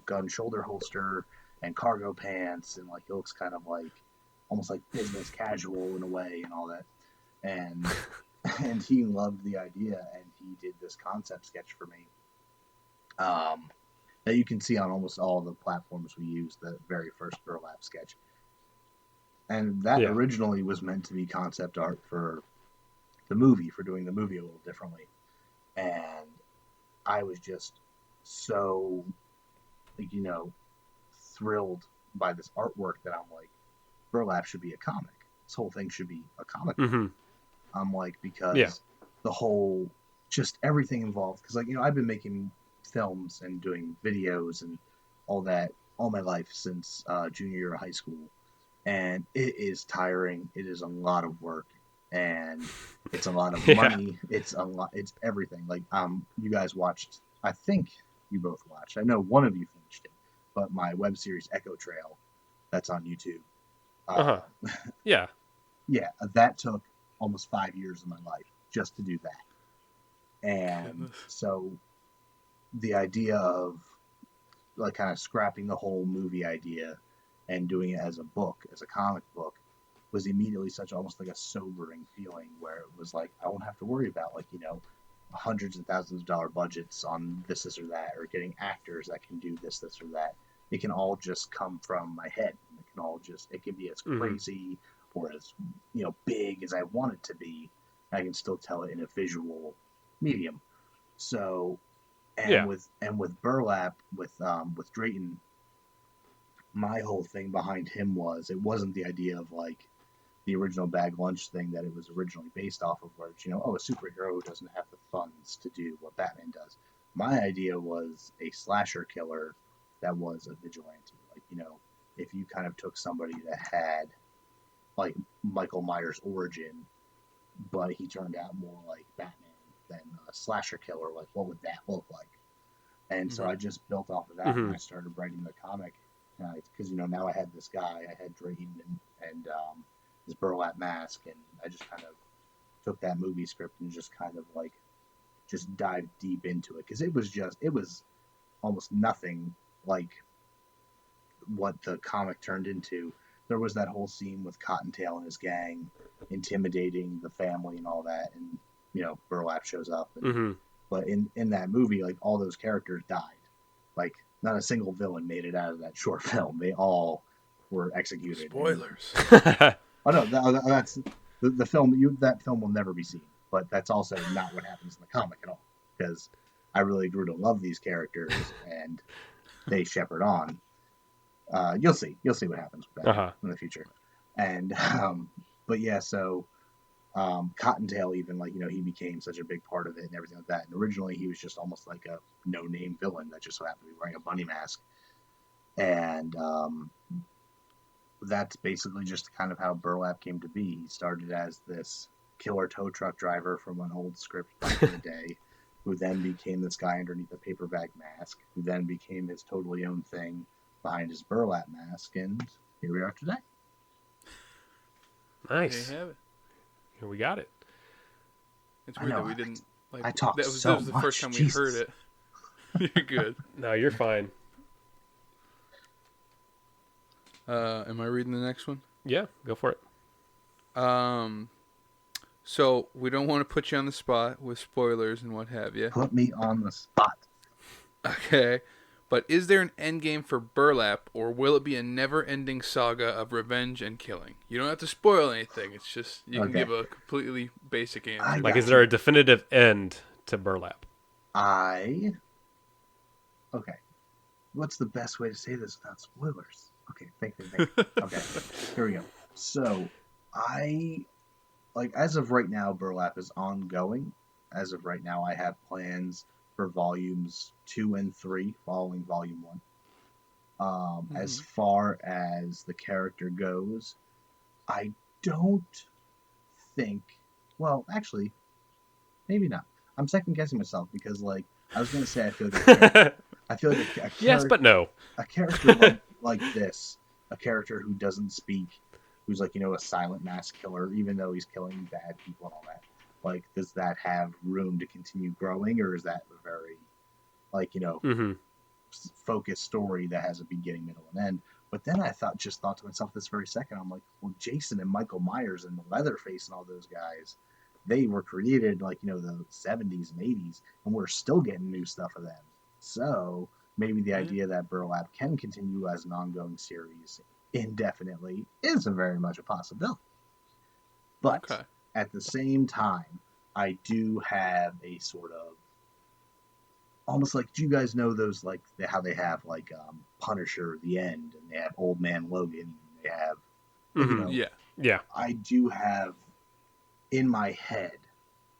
gun shoulder holster and cargo pants, and like it looks kind of like almost like business casual in a way and all that. And he loved the idea, and he did this concept sketch for me that you can see on almost all the platforms we use, the very first Burlap sketch. And that originally was meant to be concept art for the movie, for doing the movie a little differently. And I was just so, thrilled by this artwork that I'm like, Burlap should be a comic. This whole thing should be a comic book. Mm-hmm. I'm like, because the whole, just everything involved. Because, I've been making films and doing videos and all that all my life since junior year of high school. And it is tiring. It is a lot of work. And it's a lot of money. It's everything. Like, you guys watched, I think you both watched. I know one of you finished it. But my web series Echo Trail, that's on YouTube. Yeah, that took almost 5 years of my life just to do that. And so the idea of like kind of scrapping the whole movie idea and doing it as a book, as a comic book, was immediately such almost like a sobering feeling, where it was like, I won't have to worry about hundreds of thousands of dollar budgets on this or that, or getting actors that can do this or that. It can all just come from my head. It can be as crazy or as big as I want it to be. I can still tell it in a visual medium. So, with Burlap, with Drayton, my whole thing behind him it wasn't the idea of like the original Bag Lunch thing that it was originally based off of, where it's, a superhero who doesn't have the funds to do what Batman does. My idea was a slasher killer that was a vigilante. Like, if you kind of took somebody that had like Michael Myers' origin, but he turned out more like Batman than a slasher killer, like what would that look like? And so I just built off of that, and I started writing the comic, because now I had this guy, I had Drayton and his burlap mask, and I just kind of took that movie script and just kind of like just dived deep into it, because it was almost nothing like what the comic turned into. There was that whole scene with Cottontail and his gang intimidating the family and all that, and Burlap shows up, and, but in that movie, like, all those characters died. Like, not a single villain made it out of that short film. They all were executed. Spoilers. Oh no, that's the film. That film will never be seen. But that's also not what happens in the comic at all, because I really grew to love these characters, and they shepherd on. You'll see what happens with that in the future. And but yeah, so Cottontail, even, like, he became such a big part of it and everything like that. And originally he was just almost like a no-name villain that just so happened to be wearing a bunny mask. And that's basically just kind of how Burlap came to be. He started as this killer tow truck driver from an old script back in the day, who then became this guy underneath a paper bag mask, who then became his totally own thing behind his burlap mask, and here we are today. Nice. There you have it. Here we got it. It's weird that we didn't. Like, I talked that was the much. first time Jesus. we heard it. You're good. No, you're fine. Am I reading the next one? Yeah, go for it. So we don't want to put you on the spot with spoilers and what have you. Put me on the spot. Okay, But is there an endgame for Burlap, or will it be a never-ending saga of revenge and killing? You don't have to spoil anything. It's just you can give a completely basic answer. Like, is there a definitive end to Burlap? Okay. What's the best way to say this without spoilers? Okay, think. Okay, here we go. So, as of right now, Burlap is ongoing. As of right now, I have plans for volumes 2 and 3 following volume 1. As far as the character goes, I don't think... Well, actually, maybe not. I'm second guessing myself because, I was going to say I feel like a character... Yes, but no. A character like this, a character who doesn't speak, who's a silent mass killer, even though he's killing bad people and all that. Does that have room to continue growing, or is that a very, focused story that has a beginning, middle, and end? But then I thought to myself this very second, I'm like, well, Jason and Michael Myers and Leatherface and all those guys, they were created the 70s and 80s, and we're still getting new stuff of them. So maybe the idea that Burlap can continue as an ongoing series indefinitely is very much a possibility. But at the same time, I do have a sort of almost do you guys know those how they have Punisher the End, and they have Old Man Logan, and they have yeah. I do have in my head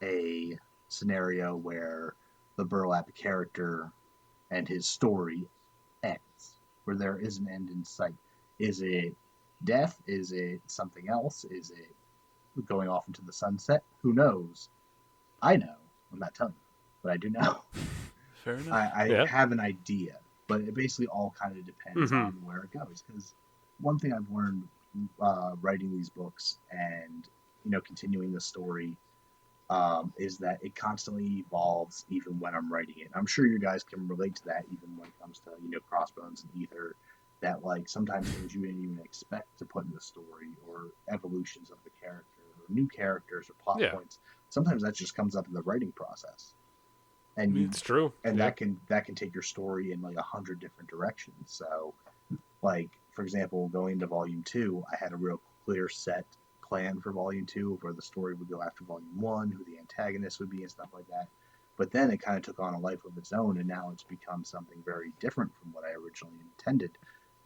a scenario where the Burlap character and his story ends, where there is an end in sight. Is it death? Is it something else? Is it going off into the sunset? Who knows? I know. I'm not telling you, but I do know. Fair enough. I have an idea, but it basically all kind of depends on where it goes. Because one thing I've learned writing these books and continuing the story is that it constantly evolves even when I'm writing it. I'm sure you guys can relate to that even when it comes to Crossbones and Ether. That sometimes things you didn't even expect to put in the story, or evolutions of the character, or new characters, or plot points. Sometimes that just comes up in the writing process, and it's true. And that can take your story in 100 different directions. So, for example, going into Volume 2, I had a real clear set plan for Volume 2 of where the story would go after Volume 1, who the antagonist would be, and stuff like that. But then it kind of took on a life of its own, and now it's become something very different from what I originally intended.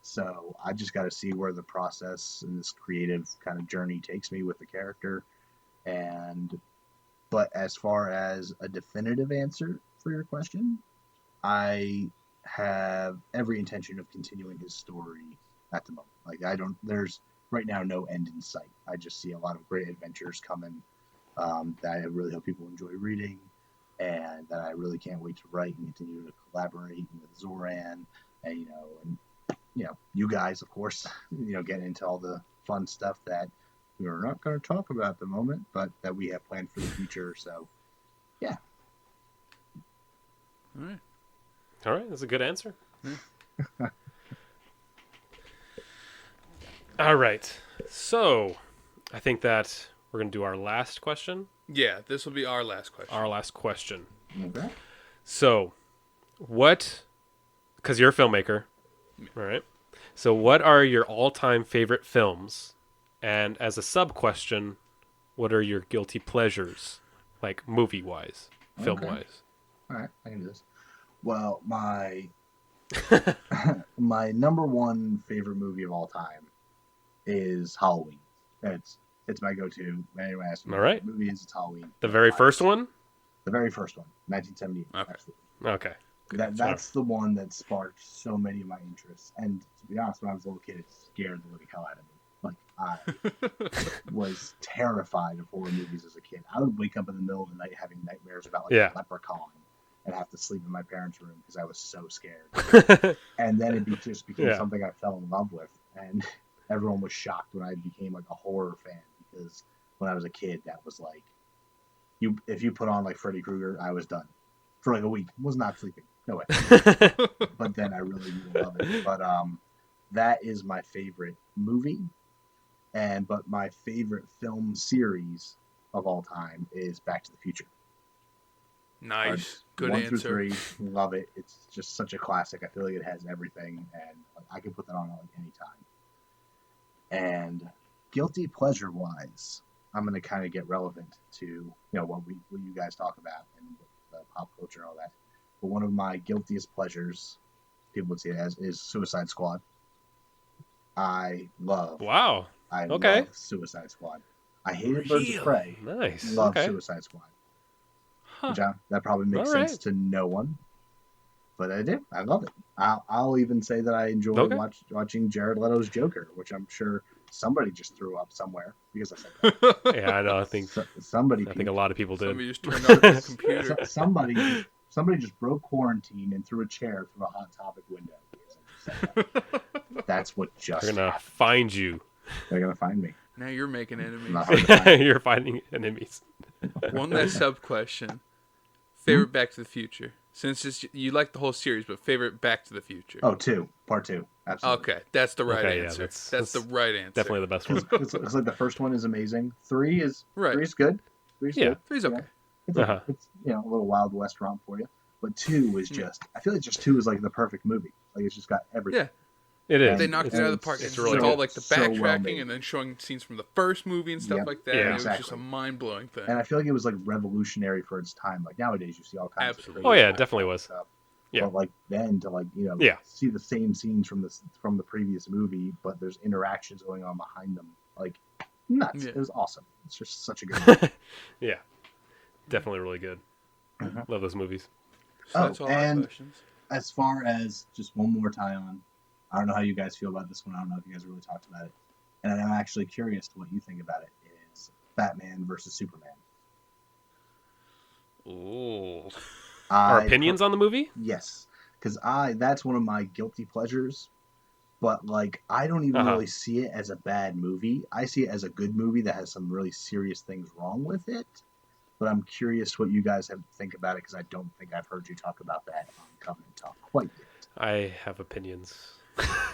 So I just got to see where the process and this creative kind of journey takes me with the character. But as far as a definitive answer for your question, I have every intention of continuing his story at the moment. There's right now no end in sight. I just see a lot of great adventures coming that I really hope people enjoy reading, and that I really can't wait to write and continue to collaborate with Zoran and you guys, of course, getting into all the fun stuff that we're not going to talk about at the moment, but that we have planned for the future. So, yeah. All right. That's a good answer. Yeah. All right. So, I think that we're going to do our last question. Yeah, this will be our last question. Okay. So, because you're a filmmaker, all right? So what are your all-time favorite films? And as a sub-question, what are your guilty pleasures, movie-wise, film-wise? All right, I can do this. Well, my number one favorite movie of all time is Halloween. It's my go-to. Anyone asks me what movie is, it's Halloween. The very first one? The very first one, 1978. Absolutely. Okay. That's the one that sparked so many of my interests. And to be honest, when I was a little kid, it scared the living hell out of me. I was terrified of horror movies as a kid. I would wake up in the middle of the night having nightmares about a leprechaun and have to sleep in my parents' room because I was so scared. And then it just became something I fell in love with. And everyone was shocked when I became a horror fan, because when I was a kid, that was if you put on Freddy Krueger, I was done for a week. Was not sleeping. No way. But then I really love it. But that is my favorite movie. But my favorite film series of all time is Back to the Future. Nice. Good 1 answer. through 3, love it. It's just such a classic. I feel like it has everything, and I can put that on any time. And guilty pleasure wise, I'm going to kind of get relevant to what you guys talk about and the pop culture and all that. But one of my guiltiest pleasures, people would see it as, is Suicide Squad. I love. Wow. I love Suicide Squad. I hated Birds of Prey. Nice. Love Suicide Squad. Which that probably makes sense to no one, but I do. I love it. I'll even say that I enjoy watching Jared Leto's Joker, which I'm sure somebody just threw up somewhere because I said that. Yeah, I know. I think somebody. I think a lot of people did. Somebody just turned on the computer. Somebody just broke quarantine and threw a chair through a Hot Topic window. That's what just. They're gonna happened. Find you. They're gonna find me. Now you're making enemies. You're finding enemies. One last sub question. Favorite Back to the Future? Since you like the whole series, but favorite Back to the Future? Oh, part 2. Absolutely. Okay, that's the right answer. Yeah, that's the right answer. Definitely the best one. It's like the first one is amazing. 3 is good. 3's good. 3's okay. It's a little Wild West romp for you. But 2 is just, I feel like just 2 is like the perfect movie. Like it's just got everything. Yeah. It is. They knocked it out of the park. It's really all like the backtracking and then showing scenes from the first movie and stuff like that. Yeah, it was just a mind-blowing thing. And I feel like it was like revolutionary for its time. Like nowadays you see all kinds of crazy it definitely was. Stuff. Yeah. But like then to see the same scenes from the previous movie, but there's interactions going on behind them. Like nuts. Yeah. It was awesome. It's just such a good movie. Yeah. Definitely really good. Love those movies. So that's all my questions. As far as just one more tie on, I don't know how you guys feel about this one. I don't know if you guys really talked about it. And I'm actually curious to what you think about it, is Batman versus Superman. Ooh. Our opinions on the movie? Yes. Because that's one of my guilty pleasures. But, like, I don't even really see it as a bad movie. I see it as a good movie that has some really serious things wrong with it. But I'm curious what you guys think about it, because I don't think I've heard you talk about that on Covenant Talk quite yet. I have opinions.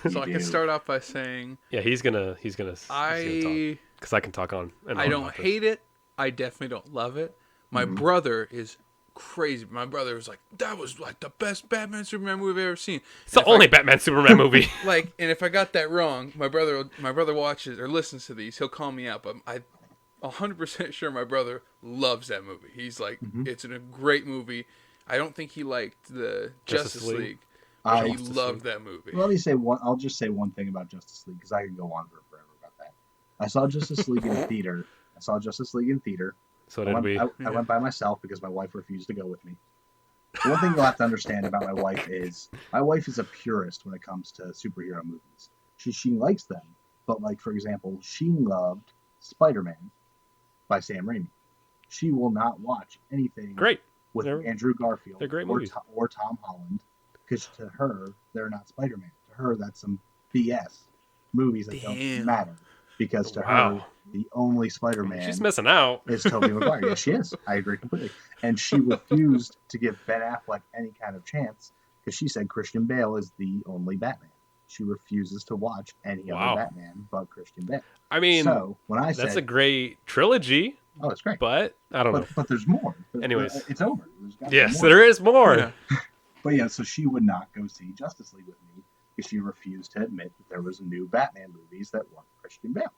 So I can start off by saying, he's gonna talk, because I can talk on. I don't hate it. I definitely don't love it. My brother is crazy. My brother was like, that was like the best Batman Superman movie I've ever seen. It's the only Batman Superman movie. And if I got that wrong, my brother watches or listens to these. He'll call me out, but I'm 100% sure my brother loves that movie. He's like, it's a great movie. I don't think he liked the Justice League. He loved that movie. Let me say one. I'll just say one thing about Justice League, because I could go on for forever about that. I saw Justice League in theater. So did we. I went by myself because my wife refused to go with me. The one thing you'll have to understand about my wife is a purist when it comes to superhero movies. She likes them, but like for example, she loved Spider-Man by Sam Raimi. She will not watch anything with Andrew Garfield or Tom Holland. Because to her, they're not Spider-Man. To her, that's some BS movies that don't matter. Because to her, the only Spider-Man... She's missing out. ...is Tobey Maguire. Yes, she is. I agree completely. And she refused to give Ben Affleck any kind of chance because she said Christian Bale is the only Batman. She refuses to watch any other Batman but Christian Bale. I mean, so, when I that's a great trilogy. Oh, it's great. But, I don't know. But there's more. Anyways. It's over. Yes, there is more. Yeah. But yeah, so she would not go see Justice League with me because she refused to admit that there was new Batman movies that weren't Christian Bale.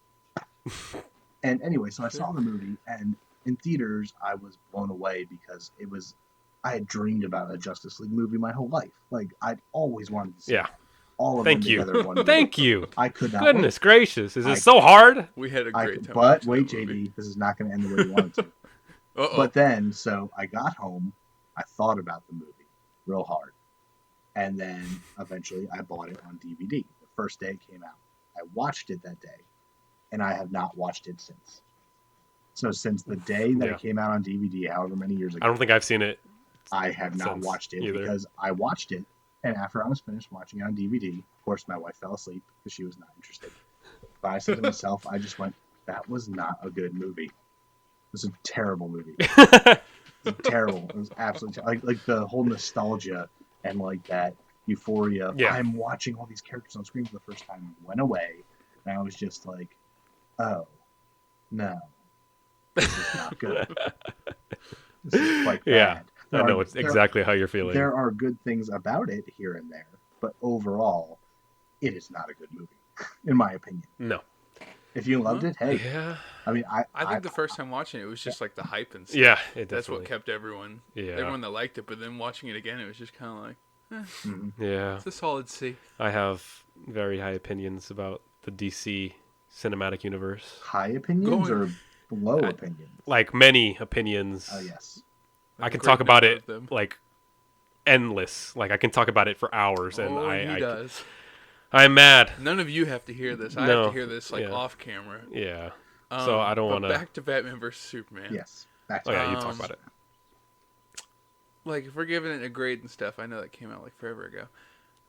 And anyway, so I saw the movie, and in theaters, I was blown away because I had dreamed about a Justice League movie my whole life. Like, I'd always wanted to see it. All of them together. Thank you. I could not. Goodness gracious. Is this so hard? We had a great time. But wait, JD, this is not going to end the way you wanted to. But then, so I got home, I thought about the movie real hard. And then eventually I bought it on DVD the first day it came out. I watched it that day, and I have not watched it since. So since the day that it came out on DVD, however many years ago, I don't think I've seen it. I have not watched it because I watched it, and after I was finished watching it on DVD, of course my wife fell asleep because she was not interested. But I said to myself, I just went, that was not a good movie. It was a terrible movie. It was terrible. It was absolutely like the whole nostalgia and like that euphoria. Yeah. I'm watching all these characters on screen for the first time went away, and I was just like, oh no, this is not good. This is quite bad. I know it's exactly how you're feeling. There are good things about it here and there, but overall, it is not a good movie, in my opinion. No. If you loved it, hey. Yeah. I mean, I think the first time watching it was just like the hype and stuff. Yeah, that's what kept everyone that liked it. But then watching it again, it was just kind of like, yeah, it's a solid C. I have very high opinions about the DC cinematic universe. High opinions or low opinions? Like many opinions. Oh yes, I can talk about it like endless. Like I can talk about it for hours, and he does. I'm mad. None of you have to hear this. I have to hear this off camera. Yeah. So I don't want to. Back to Batman vs Superman. Yes. Back to you talk about it. Like if we're giving it a grade and stuff, I know that came out like forever ago.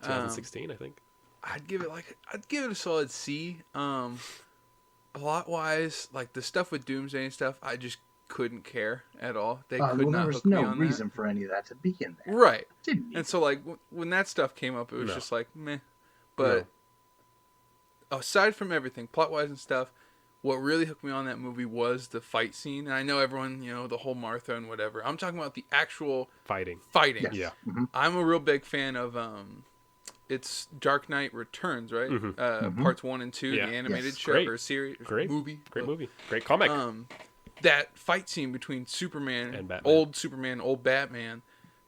2016, I think. I'd give it a solid C. A lot wise, like the stuff with Doomsday and stuff, I just couldn't care at all. They could not hook me on that. There was no reason for any of that to be in there. Right. And so like when that stuff came up, it was just like meh. But aside from everything, plot-wise and stuff, what really hooked me on that movie was the fight scene. And I know everyone, the whole Martha and whatever. I'm talking about the actual fighting. Yes. Yeah. Mm-hmm. I'm a real big fan of it's Dark Knight Returns, right? Parts 1 and 2, the animated show or series, movie. Great movie. Great comic. That fight scene between Superman and Batman, old Batman.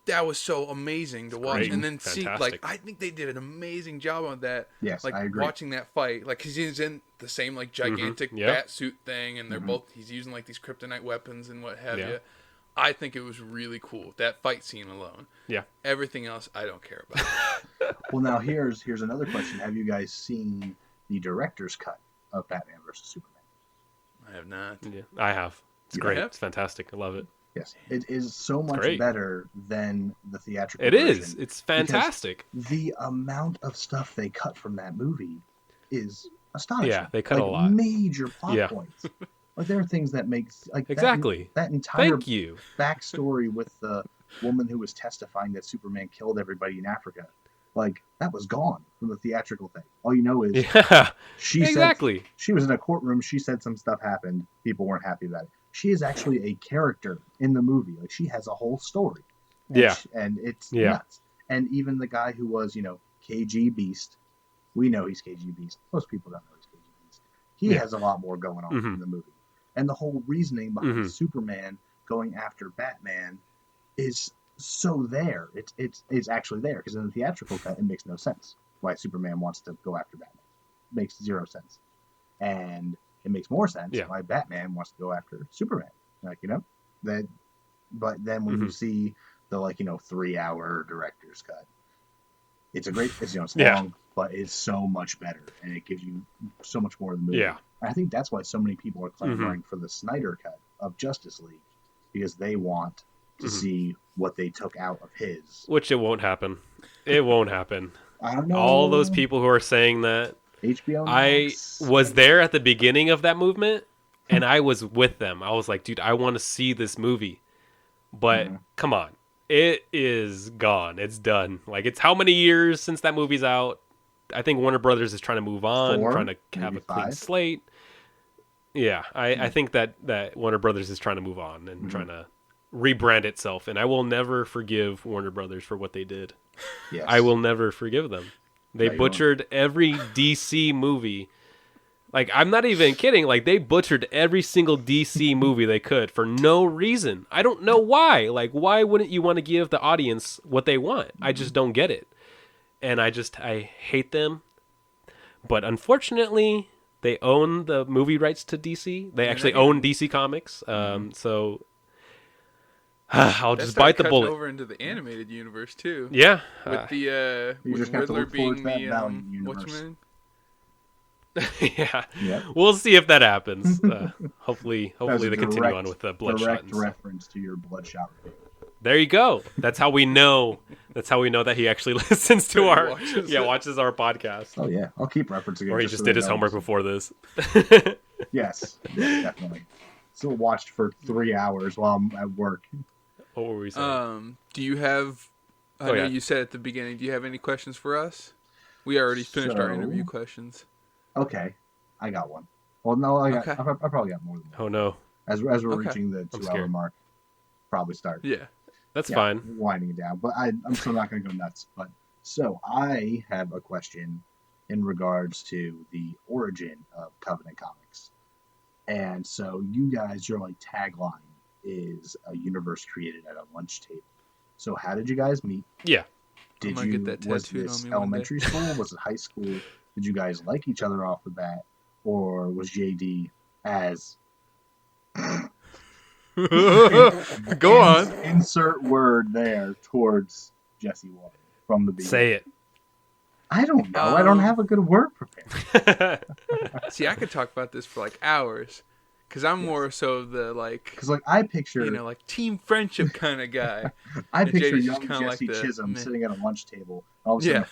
That was so amazing to watch, and then see, like, I think they did an amazing job on that. Yes, like, I agree. Watching that fight, like, cause he's in the same like gigantic bat suit thing, and they're he's using like these kryptonite weapons and what have you. I think it was really cool, that fight scene alone. Yeah. Everything else, I don't care about. Well, now here's another question: have you guys seen the director's cut of Batman vs Superman? I have not. Yeah, I have. It's great. It's fantastic. I love it. Yes, it is so much better than the theatrical version. It is. It's fantastic. The amount of stuff they cut from that movie is astonishing. Yeah, they cut a lot. Major plot points. Like there are things that makes like that entire backstory with the woman who was testifying that Superman killed everybody in Africa. Like that was gone from the theatrical thing. All you know is she said she was in a courtroom. She said some stuff happened. People weren't happy about it. She is actually a character in the movie. Like she has a whole story. And it's nuts. And even the guy who was, KG Beast, we know he's KG Beast. Most people don't know he's KG Beast. He has a lot more going on in the movie. And the whole reasoning behind Superman going after Batman is so there. It's actually there because in the theatrical cut it makes no sense why Superman wants to go after Batman. It makes zero sense. And it makes more sense why Batman wants to go after Superman. Like, that. But then when you see the 3-hour director's cut, it's a great, it's long, but it's so much better and it gives you so much more of the movie. Yeah. I think that's why so many people are clamoring for the Snyder cut of Justice League because they want to see what they took out of his. Which it won't happen. It won't happen. I don't know. All those people who are saying that. HBO Max. I was there at the beginning of that movement, and I was with them. I was like, dude, I want to see this movie. But come on. It is gone. It's done. Like, it's how many years since that movie's out? I think Warner Brothers is trying to move on, trying to have a clean slate. Yeah, I think that Warner Brothers is trying to move on and trying to rebrand itself. And I will never forgive Warner Brothers for what they did. Yes. I will never forgive them. They butchered every DC movie. Like, I'm not even kidding. Like, they butchered every single DC movie they could for no reason. I don't know why. Like, why wouldn't you want to give the audience what they want? I just don't get it. And I hate them. But unfortunately, they own the movie rights to DC. They actually own DC Comics. So I'll just bite the bullet. Over into the animated universe too. Yeah, with the with Riddler being the what's your name? Yeah, we'll see if that happens. Hopefully they continue on with the Bloodshot. Direct reference to your Bloodshot review. There you go. That's how we know. That's how we know that he actually listens to watches our podcast. Oh yeah, I'll keep referencing it. Or he just did his homework before this. Yes, definitely. Still watched for 3 hours while I'm at work. What were we saying? Do you have? I know you said at the beginning. Do you have any questions for us? We already finished our interview questions. Okay, I got one. Well, no, I probably got more than one. Oh no! As we're reaching the 2 hour mark, probably start. Yeah. That's fine. Winding it down, but I'm still not going to go nuts. But so I have a question in regards to the origin of Covenant Comics, and so you guys, your like tagline is a universe created at a lunch table. So how did you guys meet? Yeah. Did you get that was this elementary school? Was it high school? Did you guys like each other off the bat, or was JD as Go on. Insert word there towards Jesse Water from the beginning. Say it. I don't know. I don't have a good word prepared. See, I could talk about this for like hours, because I'm more so the like. Because like I picture, like team friendship kind of guy. I picture young Jesse Chisholm sitting at a lunch table. All of a sudden, a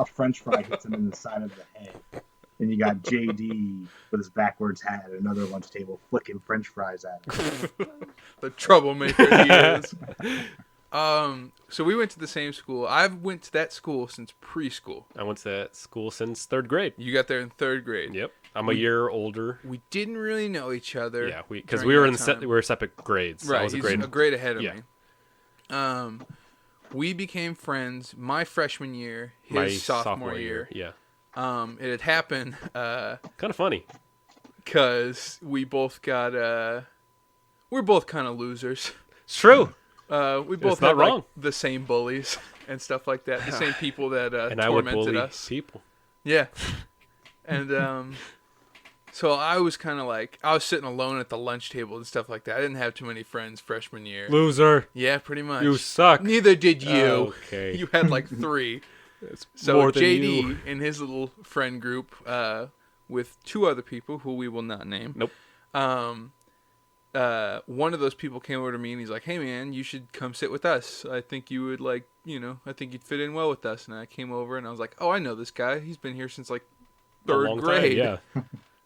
French fry hits him in the side of the head. And you got JD with his backwards hat at another lunch table flicking French fries at him. The troublemaker he is. So we went to the same school. I've went to that school since preschool. I went to that school since 3rd grade. You got there in 3rd grade. Yep. I'm a year older. We didn't really know each other. Yeah, because we were separate grades. Right, I was he's a grade ahead of me. We became friends my freshman year, his sophomore year. Yeah. It had happened. Kind of funny. Because we both got we're both kind of losers. It's true. We both had like the same bullies and stuff like that. The same people that and tormented I would bully us. People. Yeah. And so I was kind of like, I was sitting alone at the lunch table and stuff like that. I didn't have too many friends freshman year. Loser. Yeah, pretty much. You suck. Neither did you. Okay. You had like 3. It's so more than JD you. and his little friend group with 2 other people who we will not name. Nope. One of those people came over to me and he's like, "Hey man, you should come sit with us. I think you would I think you'd fit in well with us." And I came over and I was like, "Oh, I know this guy. He's been here since like 3rd grade." Time,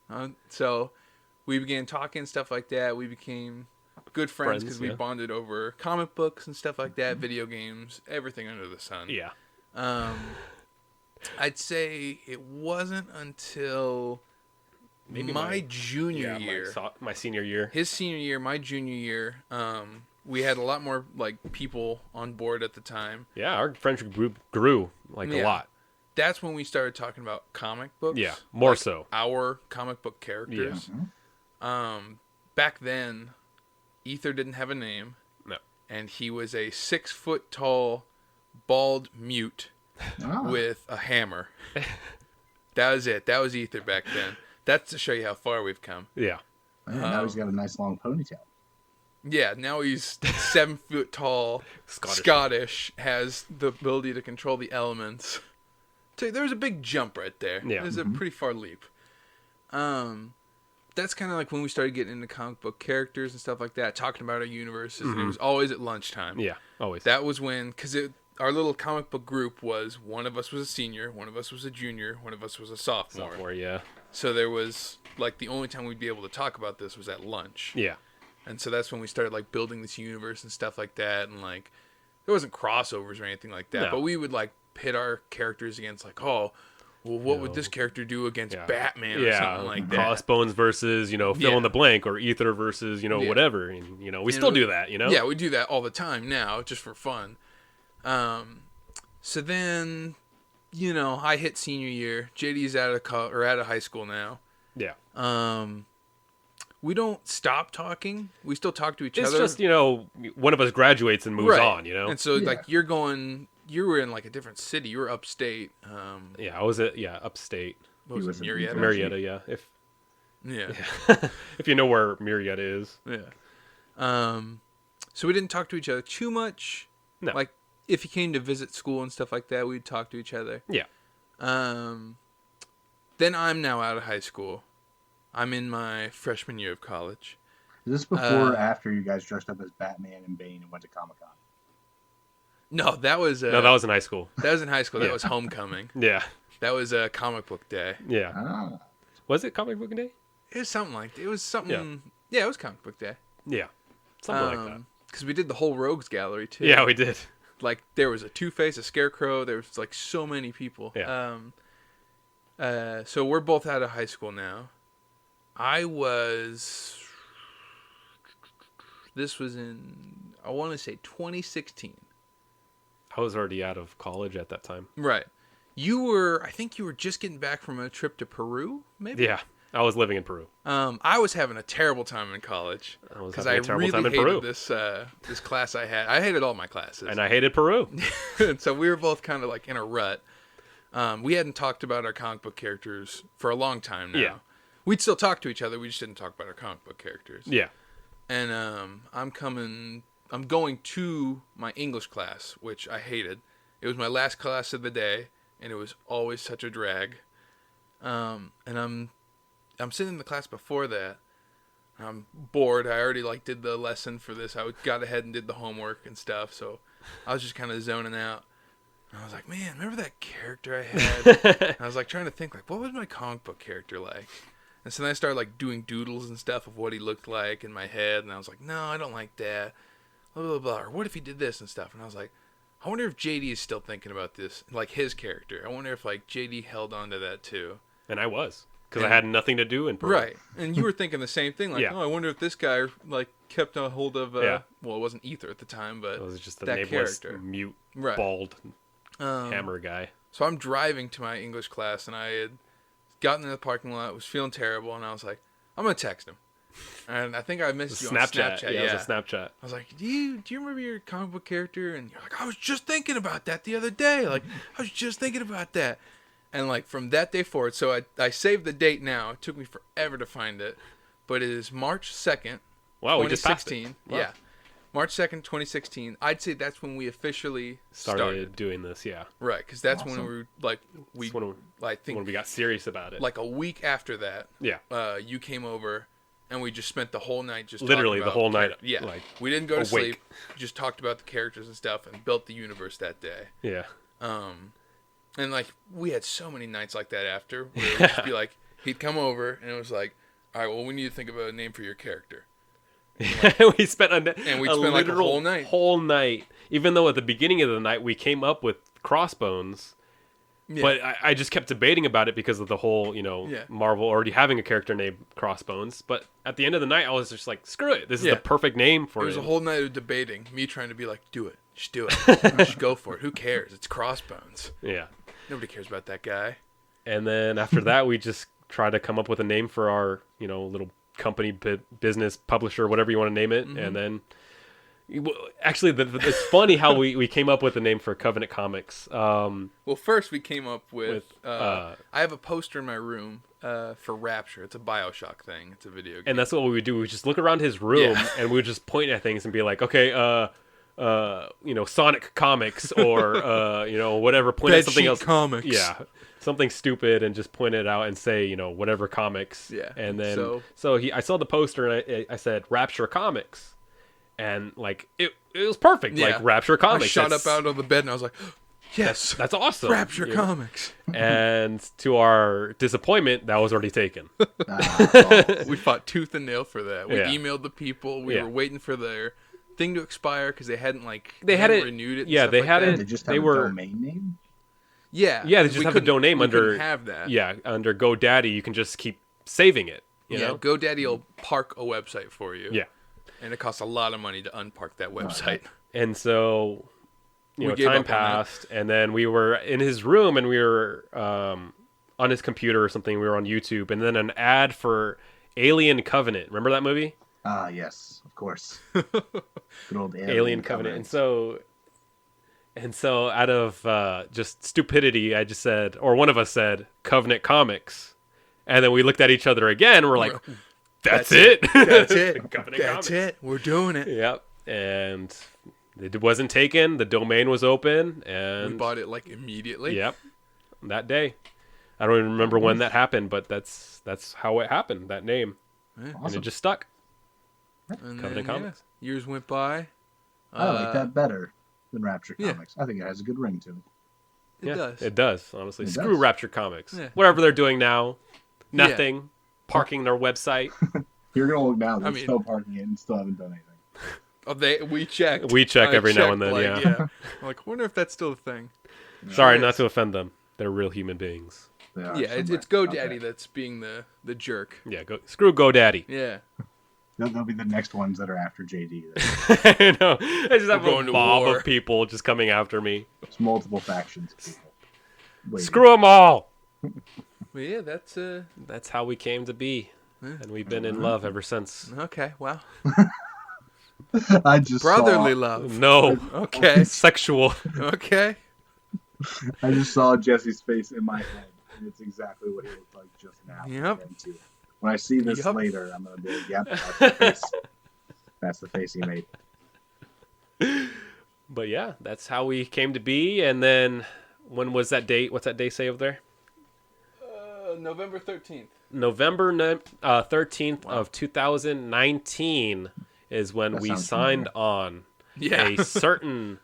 yeah. So we began talking and stuff like that. We became good friends because we bonded over comic books and stuff like that, video games, everything under the sun. Yeah. I'd say it wasn't until maybe my junior year, my senior year, his senior year, my junior year. We had a lot more like people on board at the time. Yeah, our friendship group grew a lot. That's when we started talking about comic books. Yeah, more so our comic book characters. Yeah. Back then, Ether didn't have a name. No, and he was a 6 foot tall, bald mute with a hammer. That was it. That was Ether back then. That's to show you how far we've come. Yeah. Now he's got a nice long ponytail. Yeah, now he's 7 foot tall, Scottish, has the ability to control the elements. There was a big jump right there. Yeah. There's a pretty far leap. That's kind of like when we started getting into comic book characters and stuff like that, talking about our universes, and it was always at lunchtime. Yeah, always. That was when, because our little comic book group was, one of us was a senior, one of us was a junior, one of us was a sophomore. Yeah. So there was, like, the only time we'd be able to talk about this was at lunch. Yeah. And so that's when we started, like, building this universe and stuff like that, and, like, there wasn't crossovers or anything like that, but we would, like, pit our characters against, like, oh, well, what would this character do against Batman or something like that? Crossbones versus, fill in the blank, or Ether versus, whatever. And, we still do that, Yeah, we do that all the time now, just for fun. So then, I hit senior year. JD's out of high school now. Yeah. We don't stop talking. We still talk to each other. It's just, one of us graduates and moves on, And so, like, you were in, like, a different city. You were upstate. I was upstate. What was it, Marietta? Marietta, yeah. Yeah. If you know where Marietta is. Yeah. So we didn't talk to each other too much. No. Like, if he came to visit school and stuff like that, we'd talk to each other. Yeah. Then I'm now out of high school. I'm in my freshman year of college. Is this before or after you guys dressed up as Batman and Bane and went to Comic-Con? No, that was... that was in high school. That was in high school. That was homecoming. Yeah. That was a comic book day. Yeah. Ah. Was it comic book day? It was something like that. It was something... Yeah, it was comic book day. Yeah. Something like that. Because we did the whole Rogues Gallery, too. Yeah, we did. Like, there was a Two-Face, a Scarecrow. There was, like, so many people. Yeah. So we're both out of high school now. I was This was in, I want to say 2016. I was already out of college at that time. Right. I think you were just getting back from a trip to Peru, maybe? Yeah. I was living in Peru. I was having a terrible time in college because I really hated this class I had. I hated all my classes, and I hated Peru. And so we were both kind of like in a rut. We hadn't talked about our comic book characters for a long time now. Yeah. We'd still talk to each other. We just didn't talk about our comic book characters. Yeah. And I'm going to my English class, which I hated. It was my last class of the day, and it was always such a drag. And I'm sitting in the class before that. I'm bored. I already did the lesson for this. I got ahead and did the homework and stuff. So I was just kind of zoning out. And I was like, man, remember that character I had? I was trying to think what was my comic book character like? And so then I started doing doodles and stuff of what he looked like in my head. And I was like, no, I don't like that. Blah, blah, blah. Or what if he did this and stuff? And I was like, I wonder if JD is still thinking about this, his character. I wonder if JD held on to that too. And I was. Because I had nothing to do in Peru. Right. And you were thinking the same thing. I wonder if this guy, kept a hold of, well, it wasn't Ether at the time, but it was just the that nameless, character. Mute, bald, hammer guy. So I'm driving to my English class, and I had gotten in the parking lot, was feeling terrible, and I was like, I'm going to text him. And I think I missed you on Snapchat. Yeah, it was a Snapchat. I was like, do you remember your comic book character? And you're like, I was just thinking about that the other day. I was just thinking about that. And from that day forward, so I saved the date now. It took me forever to find it, but it is March 2nd, wow, 2016. We just passed it. Wow. Yeah, March 2nd, 2016. I'd say that's when we officially started doing this. Yeah, right, because that's when when we got serious about it. A week after that, yeah, you came over, and we just spent the whole night just literally talking about the whole night. Yeah, we didn't go to sleep. Just talked about the characters and stuff, and built the universe that day. Yeah. And we had so many nights like that after where it would just be he'd come over and it was all right, well, we need to think of a name for your character. We spent a whole night. Even though at the beginning of the night we came up with Crossbones, but I just kept debating about it because of the whole, Marvel already having a character named Crossbones. But at the end of the night, I was just like, screw it. This is the perfect name for it. It was a whole night of debating, me trying to be do it. Just do it. Just go for it. Who cares? It's Crossbones. Yeah. Nobody cares about that guy. And then after that, we just tried to come up with a name for our, little company, business, publisher, whatever you want to name it. Mm-hmm. And then, actually, it's funny how we came up with the name for Covenant Comics. Well, first we came up with I have a poster in my room for Rapture. It's a BioShock thing. It's a video game. And that's what we would do. We would just look around his room and we would just point at things and be like, okay, Sonic Comics or whatever, point at something else. Comics. Yeah, something stupid and just point it out and say, whatever comics. Yeah. And then I saw the poster and I said Rapture Comics, and it was perfect. Yeah. Rapture Comics. I shot up out of the bed and I was like, yes, that's awesome. Rapture Comics. And to our disappointment, that was already taken. We fought tooth and nail for that. We emailed the people. We were waiting for their thing to expire because they hadn't renewed it. Yeah, they hadn't. They just have a domain name. Yeah, they just have a domain name under. Have that. Yeah, under GoDaddy, you can just keep saving it. You know? GoDaddy will park a website for you. Yeah, and it costs a lot of money to unpark that website. And so, time passed, and then we were in his room, and we were on his computer or something. We were on YouTube, and then an ad for Alien Covenant. Remember that movie? Ah, yes, of course. Good old Alien Covenant. And so out of just stupidity, I just said, or one of us said, Covenant Comics. And then we looked at each other again, and we're like, that's it. That's it. Covenant That's it. We're doing it. Yep. And it wasn't taken. The domain was open. And we bought it immediately. Yep. That day. I don't even remember when that happened, but that's how it happened, that name. Yeah. And it just stuck. And Covenant Comics. Years went by. I like that better than Rapture Comics. I think it has a good ring to it. It does. It does, honestly. It Screw does. Rapture Comics. Yeah. Whatever they're doing now, nothing. Parking their website. You're going to look now. They're still parking it and still haven't done anything. We checked. We check every now and then, I'm I wonder if that's still a thing. Sorry, not to offend them. They're real human beings. It's GoDaddy that's being the jerk. Yeah, screw GoDaddy. Yeah. They'll be the next ones that are after JD. I know. I just have a mob of people just coming after me. There's multiple factions of people. Waiting. Screw them all. Well, yeah, that's how we came to be, and we've been in love ever since. Okay, wow. I just brotherly love. No. Okay. Sexual. Okay. I just saw Jesse's face in my head, and it's exactly what he looked like just now. Yep. When I see this later, I'm gonna be like, "Yep, that's the face. That's the face he made." But yeah, that's how we came to be. And then, when was that date? What's that day say over there? November 13th. November 13th of 2019 is when we signed on a certain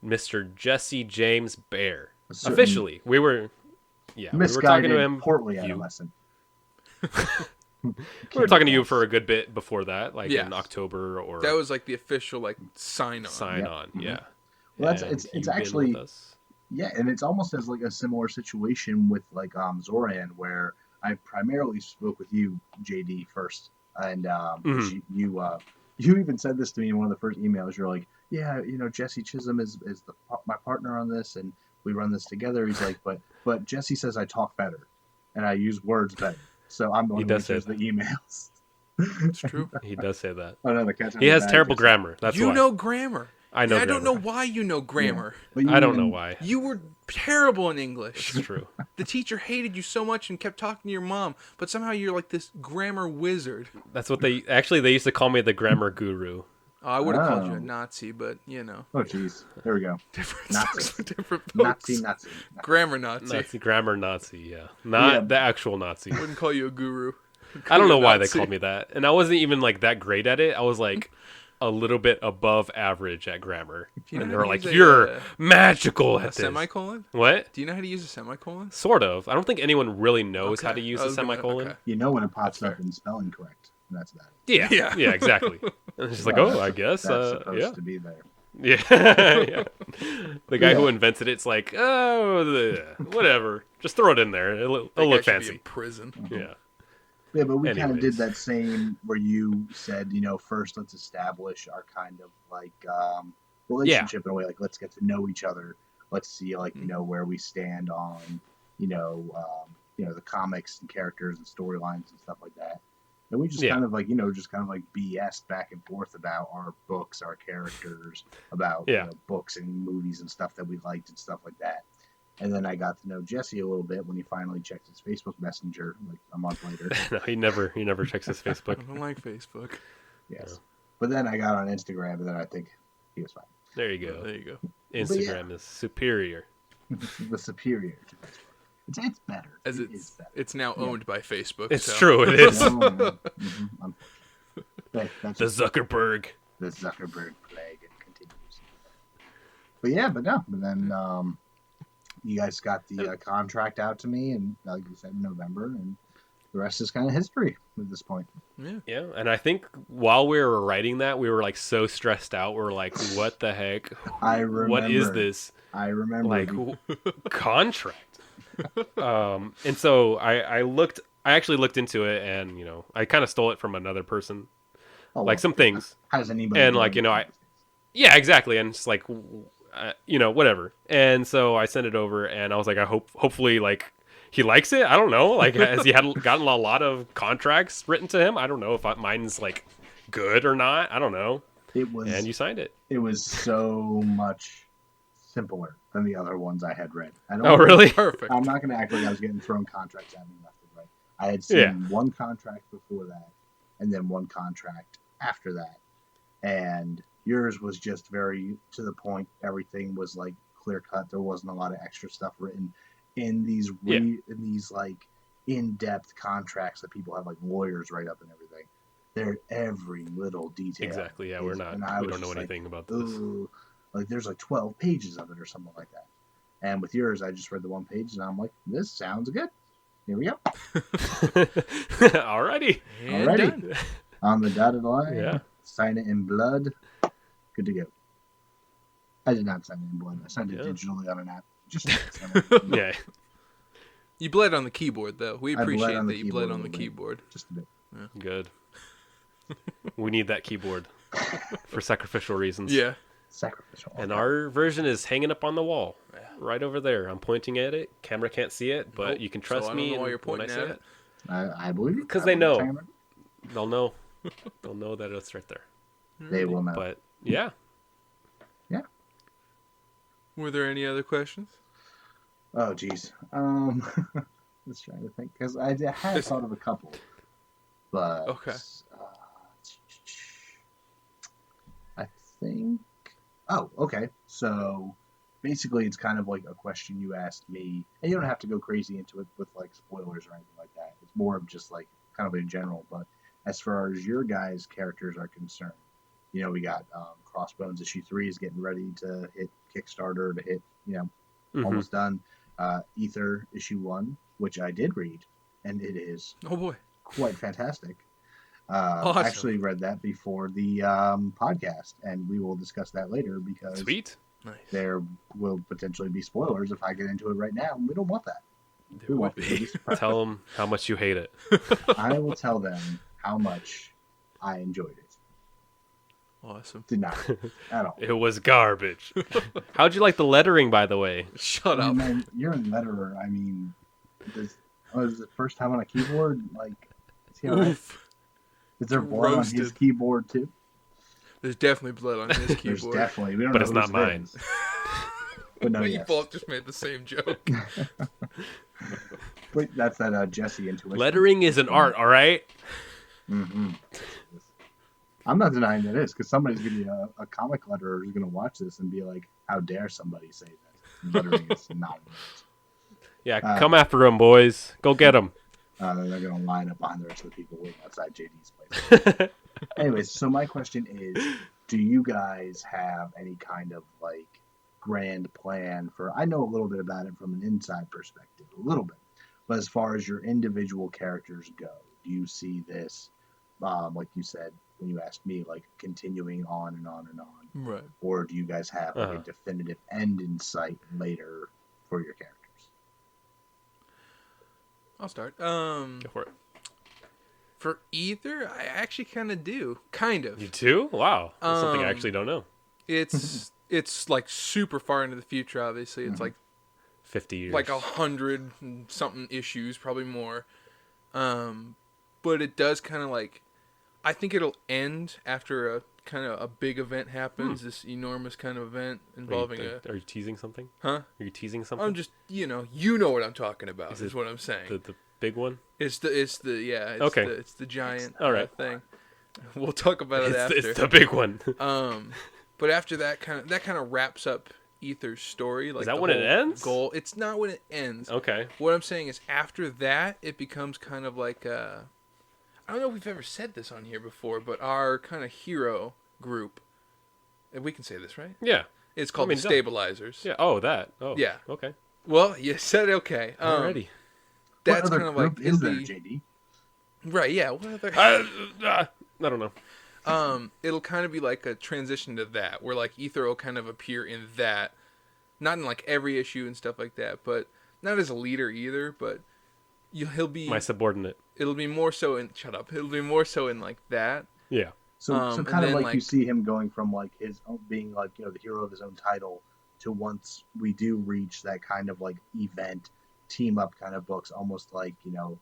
Mr. Jesse James Baer. Officially, we were talking to him. Portly adolescent. We were talking to you for a good bit before that, like in October or. That was like the official sign on. Mm-hmm. Yeah. Well, it's actually. Yeah, and it's almost as like a similar situation with like Zoran, where I primarily spoke with you, JD, first, and you even said this to me in one of the first emails. You're like, yeah, Jesse Chisholm is my partner on this, and we run this together. He's like, but Jesse says I talk better, and I use words better, so I'm the one who answers the emails. It's true. He does say that. Oh no, the cat's he has terrible grammar. That's you why. know grammar. I know. I don't know why you know grammar. Yeah. I don't know why. You were terrible in English. It's true. The teacher hated you so much and kept talking to your mom, but somehow you're like this grammar wizard. That's what they used to call me, the grammar guru. Oh, I would have called you a Nazi, but Oh, jeez. There we go. Different Nazi. Different folks. Nazi. Grammar Nazi. Grammar Nazi, yeah. Not the actual Nazi. I wouldn't call you a guru. I don't know why they called me that. And I wasn't even like that great at it. I was like a little bit above average at grammar. And they were like, you're magical at this. Semicolon? What? Do you know how to use a semicolon? Sort of. I don't think anyone really knows how to use a semicolon. You know when it pops up in spelling correct. That's about it. Yeah, exactly. And it's just like, I guess. That's supposed to be there. Yeah. The guy who invented it's like, whatever. Just throw it in there. It'll look fancy. Be in prison. Mm-hmm. Yeah, but we kind of did that same where you said, first let's establish our kind of like relationship in a way, like let's get to know each other. Let's see where we stand on, the comics and characters and storylines and stuff like that. And we just kind of like, BS back and forth about our books, our characters, about books and movies and stuff that we liked and stuff like that. And then I got to know Jesse a little bit when he finally checked his Facebook Messenger like a month later. No, he never checks his Facebook. I don't like Facebook. Yes. No. But then I got on Instagram, and then I think he was fine. There you go. Instagram is superior. The superior to Facebook. It's better. It's now owned by Facebook. It's true. It is. The Zuckerberg. The Zuckerberg plague continues. But then you guys got the contract out to me, and like you said, in November, and the rest is kind of history at this point. Yeah, and I think while we were writing that, we were like so stressed out. We were like, "What the heck? I remember. What is this? I remember. Like contract." And so I actually looked into it, and I kind of stole it from another person, some things. How does anybody? And yeah, exactly, and it's like. Whatever. And so I sent it over, and I was like, hopefully, like, he likes it. I don't know. Like, has he gotten a lot of contracts written to him? I don't know if mine's, like, good or not. I don't know. And you signed it. It was so much simpler than the other ones I had read. Really? Perfect. I'm not going to act like I was getting thrown contracts at me left and right. I had seen one contract before that, and then one contract after that. And yours was just very to the point. Everything was like clear cut. There wasn't a lot of extra stuff written in these in these like in-depth contracts that people have like lawyers write up and everything. They're every little detail. Exactly. Yeah, we don't know anything about this. Like there's like 12 pages of it or something like that. And with yours, I just read the one page and I'm like, this sounds good. Here we go. Alrighty. Done. On the dotted line. Yeah. Sign it in blood. Good to go. I did not sign it in blood. I signed it digitally on an app. Just yeah. You bled on the keyboard, though. We appreciate that you bled on the keyboard. Just a bit. Yeah. Good. We need that keyboard for sacrificial reasons. Yeah. Sacrificial. And our version is hanging up on the wall, right over there. I'm pointing at it. Camera can't see it, but you can trust me. I don't know why you're pointing at it. I believe because they know. They'll know. They'll know that it's right there. They will know. But yeah. Were there any other questions? Oh, geez. Just trying to think because I had thought of a couple, but okay. I think. Oh, okay. So basically, it's kind of like a question you asked me, and you don't have to go crazy into it with like spoilers or anything like that. It's more of just like kind of in general. But as far as your guys' characters are concerned, you know, we got Crossbones issue 3 is getting ready to hit Kickstarter to hit, almost done. Ether issue 1, which I did read, and it is quite fantastic. Awesome. I actually read that before the podcast, and we will discuss that later because there will potentially be spoilers if I get into it right now, and we don't want that. We want Tell them how much you hate it. I will tell them how much I enjoyed it. Awesome. Did not at all. It was garbage. How'd you like the lettering, by the way? Shut up. Man, you're a letterer. I mean, this was the first time on a keyboard. Like, is he all right? Is there blood on his keyboard too? There's definitely blood on his keyboard. There's definitely. We don't but know it's not mine. But no, you both just made the same joke. Wait, that's that Jesse intuition. Lettering is an art, all right? Mm-hmm. I'm not denying that it is, because somebody's going to be a comic letterer who's going to watch this and be like, how dare somebody say that lettering is not an art. Yeah, come after him, boys. Go get him. Then they're going to line up behind the rest of the people waiting outside JD's place. Anyways, so my question is, do you guys have any kind of, like, grand plan for... I know a little bit about it from an inside perspective, a little bit. But as far as your individual characters go, do you see this, like you said, when you asked me, like, continuing on and on and on? Right. Or do you guys have like, a definitive end in sight later for your characters? I'll start. Go for it. For either, I actually kind of do. Kind of. You do? Wow. That's something I actually don't know. It's like super far into the future, obviously. It's like 50 years. Like 100 and something issues, probably more. But it does kind of like... I think it'll end after a kind of a big event happens, this enormous kind of event involving Are you teasing something? Huh? Are you teasing something? I'm just, you know what I'm talking about, is what I'm saying. The big one? It's the giant all right. thing. We'll talk about it after. It's the big one. But after that kind of wraps up Ether's story. Like, is that when it ends? Goal. It's not when it ends. Okay. What I'm saying is after that, it becomes kind of like I don't know if we've ever said this on here before, but our kind of hero group, and we can say this, right? Yeah. It's called the Stabilizers. Yeah. Oh, that. Oh. Yeah. Okay. Well, you said it okay. Alrighty. That's kind of like is there, JD? Right. Yeah. What other? I don't know. It'll kind of be like a transition to that, where like Ether will kind of appear in that, not in like every issue and stuff like that, but not as a leader either, but he'll be my subordinate. It'll be more so in It'll be more so in like that. Yeah. So kind of like you see him going from like his own, being like, you know, the hero of his own title to once we do reach that kind of like event team up kind of books, almost like, you know,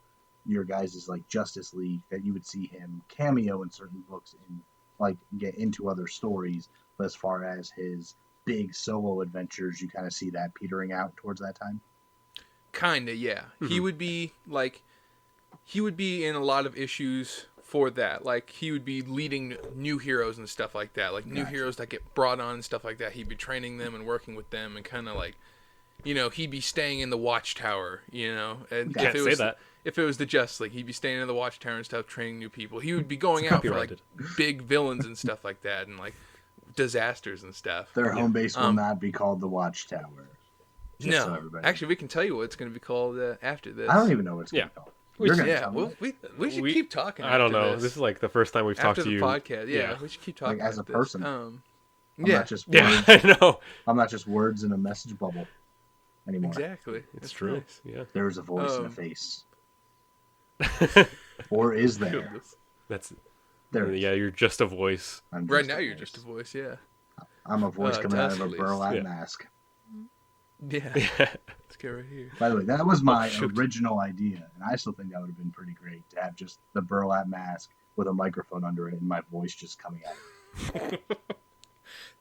your guys' like Justice League, that you would see him cameo in certain books and like get into other stories. But as far as his big solo adventures, you kind of see that petering out towards that time. Kinda, yeah. Mm-hmm. He would be in a lot of issues for that. Like, he would be leading new heroes and stuff like that. Like, new heroes that get brought on and stuff like that. He'd be training them and working with them and kind of like, you know, he'd be staying in the Watchtower, you know. And if it was the Justice League, he'd be staying in the Watchtower and stuff, training new people. He would be going out for, like, big villains and stuff like that and, like, disasters and stuff. Their home base will not be called the Watchtower. No. Actually, we can tell you what it's going to be called after this. I don't even know what it's going to be called. We should keep talking. I don't know. This is like the first time we've talked to you. After the podcast, yeah, we should keep talking like, as a this. person. I'm not just words. Yeah, I know. I'm not just words in a message bubble anymore. Exactly. It's true. Nice. Yeah. There's a voice in a face. Or is there? That's Yeah, you're just a voice. Right now, you're just a voice. Yeah. I'm a voice coming out of a burlap mask. Yeah. Let's get right here. By the way, that was my original idea, and I still think that would have been pretty great to have just the burlap mask with a microphone under it and my voice just coming out.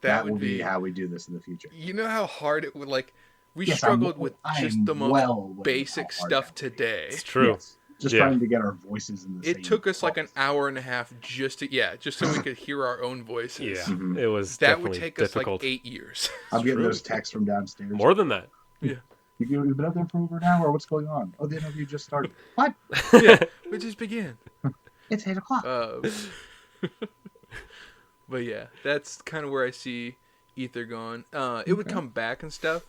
that will be how we do this in the future. You know how hard it would, like, we struggled with just the most basic stuff today. It's true. Yes. Just trying to get our voices in the same. It took us like an hour and a half just so we could hear our own voices. Yeah, it was that would take difficult. us like 8 years. I'm getting those texts from downstairs. More than that. Yeah. You've been up there for over an hour. What's going on? Oh, the interview just started. What? Yeah, we just began. It's 8 o'clock. But yeah, that's kind of where I see Ether going. It would come back and stuff.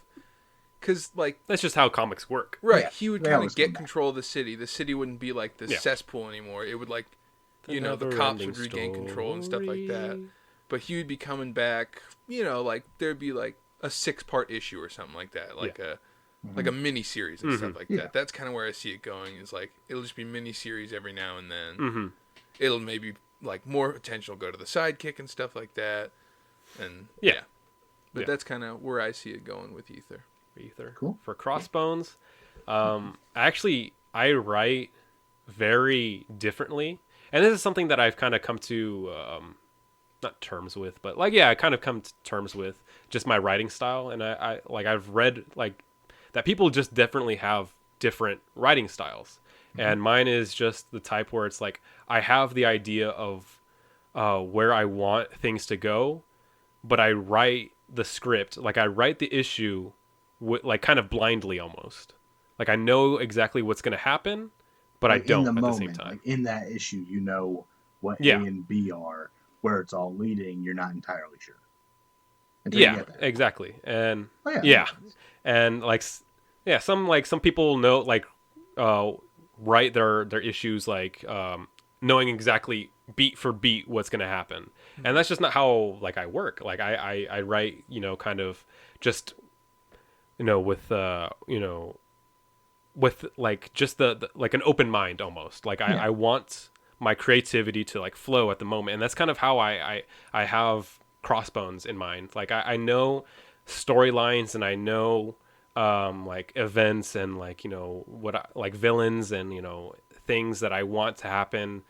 Because, like... That's just how comics work. Right. Yeah, he would kind of get control of the city. The city wouldn't be like the cesspool anymore. It would, like, the cops would regain control and stuff like that. But he would be coming back, like, there'd be, like, a 6-part issue or something like that. Like a mini-series and stuff like that. That's kind of where I see it going. Is, like, it'll just be mini-series every now and then. It'll maybe, like, more attention will go to the sidekick and stuff like that. And, But that's kind of where I see it going with Ether. Cool. For Crossbones, I write very differently, and this is something that I've kind of come to not terms with, but I kind of come to terms with just my writing style, and I've read like that people just definitely have different writing styles, and mine is just the type where it's like I have the idea of where I want things to go, but I write the script, like I write the issue like kind of blindly almost. Like I know exactly what's going to happen, but I don't at the same time. Like in that issue, you know what A and B are, where it's all leading. You're not entirely sure. Exactly. And and some people know write their issues like knowing exactly beat for beat what's going to happen, and that's just not how I work. Like I write kind of just. With like just the like an open mind almost. Like I want my creativity to like flow at the moment, and that's kind of how I have Crossbones in mind. Like I know storylines, and I know like events, and like like villains, and things that I want to happen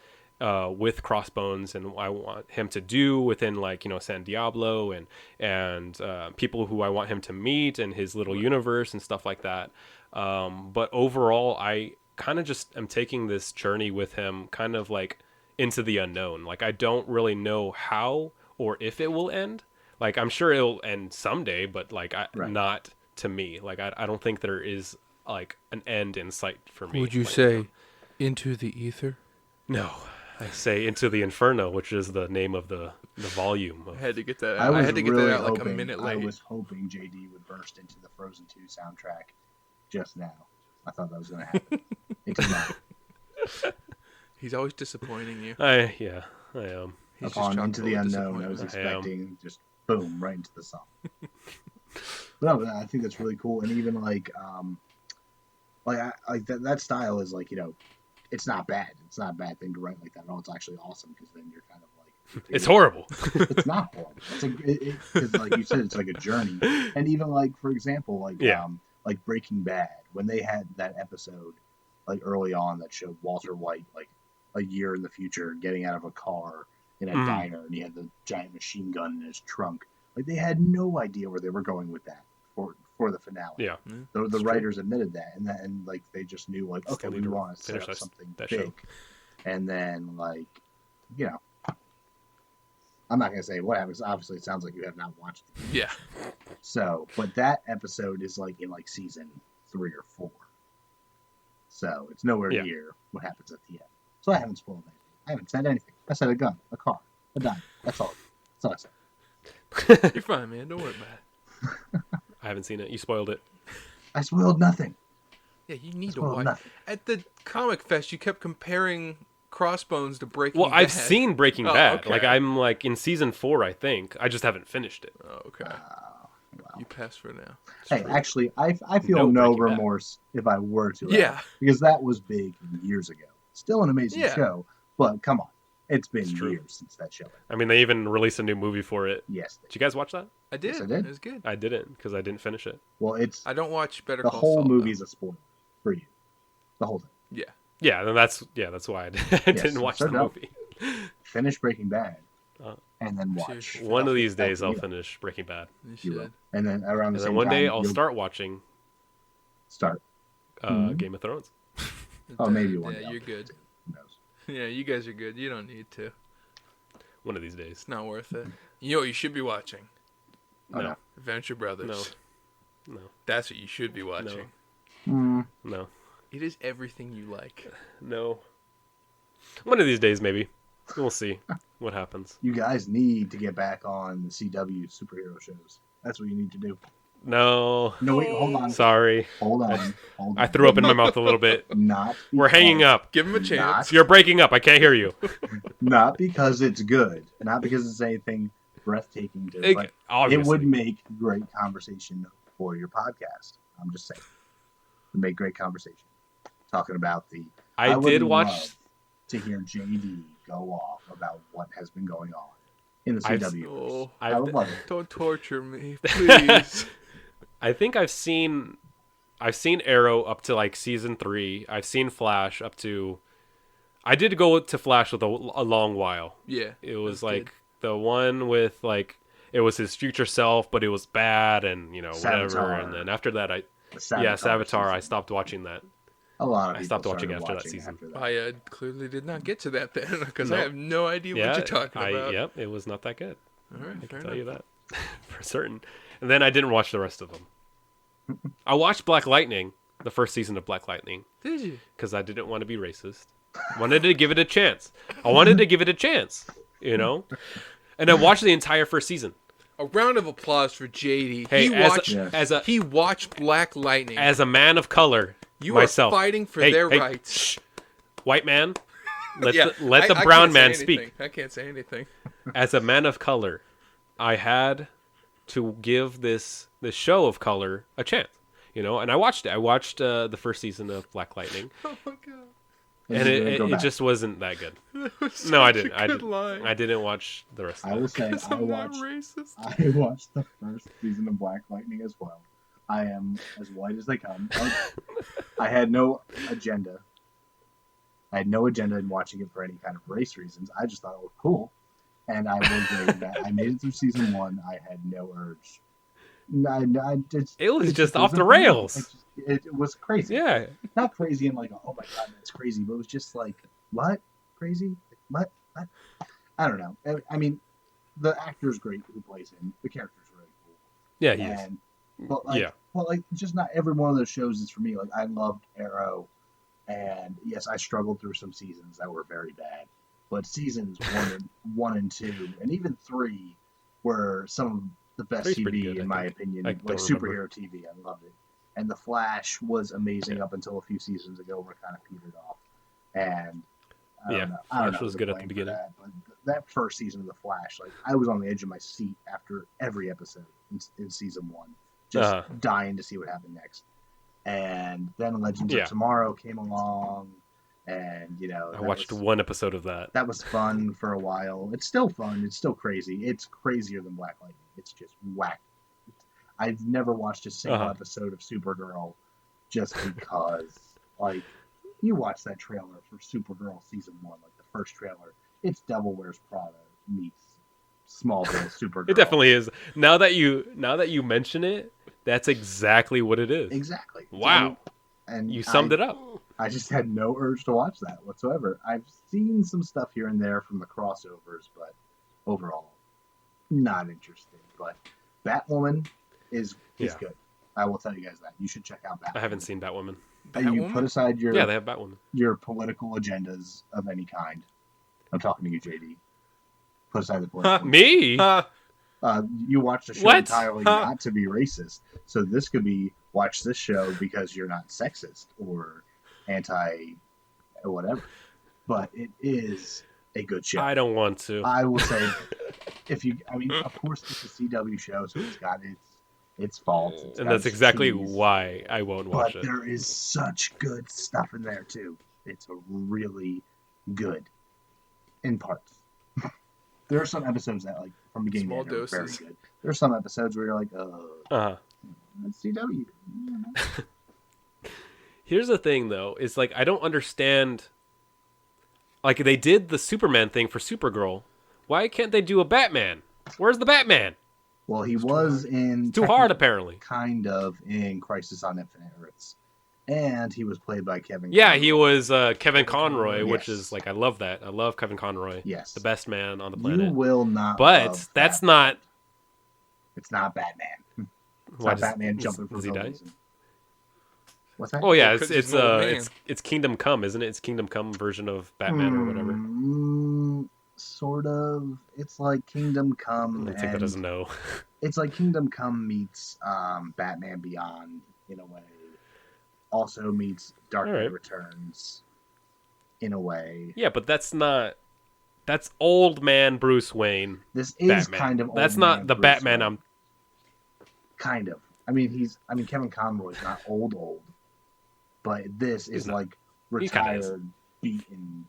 with Crossbones, and I want him to do within San Diablo, and people who I want him to meet, and his little universe and stuff like that. But overall, I kind of just am taking this journey with him kind of like into the unknown. Like I don't really know how or if it will end. Like I'm sure it'll end someday, but not to me. Like I don't think there is like an end in sight for me. Would you say into the ether? No. I say Into the Inferno, which is the name of the volume. I had to get that out. I had to get that out like a minute late. I was hoping JD would burst into the Frozen 2 soundtrack just now. I thought that was going to happen. It's not. He's always disappointing you. I am. He's upon Into the Unknown, I was expecting just boom, right into the song. But no, I think that's really cool. And even that style is it's not bad. It's not a bad thing to write like that at all. It's actually awesome because then you're kind of like... It's horrible. It's not horrible. Because like you said, it's like a journey. And even for example, like Breaking Bad, when they had that episode early on that showed Walter White a year in the future getting out of a car in a diner, and he had the giant machine gun in his trunk. Like they had no idea where they were going with that for the finale. Yeah, the writers admitted that, and they just knew okay, we want to set up something big, show. And then I'm not gonna say what happens. Obviously, it sounds like you have not watched it. Yeah. So, but that episode is in season 3 or 4. So it's nowhere near what happens at the end. So I haven't spoiled anything. I haven't said anything. I said a gun, a car, a dime. That's all. That's all I said. You're fine, man. Don't worry about it. I haven't seen it. You spoiled it. I spoiled nothing. Yeah, you need to watch. Nothing. At the Comic Fest, you kept comparing Crossbones to Breaking Bad. Well, I've seen Breaking Bad. Okay. I'm in season 4, I think. I just haven't finished it. Oh, okay. Wow. You passed for now. Hey, actually, I feel no remorse if I were to. Yeah. Because that was big years ago. Still an amazing show, but come on. It's been years since that show. I mean, they even released a new movie for it. Yes. Did you guys watch that? I did. Yes, I did. It was good. I didn't because I didn't finish it. Well, I don't watch Better Call Saul. The whole movie is a spoiler for you. The whole thing. Yeah. Yeah, then that's why I didn't watch the movie. Finish Breaking Bad, and then watch. One of these days, I'll finish Breaking Bad. You should. And then around the same time, one day I'll start watching. Game of Thrones. Oh, maybe one day. Yeah, you're good. Who knows? Yeah, you guys are good. You don't need to. One of these days. It's not worth it. You know what you should be watching? No. Adventure Brothers. No. That's what you should be watching. No. It is everything you like. No. One of these days, maybe. We'll see what happens. You guys need to get back on the CW superhero shows. That's what you need to do. No. No, wait, hold on. Sorry. Hold on. I threw up in my mouth a little bit. We're hanging up. Give him a chance. You're breaking up. I can't hear you. Not because it's good. Not because it's anything breathtaking to but obviously. It would make great conversation for your podcast. I'm just saying. It would make great conversation. Talking about I did watch to hear JD go off about what has been going on in the CW. I would love it. Don't torture me, please. I think I've seen Arrow up to like season 3. I've seen Flash up to. I did go to Flash with a long while. Yeah, it was like the one with like it was his future self, but it was bad and whatever. And then after that, Savitar. I stopped watching that. A lot of people stopped watching after that season. I clearly did not get to that then because I have no idea what you're talking about. Yep, it was not that good. All right, I can tell you that for certain. And then I didn't watch the rest of them. I watched Black Lightning, the first season of Black Lightning. Did you? Because I didn't want to be racist. Wanted to give it a chance. And I watched the entire first season. A round of applause for JD. Hey, he watched Black Lightning. As a man of color, you are fighting for their rights. Shh. White man, let the brown man speak. I can't say anything. As a man of color, I had to give this show of color a chance, and I watched it. I watched the first season of Black Lightning. Oh my god! And it just wasn't that good. No, I didn't. I didn't watch the rest of it. I will say I watched the first season of Black Lightning as well. I am as white as they come. I had no agenda. I had no agenda in watching it for any kind of race reasons. I just thought it was cool. And I was that. I made it through season 1. I had no urge. It was just off the rails. It was crazy. Yeah. Not crazy in like, oh my god, that's crazy. But it was just like, what? Crazy? What? I don't know. I mean, the actor's great who plays him. The character's really cool. Yeah, he is. But just not every one of those shows is for me. Like, I loved Arrow. And yes, I struggled through some seasons that were very bad. But seasons 1 and 2, and even 3 were some of the best TV, in my opinion. Like superhero TV. I loved it. And The Flash was amazing up until a few seasons ago where it kind of petered off. And Flash was good at the beginning. But that first season of The Flash, like I was on the edge of my seat after every episode in season 1. Just dying to see what happened next. And then Legends of Tomorrow came along. And, I watched one episode of that. That was fun for a while. It's still fun. It's still crazy. It's crazier than Black Lightning. It's just whack. I've never watched a single episode of Supergirl just because, like, you watch that trailer for Supergirl season 1, like the first trailer. It's Devil Wears Prada meets Smallville Supergirl. It definitely is. Now that you mention it, that's exactly what it is. Exactly. Wow. And you summed it up. I just had no urge to watch that whatsoever. I've seen some stuff here and there from the crossovers, but overall, not interesting. But Batwoman is good. I will tell you guys that. You should check out Batwoman. I haven't seen Batwoman. You put aside they have Batwoman. Your political agendas of any kind. I'm talking to you, JD. Put aside the political. Me? You watched the show entirely not to be racist. So this could be watch this show because you're not sexist or anti whatever. But it is a good show. I don't want to. I will say, of course it's a CW show, so it's got its faults. And that's exactly why I won't watch it. But there is such good stuff in there too. It's really good. in parts. There are some episodes that, like, from beginning to end are very good. There are some episodes where you're like, that's CW. Here's the thing, though. Is, like, I don't understand. Like, they did the Superman thing for Supergirl. Why can't they do a Batman? Where's the Batman? Well, he was in... It's too hard, apparently. Kind of in Crisis on Infinite Earths. And he was played by Kevin Yeah, Conroy. he was Kevin Conroy, which is, like, I love that. I love Kevin Conroy. Yes. The best man on the planet. You will not But that's not... It's not Batman. It's Why not Batman jumping from does he die? What's that? Oh, yeah, it's Kingdom Come, isn't it? It's Kingdom Come version of Batman or whatever. Sort of. It's like Kingdom Come. I think that doesn't know. It's like Kingdom Come meets Batman Beyond in a way. Also meets Dark Knight Returns in a way. Yeah, but that's not. That's old man Bruce Wayne. This is Batman. kind of old That's not man the Bruce Batman Wayne. I'm. Kind of. I mean, Kevin Conroy's not old, but this is like retired, beaten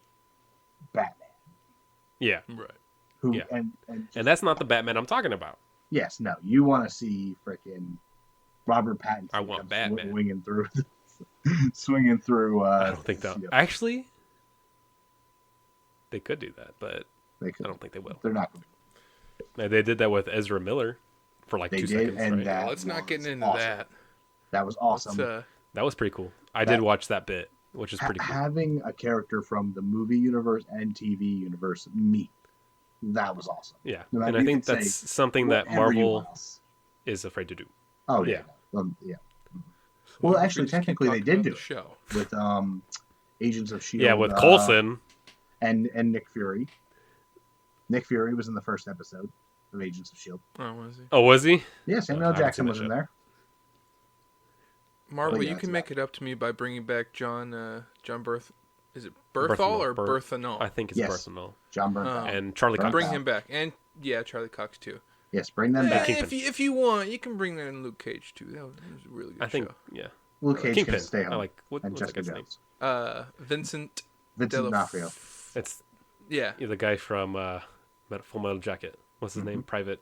Batman. Yeah. Right. Who yeah. And that's not the Batman I'm talking about. Yes, no. You want to see freaking Robert Pattinson. I want Batman swinging through. I don't think that. Actually, they could do that, but I don't think they will. They're not. They did that with Ezra Miller for like 2 seconds. And right? Let's not get into awesome. that. That was awesome. That was pretty cool. I did watch that bit, which is pretty cool. Having a character from the movie universe and TV universe meet, that was awesome. Yeah, and I think that's something that Marvel is afraid to do. Oh yeah, yeah. Well, actually, technically, they did do it show with Agents of S.H.I.E.L.D. Yeah, with Coulson and Nick Fury. Nick Fury was in the first episode of Agents of S.H.I.E.L.D. Oh, was he? Oh, was he? Yeah, Samuel Jackson was in there. Marvel, you can make it up to me by bringing back John Berth. Is it Berthal or Berthanol? I think it's Berthanol. John Berthal. And Charlie Cox. Bring him back. And, yeah, Charlie Cox, too. Yes, bring them back. If you want, you can bring in Luke Cage, too. That was a really good show. Yeah. Luke Cage Kingpin. can stay home. I like, what's that guy's name? Vincent D'Onofrio. It's the guy from Full Metal Jacket. What's his name? Private.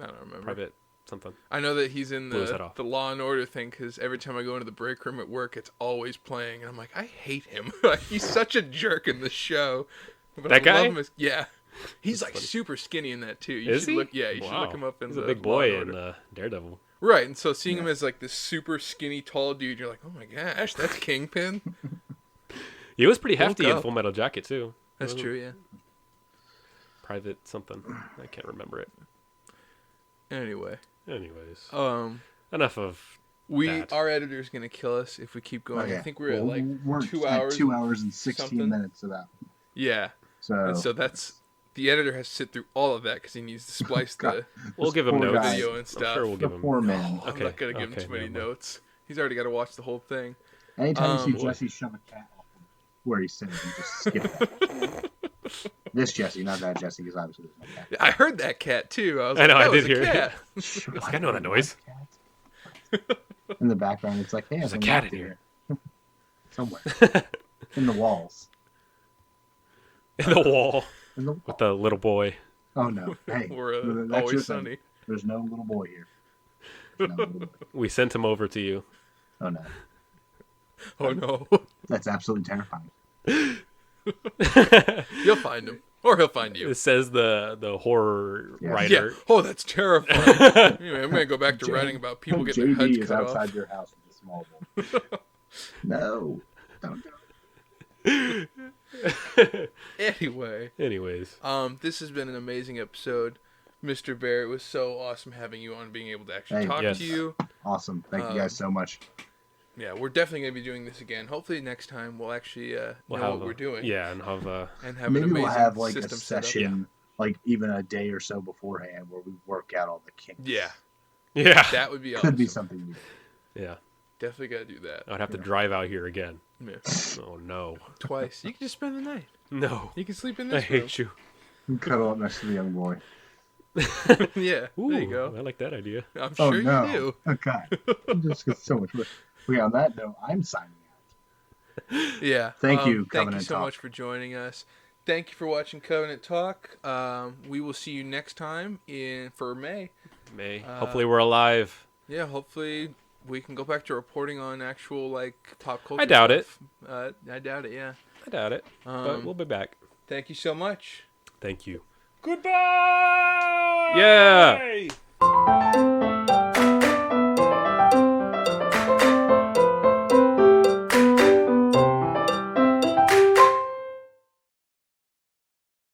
I don't remember. Private something. I know that he's in the Law and Order thing because every time I go into the break room at work, it's always playing, and I'm like, I hate him. He's such a jerk in the show. But that guy? Yeah. He's like super skinny in that too. You should look him up in he's the a big boy in Daredevil. Right, and so seeing him as like this super skinny tall dude, you're like, oh my gosh, that's Kingpin. He was pretty hefty in Full Metal Jacket too. That's true, yeah. Private something. I can't remember it. Anyways. Enough of that. Our editor's gonna kill us if we keep going. I think we're at like 2 hours. 2 hours and 16 something. minutes of that. Yeah. So that's the editor has to sit through all of that because he needs to splice the. We'll give him notes. Video and stuff. I'm sure we'll give him. Poor man. I'm not gonna give him too many notes. He's already got to watch the whole thing. Anytime you see Jesse shove a cat off where he's sitting, you just skip it. This Jesse, not that Jesse, because obviously there's no cat. I heard that cat too. I did hear it. I know that noise. In the background, it's like, hey, there's a cat in here. Somewhere. In the walls. In the wall. With the little boy. Oh, no. Hey. We're always sunny. There's no little boy here. No little boy. We sent him over to you. Oh, no. Oh, no. That's absolutely terrifying. You'll find him. Or he'll find you. It says the horror writer. Yeah. Oh, that's terrifying. Anyway, I'm going to go back to writing about people getting their heads cut off. JD is outside your house with a small boy. No. Don't do it. Anyways, this has been an amazing episode, Mr. Bear. It was so awesome having you on, being able to actually talk to you. Awesome. Thank you guys so much. Yeah, we're definitely going to be doing this again. Hopefully next time we'll actually know what we're doing. Yeah, and have maybe an amazing we'll have like system a session, like even a day or so beforehand, where we work out all the kinks. Yeah, that would be awesome. Could be something new. Yeah, definitely got to do that. I'd have to drive out here again. Yeah. Oh no, twice. You can just spend the night. No, you can sleep in this. I hate you. And cuddle up next to the young boy. Yeah, ooh, there you go. I like that idea. I'm sure you do. Okay, just get so much. Okay, on that note, I'm signing out. Yeah. Thank you, thank you so much for joining us. thank you for watching Covenant Talk. We will see you next time for May. Hopefully we're alive. Yeah, hopefully we can go back to reporting on actual pop culture. I doubt stuff. I doubt it. Yeah. I doubt it. But we'll be back. Thank you so much. Thank you. Goodbye. Yeah.